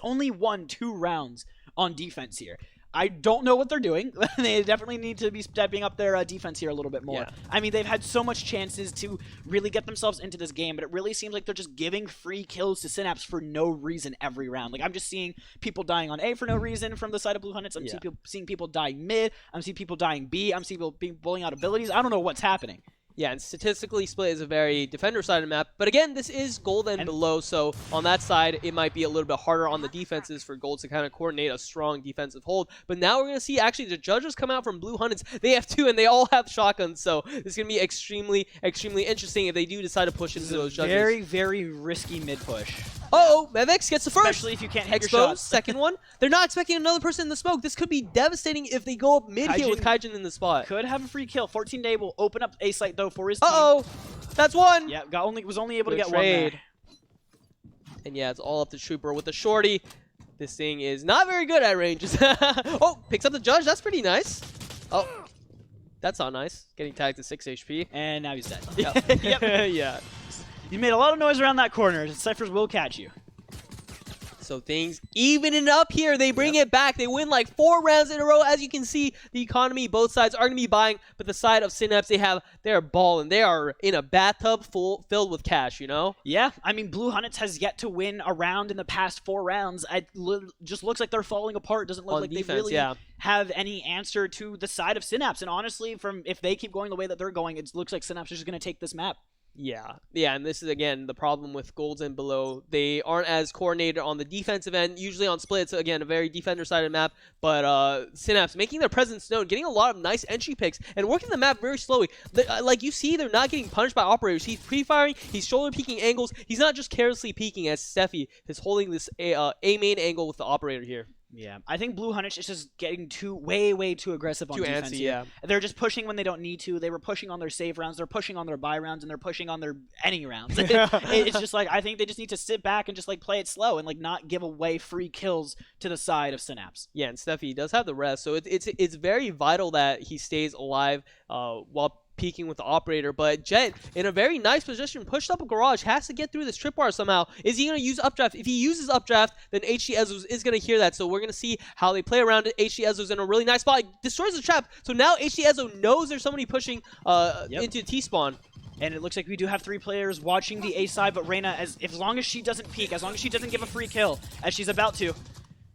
only won 2 rounds on defense here. I don't know what they're doing. They definitely need to be stepping up their defense here a little bit more. Yeah. I mean, they've had so much chances to really get themselves into this game, but it really seems like they're just giving free kills to Synapse for no reason every round. Like, I'm just seeing people dying on A for no reason from the side of Blue Hunteds. I'm seeing people dying mid. I'm seeing people dying B. I'm seeing people pulling out abilities. I don't know what's happening. Yeah, and statistically, Split is a very defender-sided map. But again, this is Gold and below, so on that side, it might be a little bit harder on the defenses for Gold to kind of coordinate a strong defensive hold. But now we're going to see, actually, the judges come out from Blue Hunteds. They have 2, and they all have shotguns, so this is going to be extremely, extremely interesting if they do decide to push into those judges. Very, very risky mid-push. Uh-oh, Mevix gets the first. Especially if you can't hit your Exposed, shots. second one. They're not expecting another person in the smoke. This could be devastating if they go up mid here with Kaijin in the spot. Could have a free kill. 14 Day will open up A site though for his team. Uh-oh, that's one. Yeah, was only able to get trade. one there. And yeah, it's all up to Trooper with the shorty. This thing is not very good at ranges. Oh, picks up the judge. That's pretty nice. Oh, that's not nice. Getting tagged to 6 HP. And now he's dead. Yep. Yep. Yeah. You made a lot of noise around that corner. Cyphers will catch you. So things evening up here. They bring it back. They win like 4 rounds in a row. As you can see, the economy, both sides are going to be buying. But the side of Synapse, they're balling. They are in a bathtub filled with cash, you know? Yeah, I mean, Blue Hunnets has yet to win a round in the past 4 rounds. It just looks like they're falling apart. Doesn't look On like defense, they really yeah. have any answer to the side of Synapse. And honestly, if they keep going the way that they're going, it looks like Synapse is just going to take this map. Yeah, and this is, again, the problem with Golds and below. They aren't as coordinated on the defensive end. Usually on splits, again, a very defender-sided map. But Synapse making their presence known, getting a lot of nice entry picks, and working the map very slowly. Like you see, they're not getting punished by operators. He's pre-firing, he's shoulder-peeking angles. He's not just carelessly peeking as Steffi is holding this A-main angle with the operator here. Yeah, I think Blue Hunnets is just getting way too aggressive on defense. Antsy, yeah. They're just pushing when they don't need to. They were pushing on their save rounds. They're pushing on their buy rounds, and they're pushing on their any rounds. It's just like I think they just need to sit back and just like play it slow and like not give away free kills to the side of Synapse. Yeah, and Steffi does have the rest, so it's very vital that he stays alive while peeking with the operator. But Jet, in a very nice position, pushed up a garage, has to get through this tripwire somehow. Is he going to use updraft? If he uses updraft, then HG Ezo's is going to hear that. So we're going to see how they play around it. HG Ezo's in a really nice spot. Destroys the trap. So now HG Ezo knows there's somebody pushing into T-spawn. And it looks like we do have 3 players watching the A side, but Reyna, as long as she doesn't peek, as long as she doesn't give a free kill, as she's about to,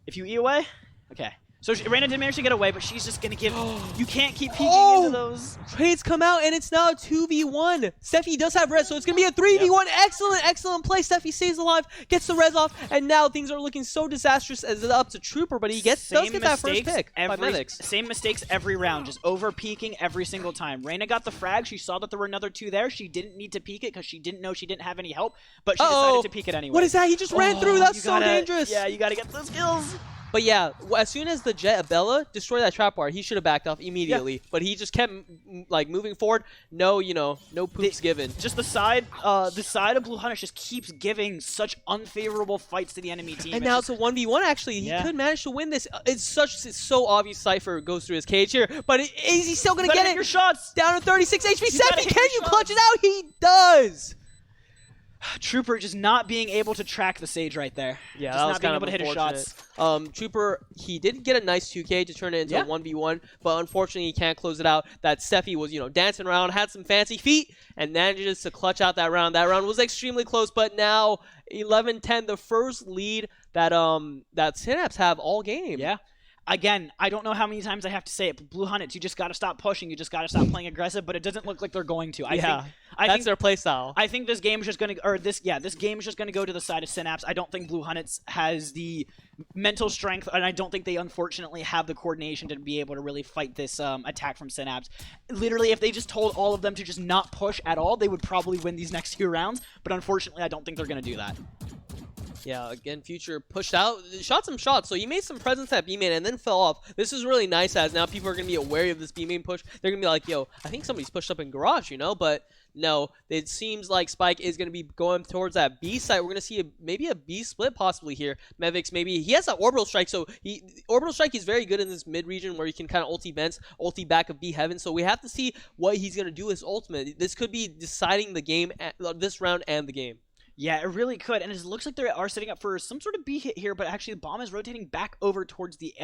if you E away, okay. So Reyna did manage to get away, but she's just going to give... You can't keep peeking into those. Trades come out, and it's now a 2v1. Steffi does have res, so it's going to be a 3v1. Yep. Excellent play. Steffi stays alive, gets the res off, and now things are looking so disastrous as it's up to Trooper, but he does get that first pick by Mevix. Same mistakes every round, just over-peeking every single time. Reyna got the frag. She saw that there were another 2 there. She didn't need to peek it because she didn't know she didn't have any help, but she decided to peek it anyway. What is that? He just ran through. That's so dangerous. Yeah, you got to get those kills. But yeah, as soon as the Jet Abella destroyed that trap bar, he should have backed off immediately. Yeah. But he just kept like moving forward. No, no poops given. Just the side of Blue Hunters just keeps giving such unfavorable fights to the enemy team. And now it's a 1v1 actually. He could manage to win this. It's so obvious Cypher goes through his cage here. But is he still going to get it? Your shots. Down to 36 HP. Steffi, can you clutch it out? He does. Trooper just not being able to track the Sage right there. Yeah, just that was not being kind able of to hit his shots. Trooper, he did get a nice 2K to turn it into a 1v1, but unfortunately he can't close it out. That Steffi was, dancing around, had some fancy feet, and manages to clutch out that round. That round was extremely close, but now 11-10, the first lead that Synapse have all game. Yeah. Again, I don't know how many times I have to say it, but Blue Hunnets, you just got to stop pushing. You just got to stop playing aggressive, but it doesn't look like they're going to. I think their play style. I think this game is just going to, this game is just going to go to the side of Synapse. I don't think Blue Hunnets has the mental strength, and I don't think they unfortunately have the coordination to be able to really fight this attack from Synapse. Literally, if they just told all of them to just not push at all, they would probably win these next 2 rounds, but unfortunately, I don't think they're going to do that. Yeah, again, Future pushed out, shot some shots, so he made some presence at B-main and then fell off. This is really nice as now people are going to be wary of this B-main push. They're going to be like, yo, I think somebody's pushed up in garage, but no, it seems like Spike is going to be going towards that B site. We're going to see maybe a B split possibly here. Mevix, maybe, he has that Orbital Strike, so Orbital Strike is very good in this mid-region where he can kind of ulti vents, ulti back of B Heaven, so we have to see what he's going to do as ultimate. This could be deciding the game, this round and the game. Yeah, it really could, and it looks like they are setting up for some sort of B hit here, but actually the bomb is rotating back over towards the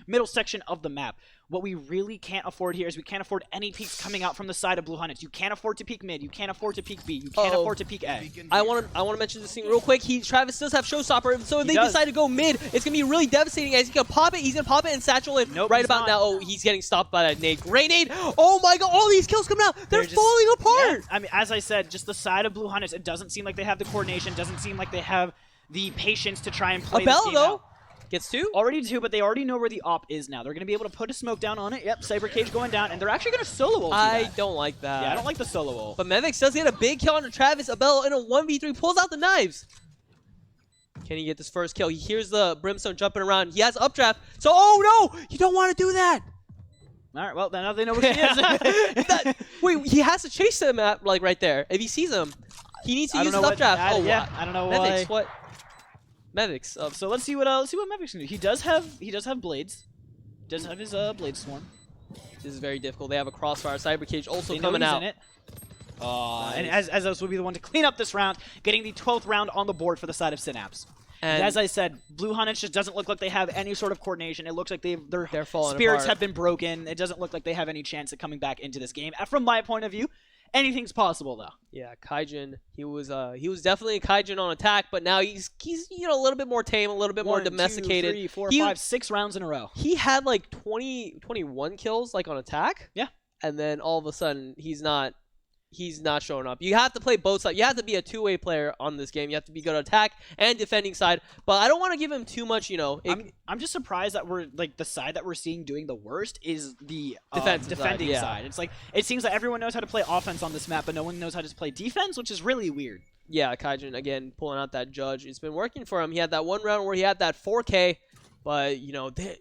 middle section of the map. What we really can't afford here is we can't afford any peeks coming out from the side of Blue Hunnets. You can't afford to peek mid. You can't afford to peek B. You can't afford to peek A. I want to mention this thing real quick. Travis does have Showstopper, so if they decide to go mid, it's going to be really devastating. As he's going to pop it, and satchel it right about now. Oh, he's getting stopped by that nade. Great nade. Oh my god, all these kills coming out. They're falling apart. Yeah. I mean, as I said, just the side of Blue Hunnets, it doesn't seem like they have the coordination. Doesn't seem like they have the patience to try and play this game out. Gets 2? Already 2, but they already know where the op is now. They're going to be able to put a smoke down on it. Yep, Cyber Cage going down, and they're actually going to solo ult. I don't like that. Yeah, I don't like the solo ult. But Mevix does get a big kill on Travis. Abel in a 1v3 pulls out the knives. Can he get this first kill? He hears the Brimstone jumping around. He has updraft. So, oh no! You don't want to do that! All right, well, now they know where she is. Wait, he has to chase him at, like, right there. If he sees him, he needs to use his updraft. I don't know why. Medics, what? Medics. So let's see what Medics can do. He does have blades. He does have his blade swarm. This is very difficult. They have a crossfire. Cyber Cage also they coming out. In it. And as us will be the one to clean up this round, getting the 12th round on the board for the side of Synapse. And as I said, Blue Hunnits just doesn't look like they have any sort of coordination. It looks like their spirits have been broken. It doesn't look like they have any chance of coming back into this game. From my point of view, anything's possible though. Yeah, Kaijin, he was definitely a Kaijin on attack, but now he's a little bit more tame, a little bit more domesticated. 2, 3, 4, 5, 6 rounds in a row. He had like 21 kills like on attack. Yeah. And then all of a sudden he's not showing up. You have to play both sides. You have to be a two-way player on this game. You have to be good at attack and defending side. But I don't want to give him too much, I'm just surprised that we're the side that we're seeing doing the worst is the defending side. It's like it seems like everyone knows how to play offense on this map, but no one knows how to play defense, which is really weird. Yeah, Kaijin again pulling out that judge. It's been working for him. He had that one round where he had that 4K. But,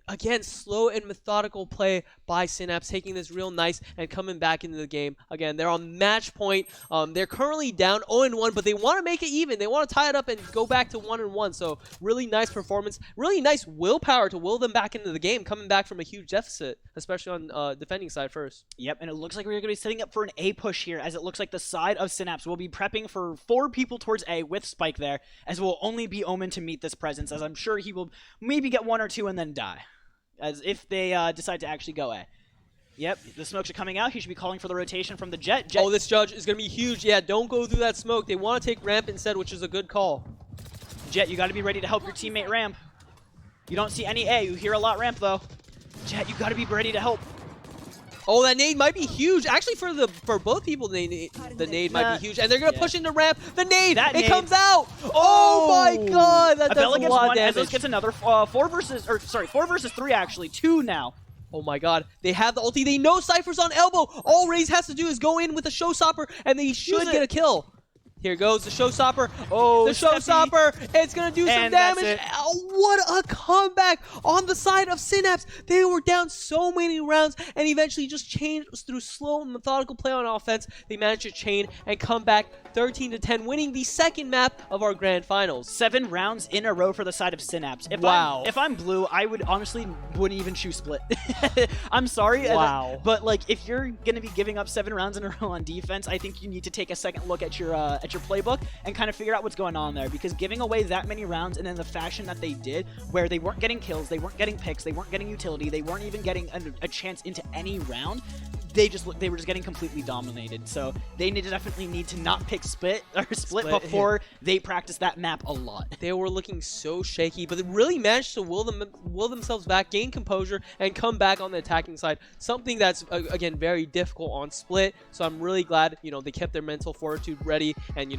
again, slow and methodical play by Synapse, taking this real nice and coming back into the game. Again, they're on match point. They're currently down 0-1, but they want to make it even. They want to tie it up and go back to 1-1. So, really nice performance. Really nice willpower to will them back into the game, coming back from a huge deficit, especially on defending side first. Yep, and it looks like we're going to be setting up for an A push here, as it looks like the side of Synapse will be prepping for 4 people towards A with Spike there, as will only be Omen to meet this presence, as I'm sure he will maybe get 1 or 2 and then die, as if they decide to actually go A. Yep, the smokes are coming out. He should be calling for the rotation from the Jet. Oh, this judge is going to be huge. Yeah, don't go through that smoke. They want to take ramp instead, which is a good call. Jet, you got to be ready to help your teammate ramp. You don't see any A. You hear a lot ramp, though. Jet, you got to be ready to help. Oh, that nade might be huge. Actually, for both people, the nade might be huge. And they're going to push into ramp. The nade, it comes out. Oh, my God. That does a lot of damage. Ezos gets another 4 versus 3, actually. 2 now. Oh, my God. They have the ulti. They know Cypher's on elbow. All Raze has to do is go in with a showstopper, and they should get a kill. Here goes the showstopper. Oh, the showstopper. It's going to do some damage. What a comeback on the side of Synapse. They were down so many rounds and eventually just changed through slow and methodical play on offense. They managed to chain and come back 13-10, winning the second map of our grand finals. 7 rounds in a row for the side of Synapse. If I'm blue, I would honestly wouldn't even choose split. I'm sorry. Wow. But if you're going to be giving up 7 rounds in a row on defense, I think you need to take a second look at your playbook and kind of figure out what's going on there, because giving away that many rounds and in the fashion that they did, where they weren't getting kills, they weren't getting picks, they weren't getting utility, they weren't even getting a chance into any round, they were just getting completely dominated. So they definitely need to not pick split before they practice that map a lot. They were looking so shaky, but they really managed to will themselves back, gain composure, and come back on the attacking side. Something that's again very difficult on split. So I'm really glad they kept their mental fortitude ready, and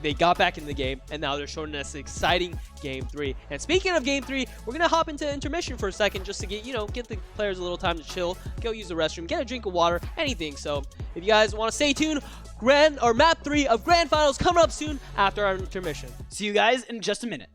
they got back in the game, and now they're showing us exciting Game 3. And speaking of Game 3, we're going to hop into intermission for a second just to get the players a little time to chill, go use the restroom, get a drink of water, anything. So if you guys want to stay tuned, Map 3 of Grand Finals coming up soon after our intermission. See you guys in just a minute.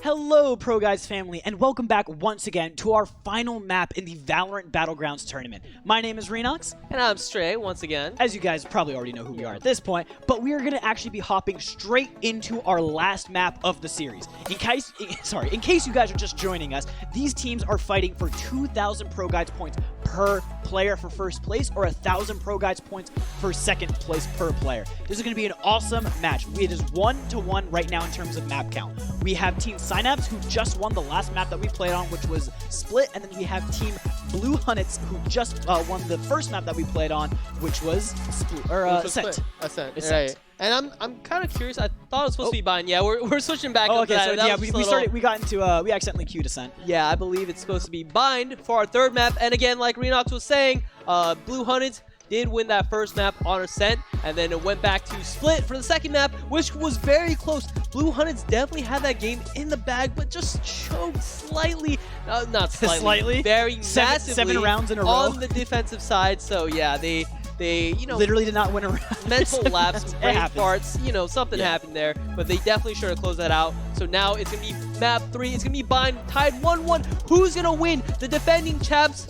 Hello, ProGuides family, and welcome back once again to our final map in the Valorant BattleGrounds tournament. My name is Renox. And I'm Stray, once again. As you guys probably already know who we are at this point, but we are going to actually be hopping straight into our last map of the series. In case you guys are just joining us, these teams are fighting for 2,000 ProGuides points per player for first place, or 1,000 ProGuides points for second place per player. This is going to be an awesome match. It is 1-to-1 right now in terms of map count. We have Team Synapse, who just won the last map that we played on, which was Split, and then we have Team Blue Hunnets, who just won the first map that we played on, which was Ascent. Ascent. Right. And I'm kind of curious. I thought it was supposed to be Bind. Yeah, we're switching back. Oh, up okay. to So that. yeah, we got into we accidentally queued Ascent. Yeah, I believe it's supposed to be Bind for our third map. And again, like Renox was saying, Blue Hunnets did win that first map on Ascent, and then it went back to Split for the second map, which was very close. Blue Hunnets definitely had that game in the bag, but just choked slightly, not slightly, very massively 7 rounds in a row on the defensive side. So yeah, they literally did not win a round. Mental lapse, brain farts, something happened there, but they definitely should have closed that out. So now it's gonna be map 3. It's gonna be Bind, tied 1-1. Who's gonna win? The defending champs,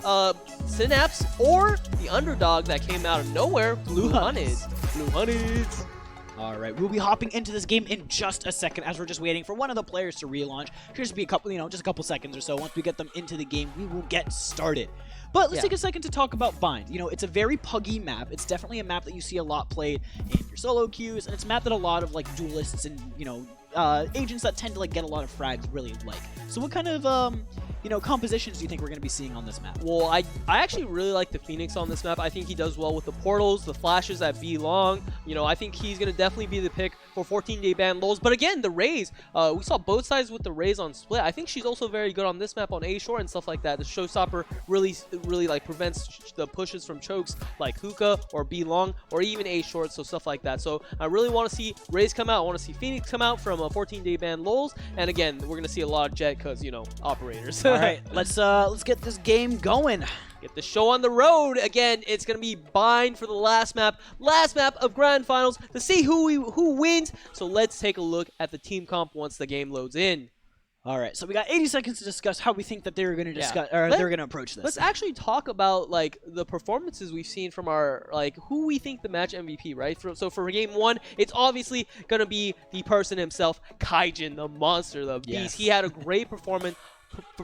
Synapse, or the underdog that came out of nowhere, Blue Hunnets. Blue Hunnets. All right, we'll be hopping into this game in just a second, as we're just waiting for one of the players to relaunch. Should just be a couple, just a couple seconds or so. Once we get them into the game, we will get started. But let's take a second to talk about Bind. It's a very puggy map. It's definitely a map that you see a lot played in your solo queues, and it's a map that a lot of duelists and agents that tend to get a lot of frags really like. So what kind of compositions do you think we're going to be seeing on this map? Well, I actually really like the Phoenix on this map. I think he does well with the portals, the flashes at B long. I think he's going to definitely be the pick for 14-day ban lows. But again, the Raze, we saw both sides with the Raze on Split. I think she's also very good on this map on A short and stuff like that. The showstopper really prevents the pushes from chokes like Hookah or B long or even A short, so stuff like that. So I really want to see Raze come out. I want to see Phoenix come out from a 14-day ban lows. And again, we're going to see a lot of Jet because, operators. All right, let's get this game going. Get the show on the road. Again, it's going to be Bind for the last map of Grand Finals to see who wins. So let's take a look at the team comp once the game loads in. All right, so we got 80 seconds to discuss how we think that they're going to they're going to approach this. Let's actually talk about the performances we've seen from our who we think the match MVP, right? So for game 1, it's obviously going to be the person himself, Kaijin, the monster, the beast. Yes. He had a great performance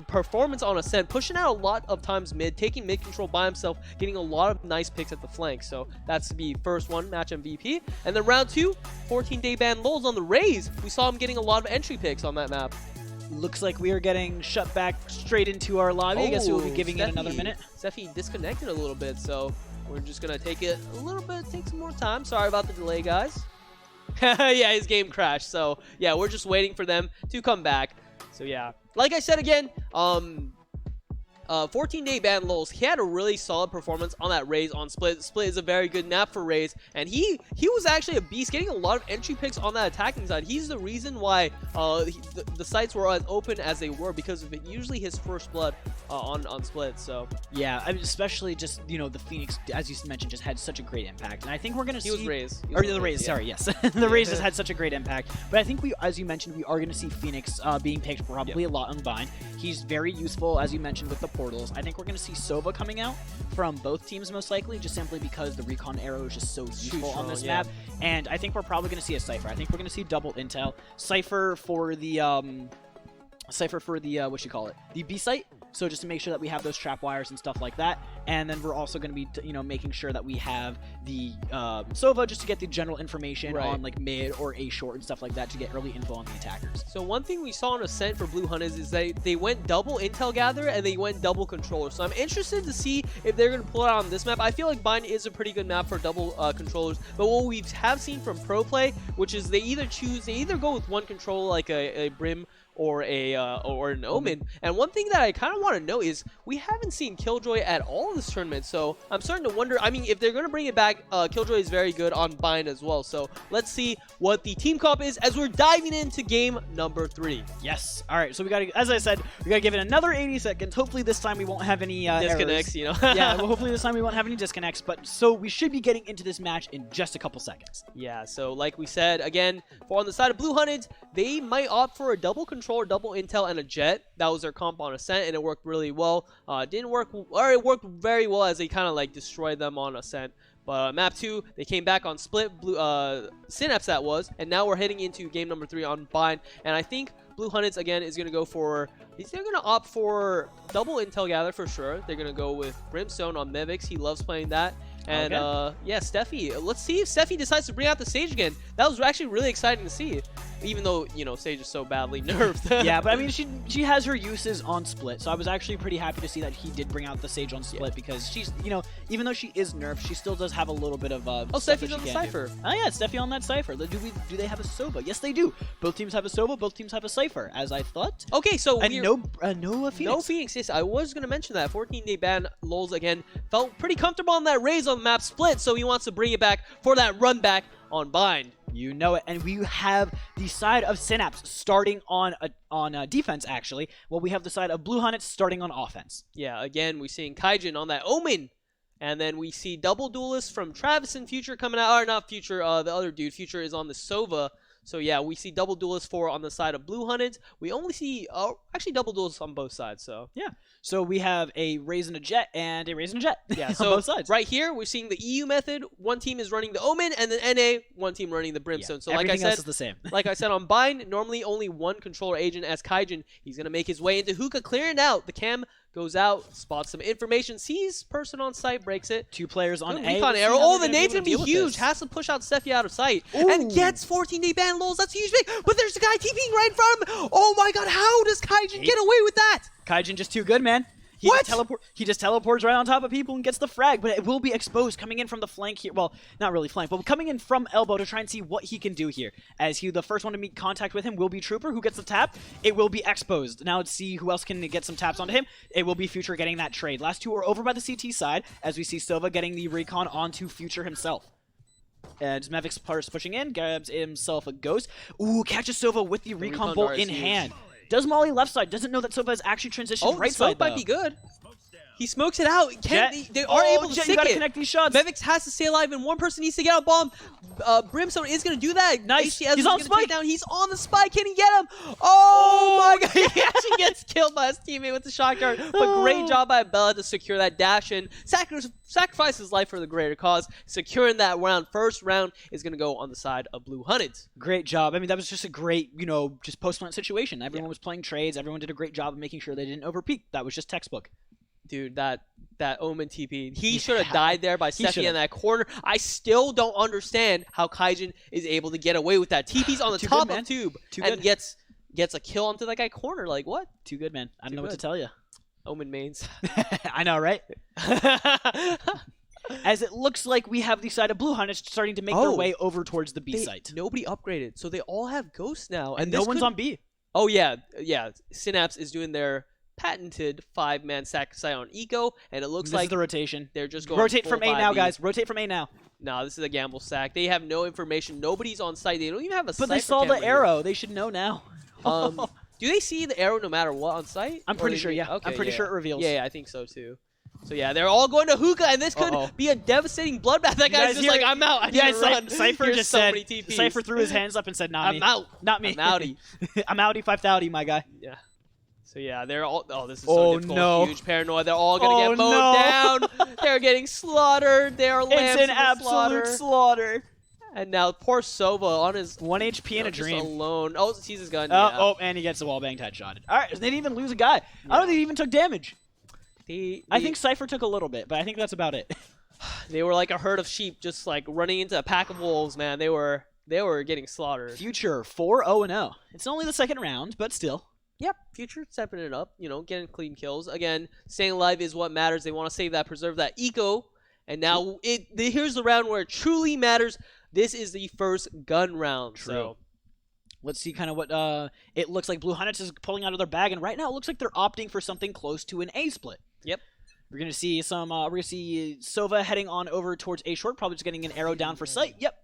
performance on Ascent, pushing out a lot of times mid, taking mid control by himself, getting a lot of nice picks at the flank. So that's the first one, match MVP. And then round 2, 14-day ban lulls on the Raze. We saw him getting a lot of entry picks on that map. Looks like we are getting shut back straight into our lobby. I guess we'll be giving it another minute. Steffi disconnected a little bit, so we're just going to take it a little bit, take some more time. Sorry about the delay, guys. Yeah, his game crashed. So, yeah, we're just waiting for them to come back. So, yeah. Like I said again, 14-day ban lulls. He had a really solid performance on that Raze on Split. Split is a very good map for Raze, and he was actually a beast, getting a lot of entry picks on that attacking side. He's the reason why the sites were as open as they were, because of it. Usually his first blood on Split. So yeah, I mean, especially just, you know, the Phoenix, as you mentioned, just had such a great impact, and I think we're gonna see. He was Raze. Or the Raze, yeah. Sorry, yes, the Raze has had such a great impact. But I think we, as you mentioned, we are gonna see Phoenix being picked probably a lot on Vine. He's very useful, as you mentioned, with the portals. I think we're going to see Sova coming out from both teams most likely, just simply because the recon arrow is just so useful on this map. And I think we're probably going to see a Cypher. I think we're going to see double intel. Cypher for the what you call it? The B site. So just to make sure that we have those trap wires and stuff like that. And then we're also going to be, you know, making sure that we have the Sova just to get the general information on like mid or A short and stuff like that to get early info on the attackers. So one thing we saw on Ascent for Blue Hunters is they went double intel gather and they went double controller. So I'm interested to see if they're going to pull it out on this map. I feel like Bind is a pretty good map for double controllers. But what we have seen from Pro Play, which is they either go with one controller like a Brim or an Omen. And one thing that I kind of want to know is we haven't seen Killjoy at all this tournament, so I'm starting to wonder. I mean, if they're going to bring it back, Killjoy is very good on Bind as well. So let's see what the team comp is as we're diving into game number 3. Yes. All right. So we got to, as I said, we got to give it another 80 seconds. Hopefully this time we won't have any disconnects. errors. You know. Yeah. Well, hopefully this time we won't have any disconnects. But so we should be getting into this match in just a couple seconds. Yeah. So like we said again, for on the side of Blue Hunted, they might opt for a double controller, double intel, and a jet. That was their comp on Ascent, and it worked really well. Didn't work, or it worked very well as they kind of like destroyed them on Ascent. But map 2, they came back on Split, Blue Synapse that was, and now we're heading into game number 3 on Bind. And I think Blue Hunteds again is going to go for, they're going to opt for double intel gather for sure. They're going to go with Brimstone on Mevix. He loves playing that. And yeah, Steffi. Let's see if Steffi decides to bring out the Sage again. That was actually really exciting to see, even though, you know, Sage is so badly nerfed. Yeah, but I mean, she has her uses on Split, so I was actually pretty happy to see that he did bring out the Sage on Split, because she's, you know, even though she is nerfed, she still does have a little bit of oh, Steffi's on the Cypher. Oh yeah, Steffi on that Cypher. Do they have a Sova? Yes, they do. Both teams have a Sova. Both teams have a Cypher, as I thought. Okay, so and no Phoenix. No Phoenix. Yes, I was gonna mention that 14-day ban lulls again felt pretty comfortable on that Raze on the map Split, so he wants to bring it back for that run back on Bind. You know it. And we have the side of Synapse starting on defense, actually. Well, we have the side of Blue Hunteds starting on offense. Yeah, again, we're seeing Kaijin on that Omen. And then we see double duelists from Travis and Future coming out. Or not Future, the other dude. Future is on the Sova. So yeah, we see double duelists on the side of Blue Hunteds. We only see actually double duelists on both sides. So yeah, so we have a Raze and a Jet and a Raze and a Jet. Yeah, on so both sides. Right here we're seeing the EU method. One team is running the Omen, and then NA, one team running the Brimstone. Yeah, so like I said, else is the same. Like I said on Bind, normally only one controller agent as Kaijin. He's gonna make his way into Hookah, clearing out. The cam goes out, spots some information, sees person on site, breaks it. 2 players on A. Recon arrow. Oh, the nade's gonna be huge. Has to push out Steffi out of sight. Ooh. And gets 14-day ban lulls. That's a huge pick. But there's a guy TPing right in front of him. Oh my god, how does Kaijin get away with that? Kaijin just too good, man. He just teleports right on top of people and gets the frag, but it will be exposed coming in from the flank here. Well, not really flank, but coming in from elbow to try and see what he can do here. As the first one to make contact with him will be Trooper, who gets the tap. It will be exposed. Now let's see who else can get some taps onto him. It will be Future getting that trade. Last 2 are over by the CT side, as we see Sova getting the recon onto Future himself. And Mevix pushing in, grabs himself a Ghost. Ooh, catches Sova with the recon bolt in hand. Does Molly left side, doesn't know that Sova has actually transitioned right side, might be good. He smokes it out. They are able to Jet, stick you gotta it. connect these shots. Mevix has to stay alive, and one person needs to get a bomb. Brimstone is going to do that. Nice. HTS He's is on gonna spike. take down. He's on the spike. Can he get him? Oh my god. He actually gets killed by his teammate with the shot guard. But great job by Bella to secure that dash and sacrifice his life for the greater cause. Securing that round. First round is going to go on the side of Blue Hunteds. Great job. I mean, that was just a great, just post-plant situation. Everyone was playing trades. Everyone did a great job of making sure they didn't overpeak. That was just textbook. Dude, that Omen TP, he should have died there by stepping in that corner. I still don't understand how Kaijin is able to get away with that. TP's on the top of Tube and gets a kill onto that guy corner. Like, what? Too good, man. I don't know what to tell you. Omen mains. I know, right? As it looks like we have the side of Blue Hunteds starting to make their way over towards the B site. Nobody upgraded, so they all have ghosts now. And no one's on B. Oh, yeah. Synapse is doing their patented 5-man sacrifice on Eco, and it looks This like is the rotation. They're just going rotate from A now, 5B. guys. Rotate from A now. No, this is a gamble sack. They have no information. Nobody's on site. They don't even have a But they saw the arrow. They should know now. Do they see the arrow no matter what on site? I'm pretty sure, yeah. Okay, I'm pretty sure it reveals. Yeah, I think so too. So yeah, they're all going to hookah, and this could be a devastating bloodbath. That guy's just like, I'm out. I need to run. Cypher Here's just so said, many TPs. Cypher threw his hands up and said, not me. I'm out. Not me. I'm outie. I'm outie 5,000, my guy. Yeah. So yeah, they're all. Oh, this is so difficult. No. Huge paranoia. They're all gonna get mowed down. They're getting slaughtered. They're lambs. It's an absolute slaughter. And now poor Sova on his 1 HP in a dream. Alone. Oh, sees his gun. Oh, and he gets the wall banged headshotted. All right, they didn't even lose a guy. I don't think he even took damage. I think Cypher took a little bit, but I think that's about it. They were like a herd of sheep, just like running into a pack of wolves. Man, they were getting slaughtered. Future 4-0-0. It's only the second round, but still. Yep, Future stepping it up, getting clean kills. Again, staying alive is what matters. They want to save that, preserve that eco. And now here's the round where it truly matters. This is the first gun round. True. So let's see kind of what it looks like Blue Hunteds is pulling out of their bag, and right now it looks like they're opting for something close to an A split. Yep. We're gonna see Sova heading on over towards A short, probably just getting an arrow down for sight. Yep.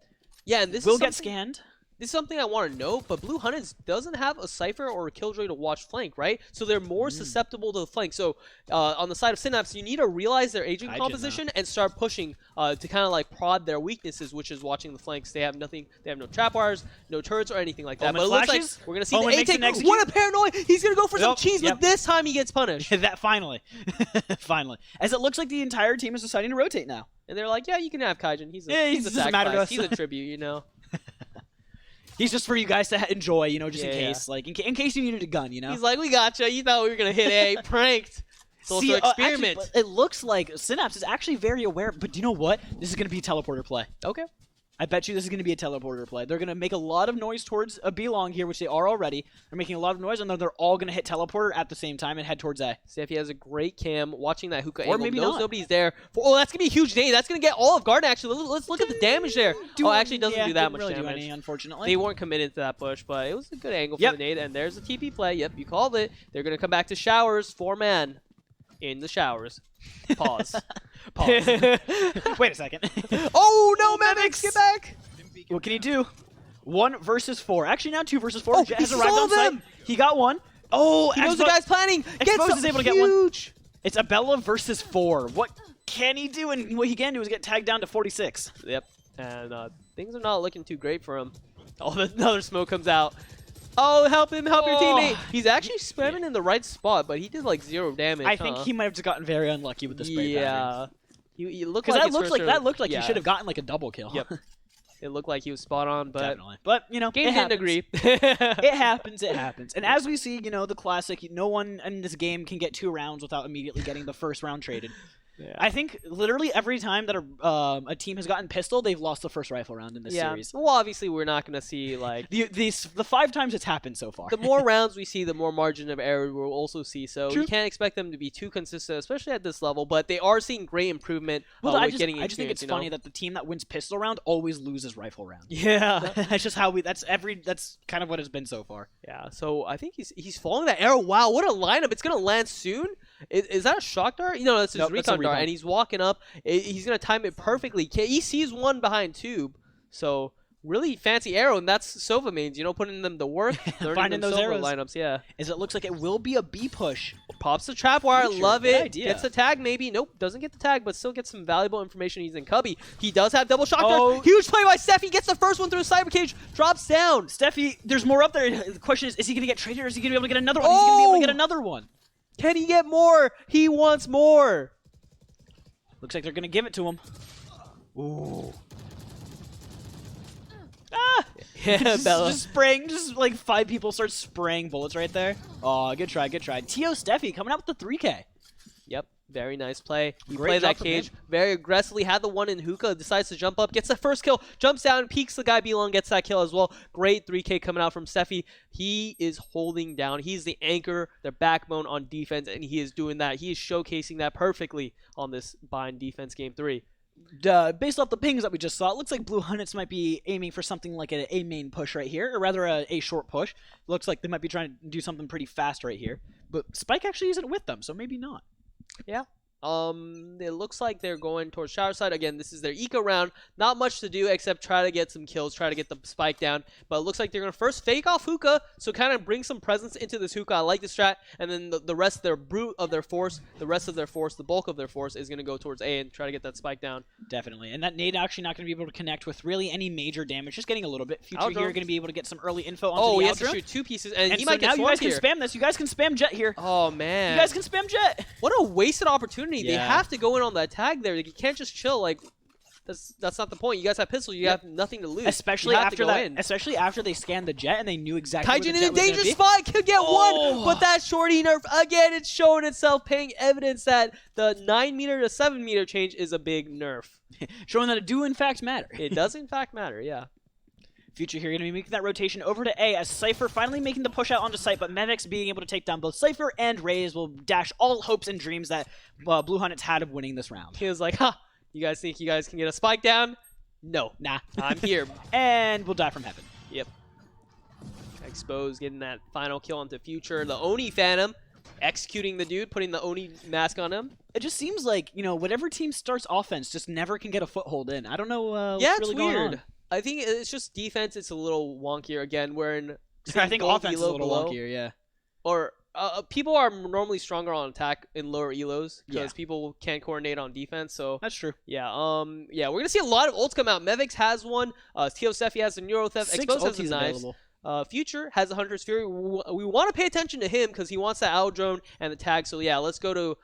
Yeah, and this will get scanned. This is something I want to know, but Blue Hunteds doesn't have a Cypher or a Killjoy to watch flank, right? So they're more susceptible to the flank. So on the side of Synapse, you need to realize their agent composition and start pushing to kind of like prod their weaknesses, which is watching the flanks. They have nothing. They have no trap wires, no turrets, or anything like that. But it looks like we're going to see the A-take. What a paranoia! He's going to go for some cheese, but this time he gets punished. That finally. Finally. As it looks like the entire team is deciding to rotate now. And they're like, yeah, you can have Kaijin. He's a sacrifice. He's a tribute, He's just for you guys to enjoy, just in case, like in case you needed a gun, He's like, we gotcha. You thought we were gonna hit A, pranked. It's also experiment. Actually, it looks like Synapse is actually very aware, but do you know what? This is gonna be a teleporter play. Okay. I bet you this is going to be a teleporter play. They're going to make a lot of noise towards a B-long here, which they are already. They're making a lot of noise, and then they're all going to hit teleporter at the same time and head towards A. Steffi has a great cam watching that hookah or angle. Maybe knows nobody's there. That's going to be a huge nade. That's going to get all of Garden, actually. Let's look at the damage there. Actually doesn't do that much really damage. Do any, unfortunately. They weren't committed to that push, but it was a good angle for the nade, and there's a TP play. Yep, you called it. They're going to come back to showers. 4-man in the showers. Pause. Pause. Wait a second. Oh, no, Mevix! Get back! What can he do? 1 versus 4. Actually, now 2 versus 4. Oh, Jet has arrived on site. He got 1. Oh, he knows the guy's planning. Exposed is able to get 1. It's Abella versus 4. What can he do? And what he can do is get tagged down to 46. Yep. And things are not looking too great for him. Oh, another smoke comes out. Oh, help him, help your teammate. He's actually spamming in the right spot, but he did like 0 damage. I think he might have just gotten very unlucky with the spray pattern. He looked like that looked like he should have gotten like a double kill. Yep. It looked like he was spot on, but definitely. But game didn't agree. It happens. It happens. And as we see, the classic. No one in this game can get 2 rounds without immediately getting the first round traded. Yeah. I think literally every time that a team has gotten pistol, they've lost the first rifle round in this series. Well, obviously, we're not going to see like the 5 times it's happened so far. The more rounds we see, the more margin of error we'll also see. So True. You can't expect them to be too consistent, especially at this level. But they are seeing great improvement. I just think it's funny that the team that wins pistol round always loses rifle round. Yeah, that's just how that's kind of what it's been so far. Yeah. So I think he's following that arrow. Wow, what a lineup! It's gonna land soon. Is that a shock dart? No, that's his recon dart, and he's walking up. He's going to time it perfectly. He sees one behind Tube, so really fancy arrow, and that's Sova mains, you know, putting them to work, finding those Sova arrows. lineups, yeah. As it looks like it will be a B push. Pops the trap wire, Future, love good it. idea. Gets the tag maybe. Nope, doesn't get the tag, but still gets some valuable information using Cubby. He does have double shock Oh. dart. Huge play by Steffi, gets the first one through a cyber cage, drops down. Steffi, there's more up there. The question is he going to get traded or is he going to be able to get another one? He's going to be able to get another one. Can he get more? He wants more. Looks like they're going to give it to him. Ooh. Ah! Yeah, Bella. Just spraying, just like 5 people start spraying bullets right there. Oh, good try, good try. T.O. Steffi coming out with the 3K. Yep, very nice play. He Great played job that from cage him. very aggressively, had the one in hookah, decides to jump up, gets the first kill, jumps down, peeks the guy below and gets that kill as well. Great 3K coming out from Steffi. He is holding down. He's the anchor, their backbone on defense, and he is doing that. He is showcasing that perfectly on this Bind defense game 3. Based off the pings that we just saw, it looks like Blue Hunnets might be aiming for something like an A main push right here, or rather a short push. Looks like they might be trying to do something pretty fast right here. But Spike actually isn't with them, so maybe not. Yeah. It looks like they're going towards shower side. Again, this is their eco round. Not much to do except try to get some kills, try to get the spike down. But it looks like they're going to first fake off hookah, so kind of bring some presence into this hookah. I like the strat. And then the rest of their brute of their force, the bulk of their force is going to go towards A and try to get that spike down. Definitely. And that nade actually not going to be able to connect with really any major damage, just getting a little bit. Future Outdrone. here going to be able to get some early info onto Oh, the he has to outdrone. shoot 2 pieces, and he so might now get you guys swarmed can here. spam this. You guys can spam Jet here. Oh, man. You guys can spam Jet. What a wasted opportunity. They Yeah. have to go in on that tag there. You can't just chill. Like, that's not the point. You guys have pistols. You have nothing to lose. Especially You have to after go that. in. Especially after they scanned the Jet and they knew exactly where the Kaijin Jet in a was gonna dangerous be. spot, could get Oh. one, but that shorty nerf, again, it's showing itself, paying evidence that the 9 meter to 7 meter change is a big nerf. Showing that it do in fact matter. It does in fact matter, yeah. Future here going to be making that rotation over to A as Cypher finally making the push out onto site, but Mevix being able to take down both Cypher and Raze will dash all hopes and dreams that Blue Hunnets had of winning this round. He was like, ha, you guys think you guys can get a spike down? No. Nah. I'm here. And we'll die from heaven. Yep. Exposed, getting that final kill onto Future. The Oni Phantom, executing the dude, putting the Oni mask on him. It just seems like, you know, whatever team starts offense just never can get a foothold in. I don't know what's Yeah, it's really going weird. on. I think it's just defense, it's a little wonkier. Again, we're in... I think gold offense is elo a little below. wonkier, yeah. Or people are normally stronger on attack in lower elos because Yeah. people can't coordinate on defense. So That's true. yeah, we're gonna see a lot of ults come out. Mevix has one. Tio Steffi has the Neuro Theft. 6 Exposed has the ultis knives. available. Future has the Hunter's Fury. We want to pay attention to him because he wants the Owl Drone and the tag. So yeah, let's go to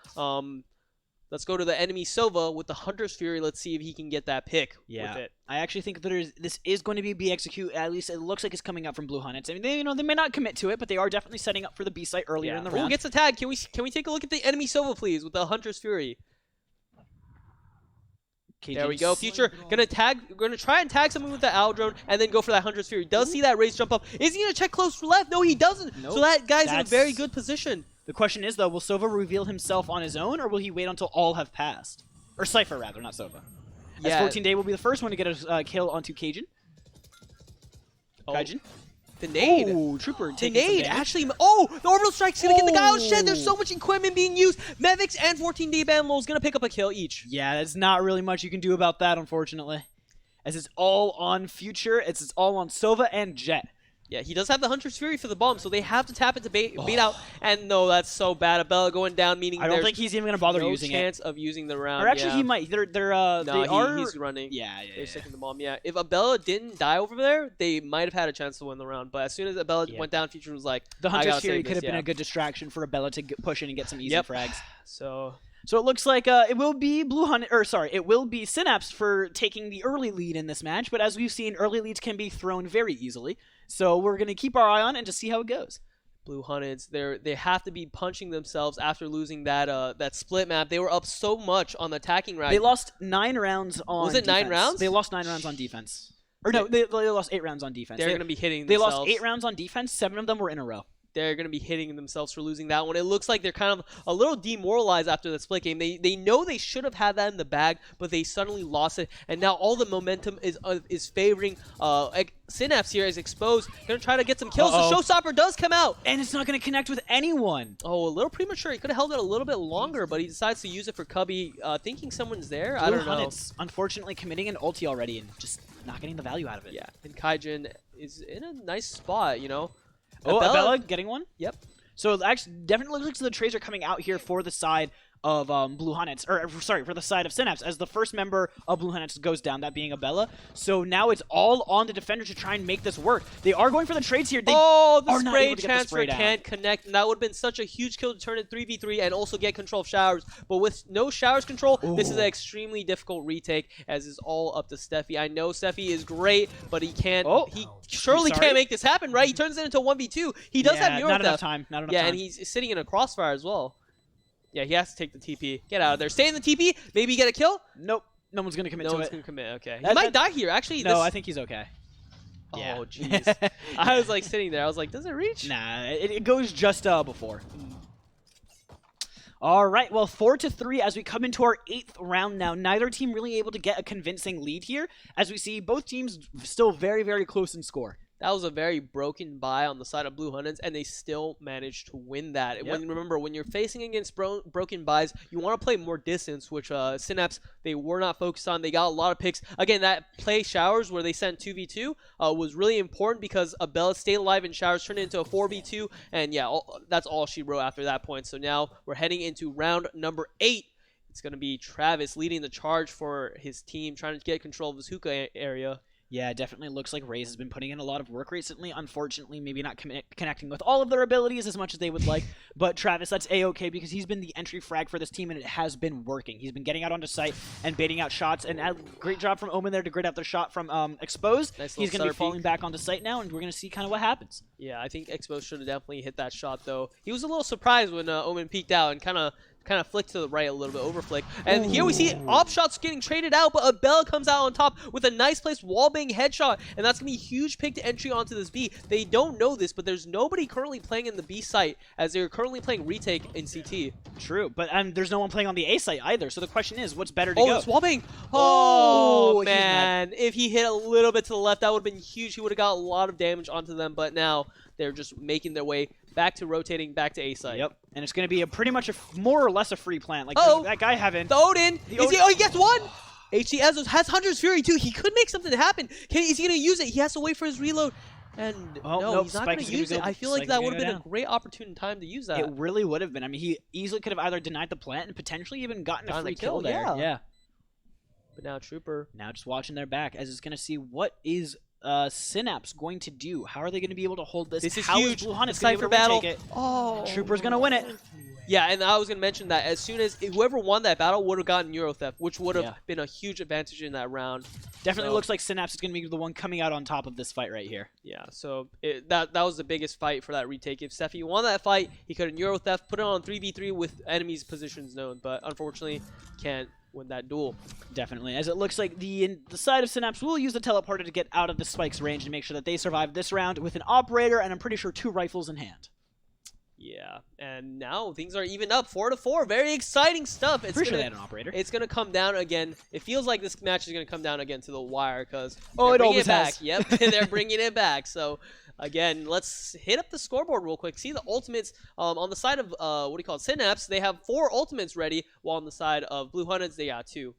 the enemy Sova with the Hunter's Fury. Let's see if he can get that pick with it. I actually think that this is going to be B execute. At least it looks like it's coming out from Blue Hunnets. I mean, they may not commit to it, but they are definitely setting up for the B site earlier in the round. Who gets the tag? Can we take a look at the enemy Sova, please, with the Hunter's Fury? There we go. Future gonna try and tag someone with the Owl Drone and then go for that Hunter's Fury. Does see that Raze jump up. Is he gonna check close to left? No, he doesn't. Nope. So that guy's in a That's- very good position. The question is, though, will Sova reveal himself on his own, or will he wait until all have passed? Or Cypher, rather, not Sova. As Yeah. 14 Day will be the first one to get a kill onto Kaijin. Kaijin. The nade. Oh, Trooper The taking some nade. damage. Actually, oh, the orbital strike's gonna get the guy on shed. There's Oh. so much equipment being used. Mevix and 14-day Banlol is gonna pick up a kill each. Yeah, there's not really much you can do about that, unfortunately. As it's all on Future, it's all on Sova and Jet. Yeah, he does have the Hunter's Fury for the bomb, so they have to tap it to bait out. And no, that's so bad. Abella going down, meaning I don't there's think he's even going to bother no using chance of using the round. it. Or actually, yeah. he might. They No, are... he's running. Yeah. They're sticking the bomb. Yeah, if Abella didn't die over there, they might have had a chance to win the round. But as soon as Abella went down, Future was like, The I Hunter's gotta Fury save could have this, been a good distraction for Abella to push in and get some easy frags. So So it looks like it will be it will be Synapse for taking the early lead in this match. But as we've seen, early leads can be thrown very easily. So we're going to keep our eye on and just see how it goes. Blue Hunnets, they have to be punching themselves after losing that split map. They were up so much on the attacking round. They lost 9 rounds on Was it 9 defense. rounds? They lost 9 rounds on defense. Or no, they lost 8 rounds on defense. They're going to be hitting They themselves. lost 8 rounds on defense. 7 of them were in a row. They're going to be hitting themselves for losing that one. It looks like they're kind of a little demoralized after the split game. They know they should have had that in the bag, but they suddenly lost it. And now all the momentum is favoring Synapse here is exposed. Going to try to get some kills. The Showstopper does come out. And it's not going to connect with anyone. Oh, a little premature. He could have held it a little bit longer, but he decides to use it for Cubby, thinking someone's there. I Blue don't know. Hunnets, unfortunately, committing an ulti already and just not getting the value out of it. Yeah, and Kaijin is in a nice spot, you know. Oh, Abella getting one? Yep. So it actually definitely looks like the trades are coming out here for the side of Blue Hunnets, or sorry, for the side of Synapse, as the first member of Blue Hunnets goes down, that being Abella. So now it's all on the defender to try and make this work. They are going for the trades here. They the not spray able to get the transfer spray down. can't connect, and that would have been such a huge kill to turn it 3v3 and also get control of Showers. But with no Showers control, this is an extremely difficult retake, as is all up to Steffi. I know Steffi is great, but he can't. He surely can't make this happen, right? He turns it into a 1v2. He does have Neuro not enough Theft. time. Not enough Yeah, time. and he's sitting in a crossfire as well. Yeah, he has to take the TP. Get out of there. Stay in the TP. Maybe get a kill. Nope. No one's gonna commit to it. No one's gonna commit. Okay. He might die here. Actually, no, I think he's okay. Oh, Yeah. jeez. I was like sitting there. I was like, does it reach? Nah, it goes just before. All right, well, 4-3 as we come into our 8th round now. Neither team really able to get a convincing lead here, as we see both teams still very, very close in score. That was a very broken buy on the side of Blue Hunnets, and they still managed to win that. Yep. Remember, when you're facing against broken buys, you want to play more distance, which Synapse, they were not focused on. They got a lot of picks. Again, that play Showers where they sent 2v2 was really important because Abella stayed alive and Showers turned it into a 4v2, and yeah, that's all she wrote after that point. So now we're heading into round number 8. It's going to be Travis leading the charge for his team, trying to get control of his hookah area. Yeah, it definitely looks like Raze has been putting in a lot of work recently. Unfortunately, maybe not connecting with all of their abilities as much as they would like. But Travis, that's A-okay because he's been the entry frag for this team, and it has been working. He's been getting out onto site and baiting out shots. And great job from Omen there to grid out the shot from Exposed. Nice. He's going to be falling back onto site now, and we're going to see kind of what happens. Yeah, I think Exposed should have definitely hit that shot, though. He was a little surprised when Omen peeked out and kind of flicked to the right a little bit, overflick. And here we see op shots getting traded out, but Abella comes out on top with a nice placed wallbang headshot, and that's going to be a huge pick to entry onto this B. They don't know this, but there's nobody currently playing in the B site, as they're currently playing retake in CT. True, but there's no one playing on the A site either, so the question is, what's better to go? go? Oh, it's wallbang! Oh, he's man. If he hit a little bit to the left, that would have been huge. He would have got a lot of damage onto them, but now they're just making their way back to rotating back to A site. Yep, and it's going to be pretty much more or less a free plant. Like that guy having the Odin. He gets one. HC Ezos has Hunter's Fury too. He could make something happen. Is he going to use it? He has to wait for his reload. And no, he's not going to use it. I feel like that would have been a great opportune time to use that. It really would have been. I mean, he easily could have either denied the plant and potentially even gotten a free kill there. Yeah. But now Trooper. Now just watching their back as it's going to see what is Synapse going to do. How are they going to be able to hold this? This is How huge. Is Blue Hunnets Cypher battle. Oh, Trooper's going to win it. Yeah, and I was going to mention that as soon as whoever won that battle would have gotten Neuro Theft, which would have been a huge advantage in that round. Definitely looks like Synapse is going to be the one coming out on top of this fight right here. Yeah, so that was the biggest fight for that retake. If Steffi won that fight, he could have Neuro Theft, put it on 3v3 with enemies' positions known, but unfortunately can't win that duel. Definitely, as it looks like the side of Synapse will use the teleporter to get out of the Spike's range and make sure that they survive this round with an operator and I'm pretty sure 2 rifles in hand. Yeah, and now things are even up, 4-4. Very exciting stuff. Pretty sure they had an operator. It's gonna come down again. It feels like this match is gonna come down again to the wire because it always has. Yep, they're bringing it back. So again, let's hit up the scoreboard real quick. See the ultimates on the side of Synapse. They have 4 ultimates ready, while on the side of Blue Hunnets they got 2.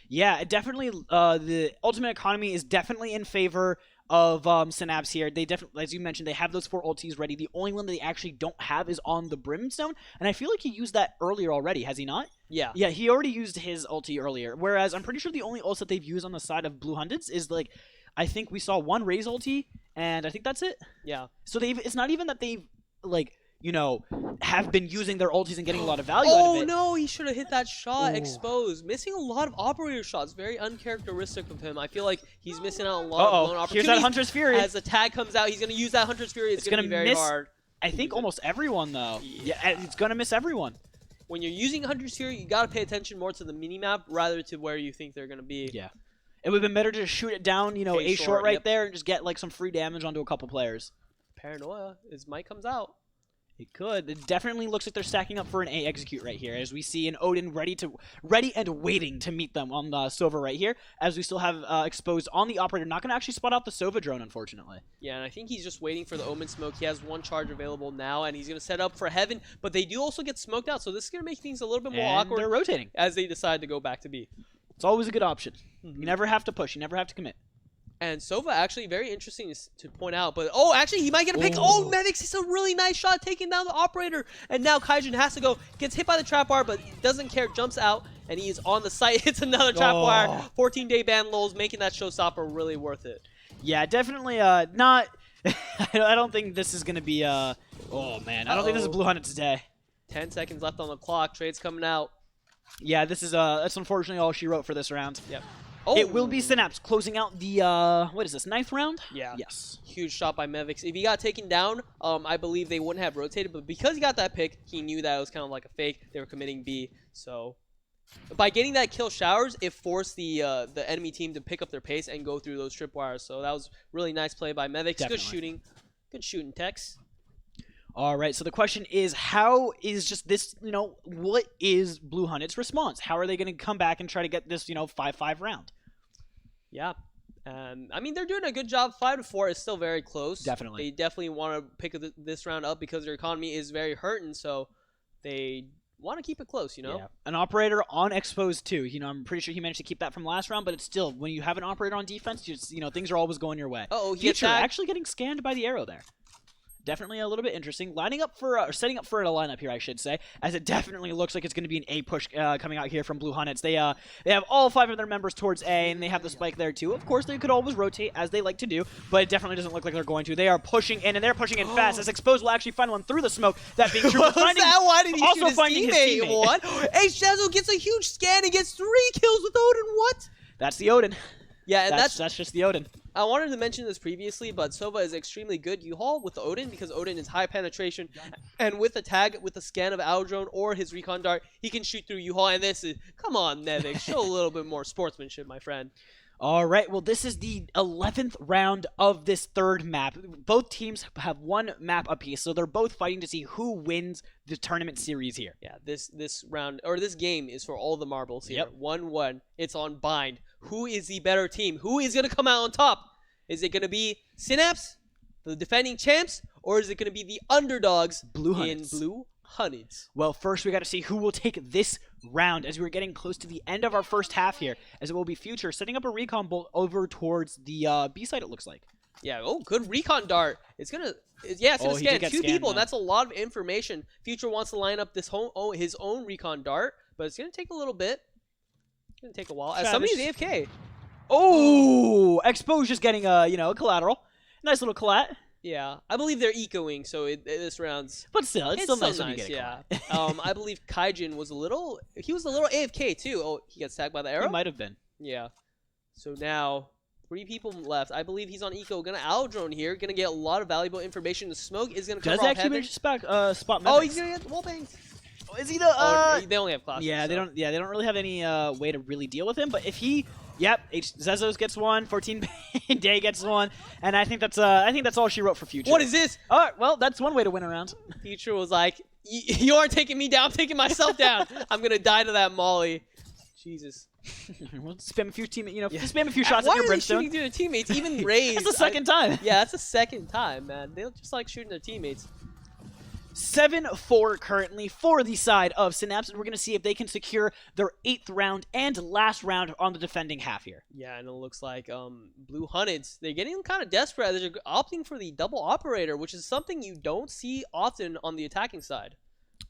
Yeah, it definitely. The ultimate economy is definitely in favor of Synapse here. They definitely, as you mentioned, they have those 4 ultis ready. The only one that they actually don't have is on the Brimstone, and I feel like he used that earlier already, has he not? Yeah. Yeah, he already used his ulti earlier, whereas I'm pretty sure the only ults that they've used on the side of Blue Hunteds is, like, I think we saw 1 Raze ulti, and I think that's it. Yeah. So it's not even that they've, like, you know, have been using their ultis and getting a lot of value out of it. Oh no, he should have hit that shot. Exposed. Missing a lot of operator shots. Very uncharacteristic of him. I feel like he's missing out on a lot of lone opportunities. Here's that Hunter's Fury. As the tag comes out, he's going to use that Hunter's Fury. It's going to be very hard. I think almost everyone, though. Yeah, it's going to miss everyone. When you're using Hunter's Fury, you got to pay attention more to the minimap rather to where you think they're going to be. Yeah. It would have been better to shoot it down, you know, A short right there and just get, like, some free damage onto a couple players. Paranoia. His mic comes out. It could. It definitely looks like they're stacking up for an A execute right here, as we see an Odin ready and waiting to meet them on the Sova right here, as we still have Exposed on the operator. Not going to actually spot out the Sova drone, unfortunately. Yeah, and I think he's just waiting for the Omen smoke. He has 1 charge available now, and he's going to set up for Heaven, but they do also get smoked out, so this is going to make things a little bit more awkward. They're rotating as they decide to go back to B. It's always a good option. You never have to push. You never have to commit. And Sova actually very interesting to point out, but actually he might get a pick. Mevix is a really nice shot taking down the operator, and now Kaijin has to go, gets hit by the trap wire, but doesn't care, jumps out, and he is on the site, hits another trap wire. 14-day ban lulls, making that showstopper really worth it. Yeah, definitely not. I don't think this is gonna be oh man, I don't think this is Blue Hunted's day. 10 seconds left on the clock. Trades coming out. Yeah, this is that's unfortunately all she wrote for this round. Yep. It will be Synapse closing out the, what is this, 9th round? Yeah. Yes. Huge shot by Mevix. If he got taken down, I believe they wouldn't have rotated, but because he got that pick, he knew that it was kind of like a fake. They were committing B, so by getting that kill showers, it forced the enemy team to pick up their pace and go through those tripwires, so that was really nice play by Mevix. Definitely. Good shooting, Tex. All right, so the question is, how is just this, what is Blue Hunted's response? How are they going to come back and try to get this, 5-5 round? Yeah. I mean, they're doing a good job. 5-4 is still very close. Definitely. They definitely want to pick this round up because their economy is very hurting, so they want to keep it close, Yeah. An operator on Exposed too. I'm pretty sure he managed to keep that from last round, but it's still, when you have an operator on defense, just, things are always going your way. Uh-oh, Future actually getting scanned by the arrow there. Definitely a little bit interesting. Lining up for, or setting up for a lineup here, I should say, as it definitely looks like it's going to be an A push coming out here from Blue Hunteds. They have all 5 of their members towards A, and they have the spike there too. Of course, they could always rotate as they like to do, but it definitely doesn't look like they're going to. They are pushing in, and they're pushing in fast. As Exposed will actually find one through the smoke. That being true, why did he also shoot finding his teammate. What? H-Dazzle gets a huge scan and gets 3 kills with Odin. What? That's the Odin. Yeah, and that's just the Odin. I wanted to mention this previously, but Sova is extremely good U-Haul with the Odin because Odin is high penetration, and with the tag, with the scan of Aldrone or his recon dart, he can shoot through U-Haul, and this is, come on, Nevik, show a little bit more sportsmanship, my friend. All right, well, this is the 11th round of this 3rd map. Both teams have 1 map apiece, so they're both fighting to see who wins the tournament series here. Yeah, this round, or this game is for all the marbles here. Yep. 1-1. It's on bind. Who is the better team? Who is going to come out on top? Is it going to be Synapse, the defending champs, or is it going to be the underdogs Blue in Hunteds? Blue Hunteds? Well, first we got to see who will take this round as we're getting close to the end of our first half here, as it will be Future setting up a recon bolt over towards the B side, it looks like. Yeah, good recon dart. It's going to scan 2 people, and that's a lot of information. Future wants to line up his own recon dart, but it's going to take a little bit. It's going to take a while. As somebody's AFK. Oh, Exposed just getting a collateral, nice little collat. Yeah, I believe they're ecoing, so this round's. But still, it's still nice when you get a yeah. collat. I believe Kaijin was a little AFK too. Oh, he gets tagged by the arrow. He might have been. Yeah. So now 3 people left. I believe he's on eco. Gonna Aldrone here. Gonna get a lot of valuable information. The smoke is gonna come off actually manage to spot Mevix. Oh, he's gonna get wall banged. Is he the? They only have classes. Yeah, they don't. Yeah, they don't really have any way to really deal with him. But if he, Zezos gets 1, 14 Day gets 1, and I think that's all she wrote for Future. What is this? All right, well, that's one way to win a round. Future was like, "You aren't taking me down. I'm taking myself down. I'm gonna die to that Molly." Jesus. We'll spam a few spam a few shots at your Brimstone. Why are they shooting through their teammates? Even Raze. That's the second time. Yeah, that's the second time, man. They just like shooting their teammates. 7-4 currently for the side of Synapse, and we're going to see if they can secure their 8th round and last round on the defending half here. Yeah, and it looks like Blue Hunteds, they're getting kind of desperate. They're opting for the double operator, which is something you don't see often on the attacking side.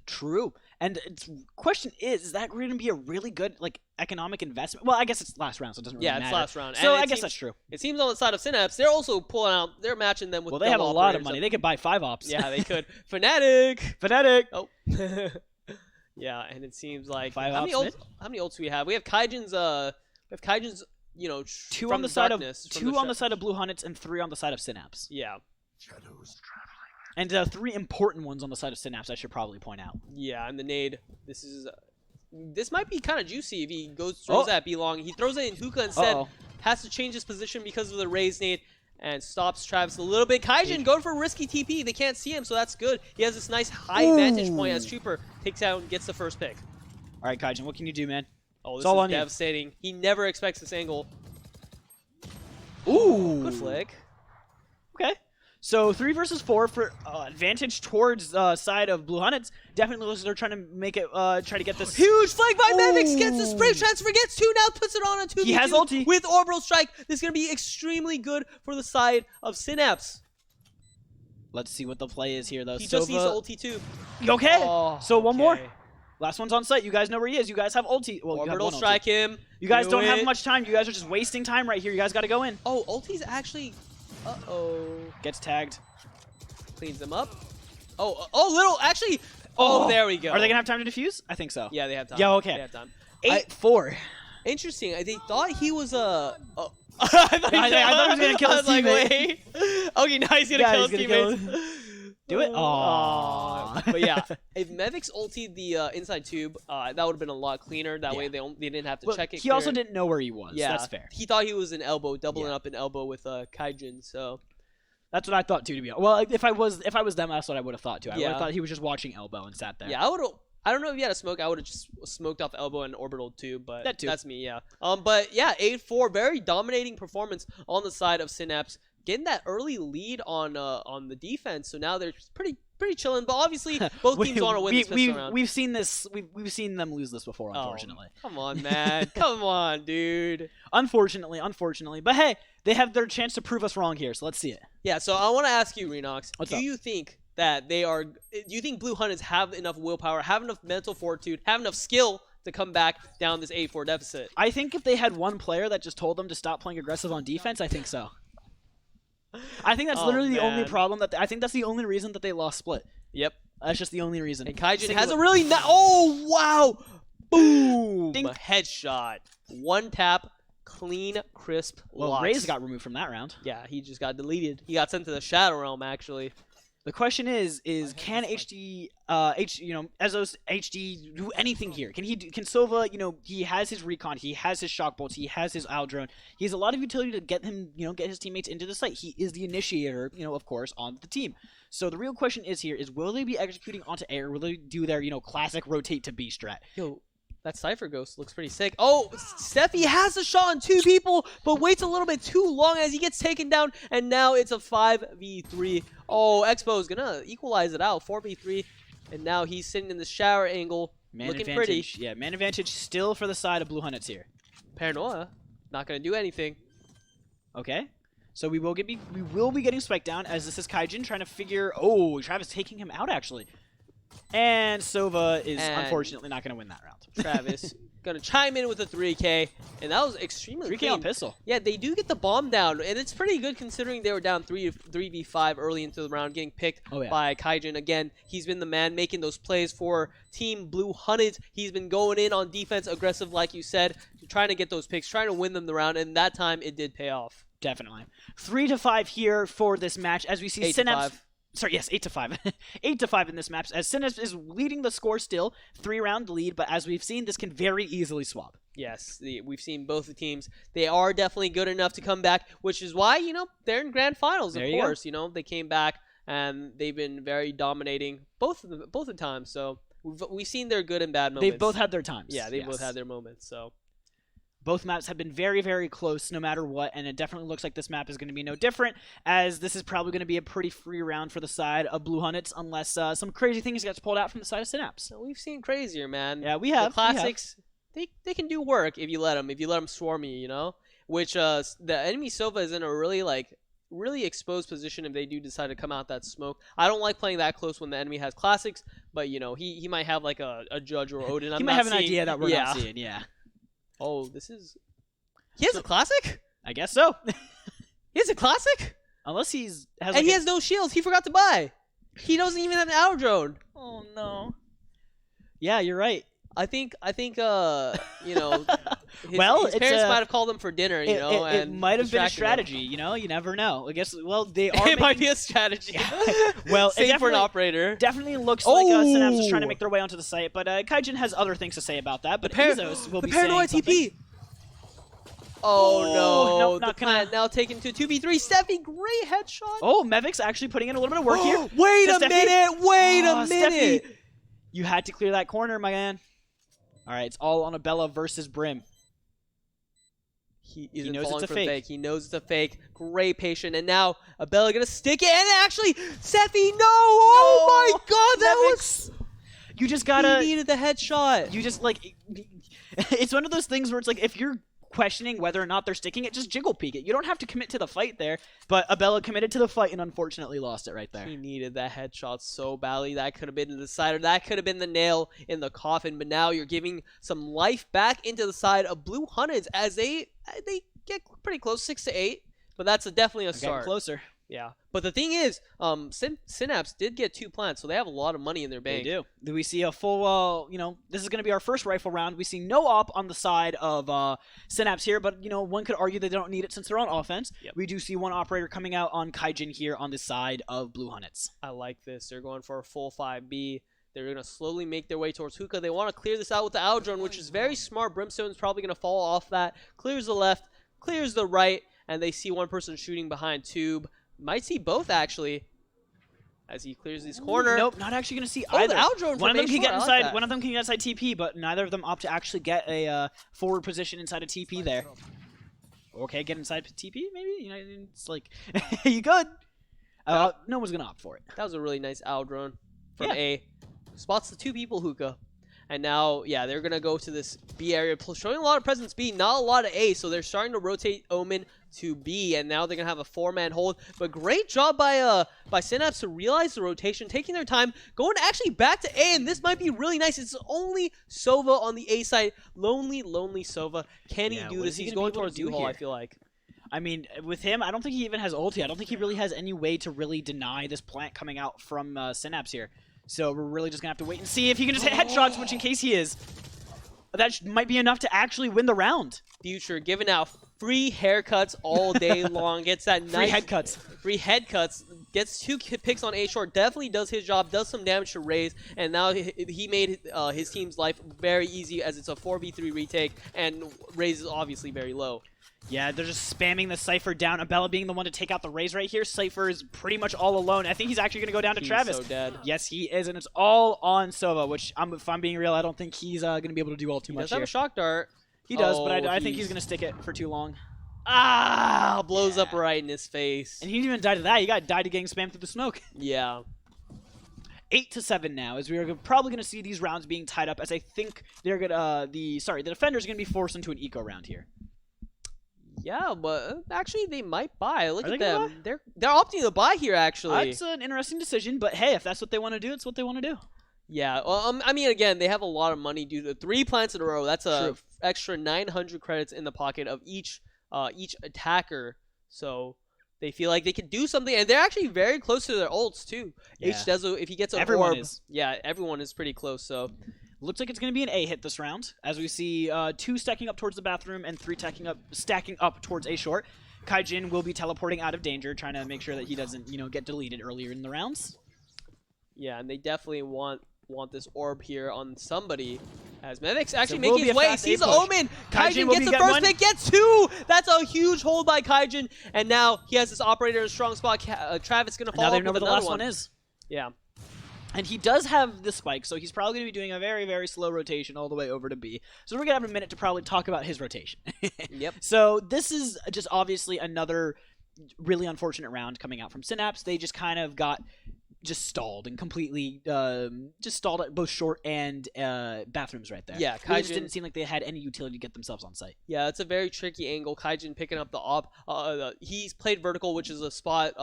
True. And the question is that going to be a really good economic investment? Well, I guess it's last round, so it doesn't really matter. Yeah, it's last round. So I guess that's true. It seems on the side of Synapse, they're also pulling out, they're matching them with they have a lot of money. They could buy 5 ops. Yeah, they could. Fnatic! Oh. Yeah, and it seems like 5 how ops. How many ults do we have? We have Kaijin's 2 on the side of Blue Hunteds and 3 on the side of Synapse. Yeah. And 3 important ones on the side of Synapse, I should probably point out. Yeah, and the nade. This might be kind of juicy if he throws that B long. He throws it in hookah instead. Has to change his position because of the raise nade and stops Travis a little bit. Kaijin going for a risky TP. They can't see him, so that's good. He has this nice high vantage point as Trooper takes out and gets the first pick. All right, Kaijin, what can you do, man? Oh, this is devastating. He never expects this angle. Ooh. Good flick. Okay. So 3 versus 4 for advantage towards side of Blue Hunnets. Definitely looks like they're trying to make it, try to get this. Huge flank by Mevix, gets the spray transfer, gets 2, now puts it on a 2v2 He has ulti. with Orbital Strike. This is going to be extremely good for the side of Synapse. Let's see what the play is here, though. He just needs ulti too. Okay, Oh, so one more. okay. Last one's on site. You guys know where he is. You guys have ulti. Well, you have Orbital one Strike ulti. him. You guys Do don't have it. much time. You guys are just wasting time right here. You guys got to go in. Oh, ulti's actually... Uh-oh. Gets tagged. Cleans them up. Oh, little... Actually... Oh, there we go. Are they going to have time to defuse? I think so. Yeah, they have time. Yeah, okay. They have time. 8-4. Interesting. They thought he was a... Oh. I thought I thought he was going to kill his I was teammate. like, wait. Okay, now he's going to kill his teammates. Do it? Aww. But yeah, if Mevix ultied the inside tube, that would have been a lot cleaner. That way they didn't have to check it. He also didn't know where he was. Yeah, That's fair. He thought he was in elbow, doubling up in elbow with Kaijin. So that's what I thought too. To be honest, well, if I was them, that's what I would have thought too. I would Yeah. have thought he was just watching elbow and sat there. yeah, I don't know if he had a smoke. I would have just smoked off elbow and orbital tube, but That too. that's me. Yeah. But yeah, 8-4, very dominating performance on the side of Synapse, getting that early lead on the defense. So now they're pretty chilling. But obviously, both teams want to win this pistol round. We've seen this. We've seen them lose this before, unfortunately. Oh, come on, man. Come on, dude. Unfortunately. But hey, they have their chance to prove us wrong here. So let's see it. Yeah. So I want to ask you, Renox. What's do up? you think that do you think Blue Hunters have enough willpower, have enough mental fortitude, have enough skill to come back down this 8-4 deficit? I think if they had one player that just told them to stop playing aggressive on defense, I think so. I think that's literally the only problem I think that's the only reason that they lost split. Yep. That's just the only reason. And Kaijin has a really oh wow, boom, Ding. headshot, one tap, clean, crisp. Well, lots. Raze got removed from that round. Yeah, he just got deleted. He got sent to the Shadow Realm actually. The question is can Ezos HD do anything here? Can Sova, he has his recon, he has his shock bolts, he has his owl drone. He has a lot of utility to get him, get his teammates into the site. He is the initiator, of course, on the team. So the real question is will they be executing onto air? Will they do their, classic rotate to B strat? Yo, that Cypher Ghost looks pretty sick. Oh, Steffi has a shot on 2 people, but waits a little bit too long as he gets taken down, and now it's a 5v3. Oh, Expo's gonna equalize it out, 4v3, and now he's sitting in the shower angle, looking pretty. Yeah, man advantage still for the side of Blue Hunnets here. Paranoia, not gonna do anything. Okay. So we will be getting spiked down as this is Kaijin trying to figure. Oh, Travis taking him out actually, and Sova is unfortunately not going to win that round. Travis gonna chime in with a 3K, and that was extremely 3K clean. on pistol. Yeah, they do get the bomb down, and it's pretty good considering they were down 3v5 early into the round, getting picked by Kaijin. Again, he's been the man making those plays for Team Blue Hunters. He's been going in on defense, aggressive, like you said, trying to get those picks, trying to win them the round, and that time it did pay off. Definitely. 3-5 here for this match as we see Synapse. Sorry, yes, 8-5. 8-5 in this match as Synapse is leading the score still, 3-round lead, but as we've seen, this can very easily swap. Yes, we've seen both the teams. They are definitely good enough to come back, which is why, they're in grand finals, of course. They came back and they've been very dominating both the times. So we've seen their good and bad moments. They've both had their times. Yeah, they've both had their moments. So both maps have been very, very close no matter what, and it definitely looks like this map is going to be no different, as this is probably going to be a pretty free round for the side of Blue Hunnets, unless some crazy things gets pulled out from the side of Synapse. So we've seen crazier, man. Yeah, we have. The classics, they can do work if you let them swarm you, which the enemy Sova is in a really exposed position if they do decide to come out that smoke. I don't like playing that close when the enemy has classics, but, he might have, like, a Judge or Odin. He might have an idea that we're not seeing, yeah. Oh, he has a classic? I guess so. He has a classic? Unless he has no shields. He forgot to buy. He doesn't even have an arrow drone. Oh no. Yeah, you're right. I think his Well, parents might have called him for dinner, it might have been a strategy, you never know. I guess, they are it might be a strategy. Well, same for an operator. Definitely looks like Synapse is trying to make their way onto the site, but Kaijin has other things to say about that, but Ezos will be saying Paranoid something. TP! Oh no, not gonna... now taken to 2v3. Steffi, great headshot. Oh, Mevix actually putting in a little bit of work here. Wait a minute! Steffi, you had to clear that corner, my man. All right, it's all on a Bella versus Brim. He isn't knows falling it's a for the fake. fake. He knows it's a fake. Great patient. And now Abella gonna stick it. And actually, Sephi, no! Oh my god, that was... You just gotta... He needed the headshot. You just, like... It's one of those things where it's like, if you're questioning whether or not they're sticking it, just jiggle peek it. You don't have to commit to the fight there. But Abella committed to the fight and unfortunately lost it right there. He needed that headshot so badly. That could have been the decider. That could have been the nail in the coffin. But now you're giving some life back into the side of Blue Hunteds as they get pretty close, 6-8. But that's definitely a start. Getting closer. Yeah. But the thing is, Synapse did get 2 plants, so they have a lot of money in their bank. They do. Do we see a full, this is going to be our first rifle round. We see no op on the side of Synapse here, but, one could argue they don't need it since they're on offense. Yep. We do see one operator coming out on Kaijin here on the side of Blue Hunteds. I like this. They're going for a full 5B. They're going to slowly make their way towards Hookah. They want to clear this out with the Owl Drone, which is very smart. Brimstone's probably going to fall off that. Clears the left, clears the right, and they see one person shooting behind Tube. Might see both, actually, as he clears this corner. Nope, not actually going to see Oh, either. the Owl Drone One of them can get inside. Like One of them can get inside TP, but neither of them opt to actually get a forward position inside a TP there. Okay, get inside TP, maybe. It's like you could. No one's gonna opt for it. That was a really nice Owl Drone from Yeah. A. Spots the 2 people Hookah. And now, yeah, they're going to go to this B area, showing a lot of presence B, not a lot of A, so they're starting to rotate Omen to B, and now they're going to have a 4-man hold. But great job by Synapse to realize the rotation, taking their time, going actually back to A, and this might be really nice. It's only Sova on the A side. Lonely Sova. Can he do this? He's going towards U-Haul, I feel like. I mean, with him, I don't think he even has ulti. I don't think he really has any way to really deny this plant coming out from Synapse here. So we're really just going to have to wait and see if he can just hit headshots, which in case he is. That might be enough to actually win the round. Future giving out free haircuts all day long. Gets that nice... Free head cuts. Gets 2 picks on A short. Definitely does his job. Does some damage to Raze. And now he made his team's life very easy as it's a 4v3 retake. And Raze is obviously very low. Yeah, they're just spamming the Cypher down. Abella being the one to take out the Raze right here. Cypher is pretty much all alone. I think he's actually going to go down to Travis. He's so dead. Yes, he is, and it's all on Sova, which, if I'm being real, I don't think he's going to be able to do all too much He does have a shock dart. He does, but I think he's going to stick it for too long. Ah! Blows up right in his face. And he didn't even die to that. He got died to getting spammed through the smoke. Yeah. 8-7 now, as we are probably going to see these rounds being tied up, as I think they're going to, the defenders are going to be forced into an eco round here. Yeah, but actually they might buy. Look Are at they gonna them. They're opting to buy here, actually. That's an interesting decision, but hey, if that's what they want to do, it's what they want to do. Yeah, well, I mean, again, they have a lot of money due to 3 plants in a row. That's a extra 900 credits in the pocket of each attacker. So they feel like they can do something, and they're actually very close to their ults too. Yeah. H-Dezo, if he gets an Everyone orb, is. Yeah, everyone is pretty close. So Looks like it's going to be an A hit this round, as we see 2 stacking up towards the bathroom and 3 stacking up towards A short. Kaijin will be teleporting out of danger, trying to make sure that he doesn't, get deleted earlier in the rounds. yeah, and they definitely want this orb here on somebody. As Mevix actually will making be his a way, fast sees A the push. Omen. Kaijin Kaijin will gets be the getting first one. pick, gets 2. That's a huge hold by Kaijin, and now he has this operator in a strong spot. Travis gonna fall. Now they up know with where the another last one is. Yeah. And he does have the spike, so he's probably going to be doing a very, very slow rotation all the way over to B. So we're going to have a minute to probably talk about his rotation. Yep. So this is just obviously another really unfortunate round coming out from Synapse. They just kind of got just stalled and completely just stalled at both short and bathrooms right there. Yeah, Really just Kaijin- didn't seem like they had any utility to get themselves on site. Yeah, it's a very tricky angle. Kaijin picking up the op. He's played vertical, which is a spot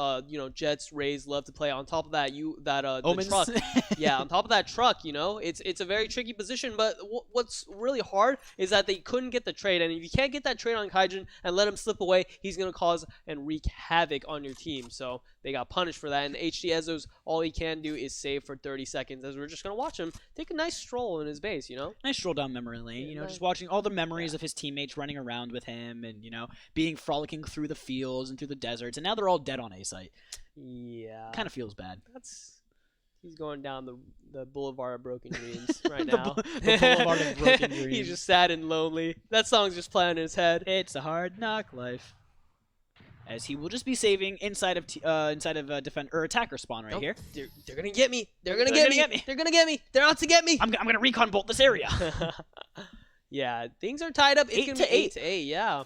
Jets, Rays love to play. On top of that, the Omens. truck. Yeah, on top of that truck, it's a very tricky position. But what's really hard is that they couldn't get the trade, and if you can't get that trade on Kaijin and let him slip away, he's gonna cause and wreak havoc on your team. So they got punished for that. And HD Ezo's all he can do is save for 30 seconds, as we're just gonna watch him take a nice stroll in his base. Nice stroll down memory lane, Yeah, just watching all the memories of his teammates running around with him and, being frolicking through the fields and through the deserts. And now they're all dead on A site. Yeah. Kind of feels bad. He's going down the boulevard of broken dreams right now. The boulevard of broken dreams. He's just sad and lonely. That song's just playing in his head. It's a hard knock life. As he will just be saving inside of defend or attacker spawn right here. They're gonna get me. They're gonna get me. They're gonna get me. They're out to get me. I'm gonna recon bolt this area. Yeah, things are tied up. It's 8 gonna to be 8 to 8. Yeah.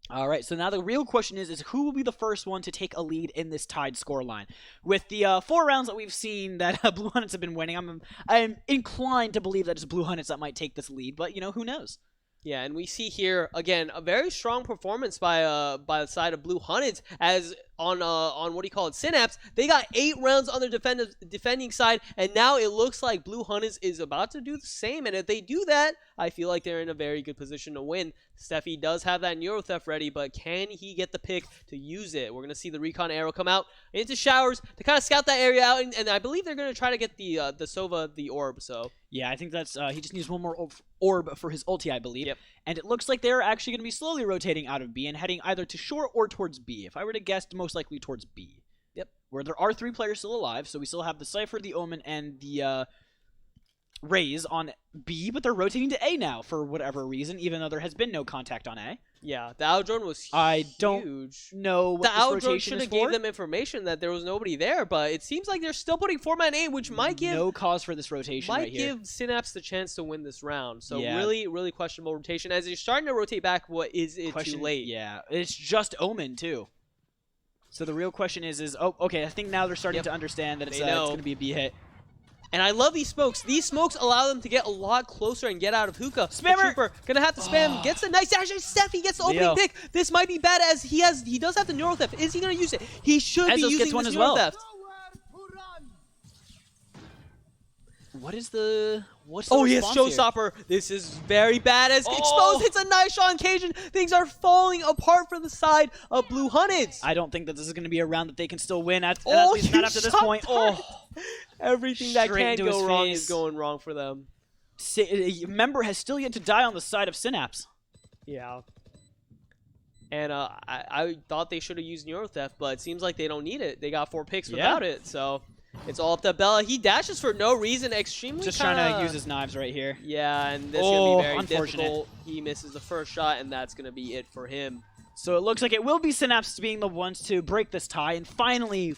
All right, so now the real question is who will be the first one to take a lead in this tied scoreline? With the 4 rounds that we've seen that Blue Hunteds have been winning, I'm inclined to believe that it's Blue Hunteds that might take this lead, but, who knows? Yeah, and we see here, again, a very strong performance by the side of Blue Hunteds, as on what do you call it, Synapse, they got 8 rounds on their defending side, and now it looks like Blue Hunteds is about to do the same, and if they do that, I feel like they're in a very good position to win. Steffi does have that Neuro Theft ready, but can he get the pick to use it? We're going to see the Recon Arrow come out into Showers to kind of scout that area out, and I believe they're going to try to get the Sova, the orb, so... Yeah, I think that's, he just needs one more orb for his ulti, I believe. Yep. And it looks like they're actually going to be slowly rotating out of B and heading either to short or towards B. If I were to guess, most likely towards B. Yep. Where there are 3 players still alive, so we still have the Cypher, the Omen, and the Raze on B, but they're rotating to A now for whatever reason, even though there has been no contact on A. Yeah, the Owl Drone was huge. I don't know what the this Owl rotation Drone should have gave them information that there was nobody there, but it seems like they're still putting 4-man A, which might give... No cause for this rotation right here. Might give Synapse the chance to win this round. So yeah. really, really questionable rotation. As you're starting to rotate back, what is it too late? Yeah, it's just Omen, too. So the real question is oh, okay, I think now they're starting to understand that it's going to be a B hit. And I love these smokes. These smokes allow them to get a lot closer and get out of hookah. Spammer! The Trooper gonna have to spam. Gets a nice dash. Steffi gets the opening pick. This might be bad as he does have the Neuro Theft. Is he gonna use it? He should be using this Neuro Theft. What's the he has response Showstopper. This is very bad as Exposed hits a nice shot on Cajun. Things are falling apart for the side of Blue Hunteds. I don't think that this is going to be a round that they can still win, at least not after this point. Everything that can go wrong is going wrong for them. Member has still yet to die on the side of Synapse. Yeah. And I thought they should have used Neuro Theft, but it seems like they don't need it. They got 4 picks without it, so... It's all up to Bella. He dashes for no reason. Extremely just trying to use his knives right here. Yeah, and this is going to be very difficult. He misses the first shot, and that's going to be it for him. So it looks like it will be Synapse being the ones to break this tie and finally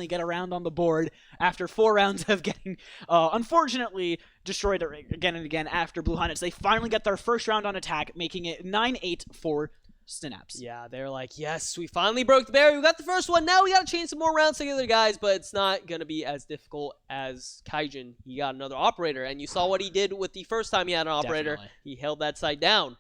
get around on the board after 4 rounds of getting, unfortunately, destroyed again and again after Blue Hunteds. They finally get their first round on attack, making it 9-8 for Synapse. Yeah, they're like, yes, we finally broke the barrier. We got the first one. Now we got to change some more rounds together, guys, but it's not going to be as difficult as Kaijin. He got another operator, and you saw what he did with the first time he had an operator. Definitely. He held that side down.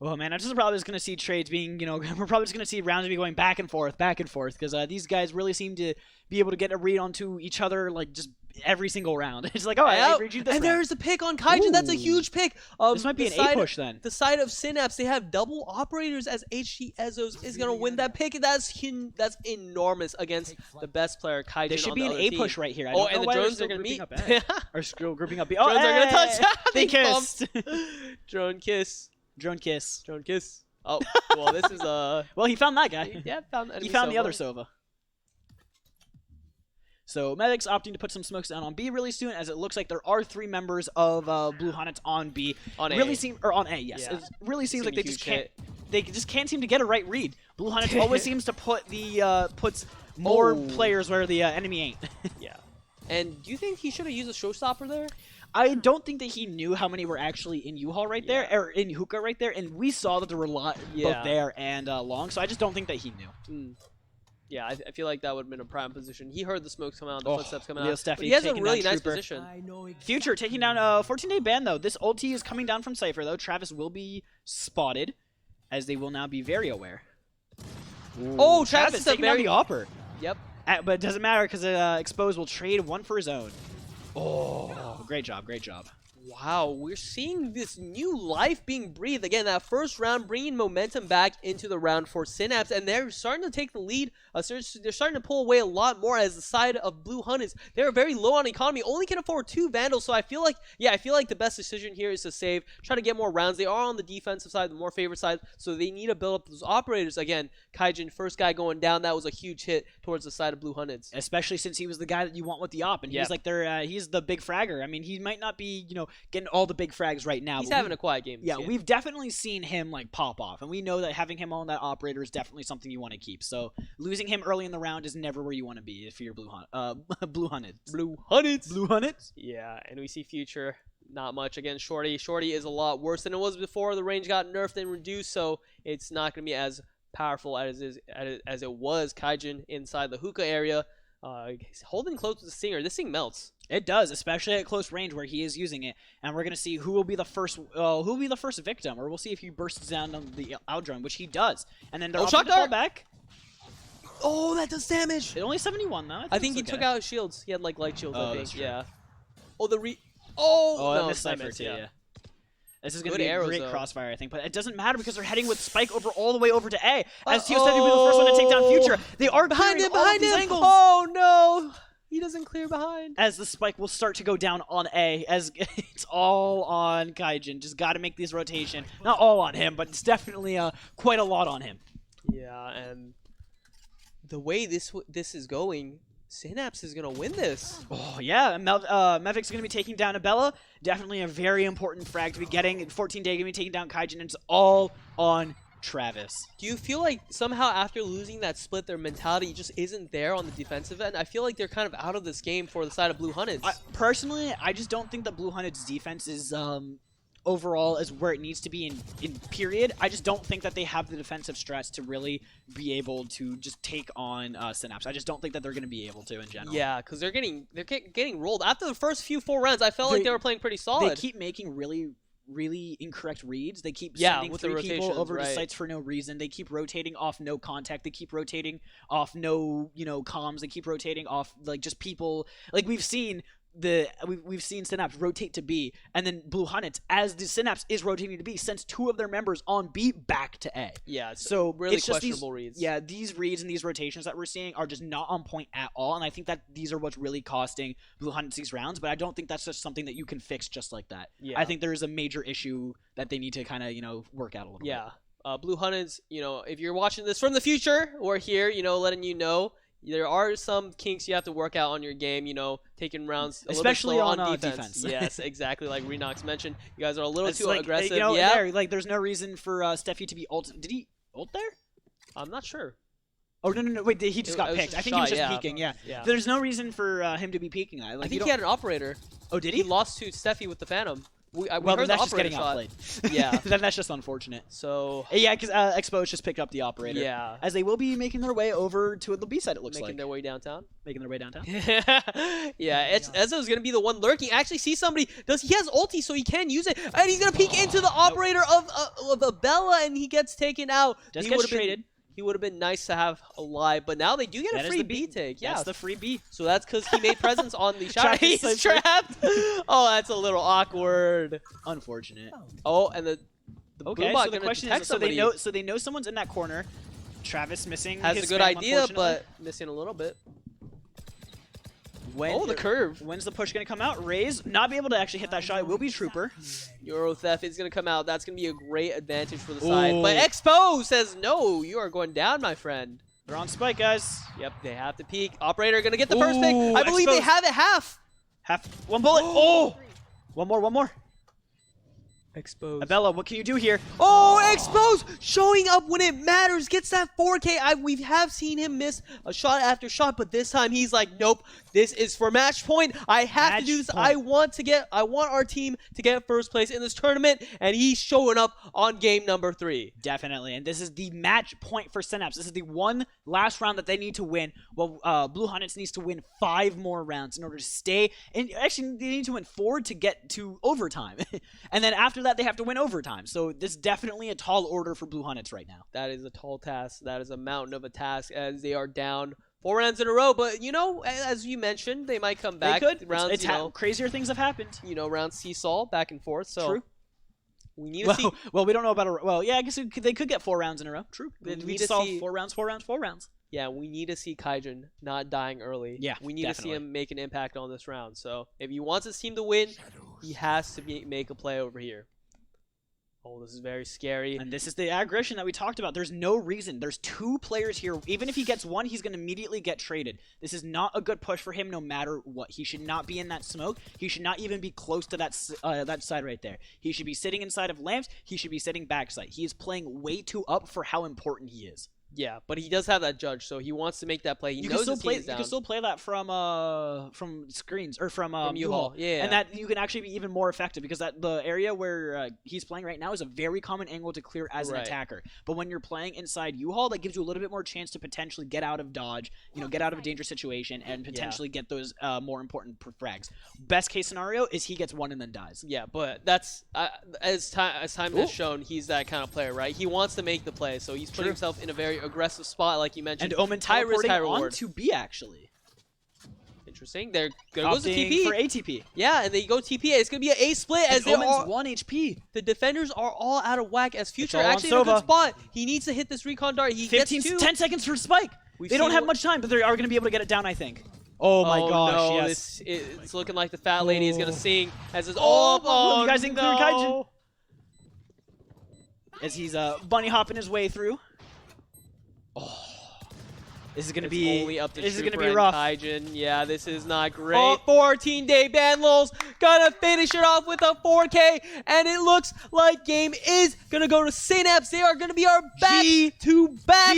Oh, man, I'm just probably just going to see trades being, we're probably just going to see rounds be going back and forth, because these guys really seem to be able to get a read onto each other, like, just every single round. It's like, oh, I read you this round. There's a pick on Kaijin. That's a huge pick. This might be an A-push, then. The side of Synapse, they have double operators as HT Ezos is going to win that pick. That's enormous against the best player, Kaijin. There should be an A-push right here. And the drones are going to meet. Or still grouping up B. Drones are going to touch. They kissed. Drone kiss. Drone kiss. Drone kiss. Oh, well, this is well, he found that guy. Yeah, he found the other Sova. So Medic's opting to put some smokes down on B really soon, as it looks like there are 3 members of Blue Hunteds on B. On A. On A, yes. Yeah. It really seems like they just can't seem to get a right read. Blue Hunteds always seems to put puts more players where the enemy ain't. Yeah. And do you think he should have used a showstopper there? I don't think that he knew how many were actually in U-Haul right there, or in Hookah right there, and we saw that there were a lot both there and long, so I just don't think that he knew. Yeah, I feel like that would have been a prime position. He heard the smokes come out, the footsteps come out. Steffi, but he has a really nice position. Future taking down a 14-day ban, though. This ulti is coming down from Cypher, though. Travis will be spotted, as they will now be very aware. Ooh. Oh, Travis is taking down the Opper. Yep. But it doesn't matter, because Exposed will trade 1 for his own. Oh, great job, great job. Wow, we're seeing this new life being breathed. Again, that first round bringing momentum back into the round for Synapse, and they're starting to take the lead. They're starting to pull away a lot more as the side of Blue Hunteds. They're very low on economy, only can afford 2 Vandals, so I feel like the best decision here is to save, try to get more rounds. They are on the defensive side, the more favorite side, so they need to build up those operators. Again, Kaijin, first guy going down, that was a huge hit towards the side of Blue Hunteds. Especially since he was the guy that you want with the op, and he's like he's the big fragger. I mean, he might not be, getting all the big frags right now. He's having a quiet game. Yeah, we've definitely seen him like pop off, and we know that having him on that operator is definitely something you want to keep. So losing him early in the round is never where you want to be if you're Blue Hunteds. Blue Hunteds. Blue Hunteds. Yeah, and we see Future not much against Shorty. Shorty is a lot worse than it was before. The range got nerfed and reduced, so it's not going to be as powerful as it was. Kaijin inside the hookah area, holding close to the Stinger. This thing melts. It does, especially at close range where he is using it. And we're gonna see who will be the first victim, or we'll see if he bursts down on the Aldrun, which he does. And then they're shock to fall dart! back. Oh, that does damage. It only 71 though. I think he took out his shields. He had like light shields. I think. That's true. Yeah. Oh, no, it's Cypher too. yeah. This is going to Good be arrows, a great though. crossfire, I think. But it doesn't matter because they're heading with Spike all the way over to A. As Tio said, he'll be the first one to take down Future. They are Behind him, behind him. Angles. Oh, no. He doesn't clear behind. As the Spike will start to go down on A, as it's all on Kaijin. Just got to make this rotation. Not all on him, but it's definitely quite a lot on him. Yeah, and the way this is going, Synapse is going to win this. Oh, yeah. Mevic's going to be taking down Abella. Definitely a very important frag to be getting. 14 Day going to be taking down Kaijin, and it's all on Travis. Do you feel like somehow after losing that split, their mentality just isn't there on the defensive end? I feel like they're kind of out of this game for the side of Blue Hunteds. Personally, I just don't think that Blue Hunteds' defense is overall is where it needs to be in period. I just don't think that they have the defensive stress to really be able to just take on Synapse. I just don't think that they're going to be able to in general. Yeah, because they're getting rolled. After the first few 4 rounds, I felt like they were playing pretty solid. They keep making really incorrect reads. They keep sending 3 people over to sites for no reason. They keep rotating off no contact. They keep rotating off no, comms. They keep rotating off like just people. Like we've seen Synapse rotate to B, and then Blue Hunteds, as the Synapse is rotating to B, sends 2 of their members on B back to A. Yeah, so really it's just questionable reads. Yeah, these reads and these rotations that we're seeing are just not on point at all, and I think that these are what's really costing Blue Hunteds these rounds, but I don't think that's just something that you can fix just like that. Yeah. I think there is a major issue that they need to kind of, work out a little bit. Yeah. Blue Hunteds, if you're watching this from the future, we're here, letting you know. There are some kinks you have to work out on your game, taking rounds especially a little bit on slow defense. Yes, exactly, like Renox mentioned. You guys are a little It's too aggressive. There's no reason for Steffi to be ult. Did he ult there? I'm not sure. Oh, no, wait, he just got picked. I think he was just peeking, yeah. There's no reason for him to be peeking that. I think he had an operator. Oh, did he? He lost to Steffi with the Phantom. We well, heard that's the just getting shot. outplayed. Yeah. Then that's just unfortunate. So yeah, because Exposed just picked up the operator. Yeah. As they will be making their way over to the B side, it looks making their way downtown. Making their way downtown. Yeah, Ezzo's going to be the one lurking. Actually, see somebody. He has ulti, so he can use it. And he's going to peek into the operator of Abella, and he gets taken out. Just gets traded. He would have been nice to have alive, but now they do get a free B take. Yeah, that's the free B. So that's because he made presence on the shot. He's trapped. Oh, that's a little awkward. Unfortunate. Oh, and the okay. So the question is, so they know someone's in that corner. Travis missing. Has his a good spam, idea, but missing a little bit. The curve. When's the push going to come out? Raze, not be able to actually hit that shot. It will be Trooper. Euro Theft is going to come out. That's going to be a great advantage for the side. But Expo says, no, you are going down, my friend. They're on Spike, guys. Yep, they have to peek. Operator going to get the first pick. I believe they have it half. One bullet. Oh! One more. Exposed. Abella, what can you do here? Oh, Exposed! Showing up when it matters. Gets that 4K. We have seen him miss a shot after shot, but this time he's like, nope, this is for match point. I have to do this. I want our team to get first place in this tournament, and he's showing up on game number 3. Definitely, and this is the match point for Synapse. This is the one last round that they need to win. Well, Blue Hunteds needs to win 5 more rounds in order to stay. And actually, they need to win 4 to get to overtime. And then after that, they have to win overtime. So this is definitely a tall order for Blue Hunteds right now. That is a tall task. That is a mountain of a task as they are down 4 rounds in a row. But, as you mentioned, they might come back. They could. Rounds, crazier things have happened. Rounds seesaw back and forth. So true. We need to see. Well, we don't know about well, yeah, I guess they could get 4 rounds in a row. True. We just saw 4 rounds. Yeah, we need to see Kaijin not dying early. Yeah, we need to see him make an impact on this round. So if he wants his team to win, he has to make a play over here. Oh, this is very scary. And this is the aggression that we talked about. There's no reason. There's 2 players here. Even if he gets 1, he's going to immediately get traded. This is not a good push for him no matter what. He should not be in that smoke. He should not even be close to that side right there. He should be sitting inside of lamps. He should be sitting backside. He is playing way too up for how important he is. Yeah, but he does have that judge, so he wants to make that play. He knows his team is down. You can still play that from screens or from U-Haul. Yeah, and that you can actually be even more effective because that the area where he's playing right now is a very common angle to clear as an attacker. But when you're playing inside U-Haul, that gives you a little bit more chance to potentially get out of dodge, get out of a dangerous situation, and potentially get those more important frags. Best case scenario is he gets one and then dies. Yeah, but that's as time has shown, he's that kind of player, right? He wants to make the play, so he's putting himself in a very aggressive spot, like you mentioned. And Omen high risk, high reward. On to B, actually. Interesting. There goes the TP. For ATP. Yeah, and they go TP. It's going to be an A split as they Omen's 1 HP. The defenders are all out of whack as Future actually in a good spot. He needs to hit this recon dart. He gets 10 seconds for Spike. They don't have much time, but they are going to be able to get it down, I think. Oh my gosh, no, yes. It's looking like the fat lady is going to sing as this. You guys didn't clear Kaijin. As he's bunny hopping his way through. Oh. This is going to be only up to this is going to Trooper be rough. Kaijin. Yeah, this is not great. 14-day ban lulz. Gonna finish it off with a 4K, and it looks like game is gonna go to Synapse. They are gonna be our back-to-back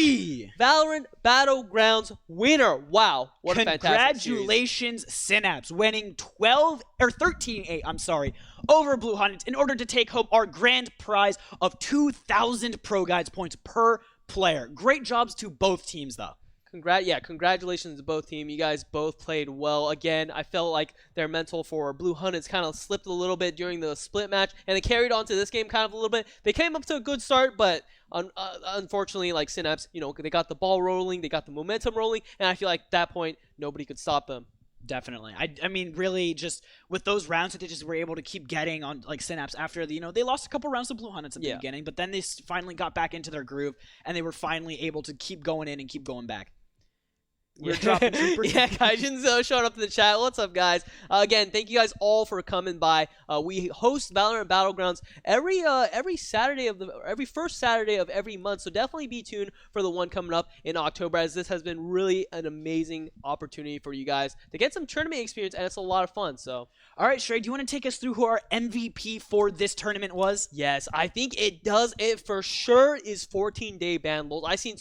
Valorant Battlegrounds winner. Wow, what a fantastic series. Congratulations, Synapse, winning 13-8. I'm sorry, over Blue Hunteds in order to take home our grand prize of 2,000 ProGuides points per player. Great jobs to both teams, though. Congratulations to both teams. You guys both played well. Again, I felt like their mental for Blue Hunteds kind of slipped a little bit during the split match, and they carried on to this game kind of a little bit. They came up to a good start, but unfortunately, like Synapse, they got the ball rolling, they got the momentum rolling, and I feel like at that point, nobody could stop them. Definitely. I mean, really, just with those rounds that they just were able to keep getting on, like, Synapse after the, they lost a couple rounds to Blue Hunteds at the beginning, but then they finally got back into their groove, and they were finally able to keep going in and keep going back. We're dropping troopers. Yeah, Kaijin's showing up in the chat. What's up, guys? Again, thank you guys all for coming by. We host Valorant Battlegrounds every Saturday every first Saturday of every month. So definitely be tuned for the one coming up in October, as this has been really an amazing opportunity for you guys to get some tournament experience, and it's a lot of fun. So, all right, Shrey, do you want to take us through who our MVP for this tournament was? Yes, I think it does. It for sure is 14-day ban lulz. I seen.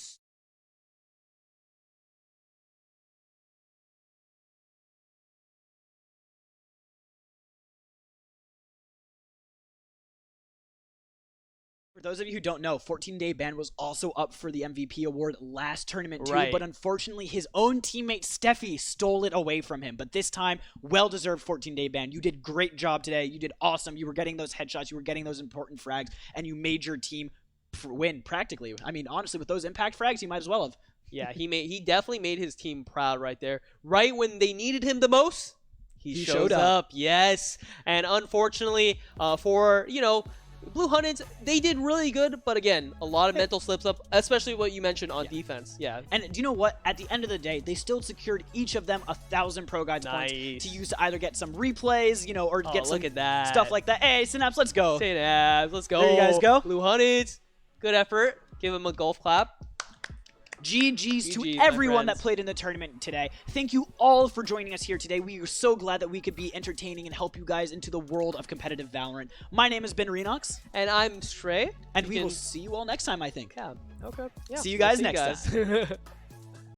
For those of you who don't know, 14-day ban was also up for the MVP award last tournament too, but unfortunately his own teammate Steffi stole it away from him. But this time, well-deserved 14-day ban. You did great job today. You did awesome. You were getting those headshots. You were getting those important frags, and you made your team win practically. I mean, honestly, with those impact frags, you might as well have. Yeah, he definitely made his team proud right there. Right when they needed him the most, he showed up. Yes, and unfortunately, for Blue Hunteds, they did really good, but again, a lot of mental slips up, especially what you mentioned on defense. Yeah. And do you know what? At the end of the day, they still secured each of them 1,000 ProGuides points to use to either get some replays, or get some stuff like that. Hey, Synapse, let's go. Synapse, let's go. There you guys go. Blue Hunteds, good effort. Give them a golf clap. GG's to everyone that played in the tournament today. Thank you all for joining us here today. We are so glad that we could be entertaining and help you guys into the world of competitive Valorant. My name has been Renox. And I'm Shrey. And we will see you all next time, I think. Yeah. Okay. Yeah. See you guys next time.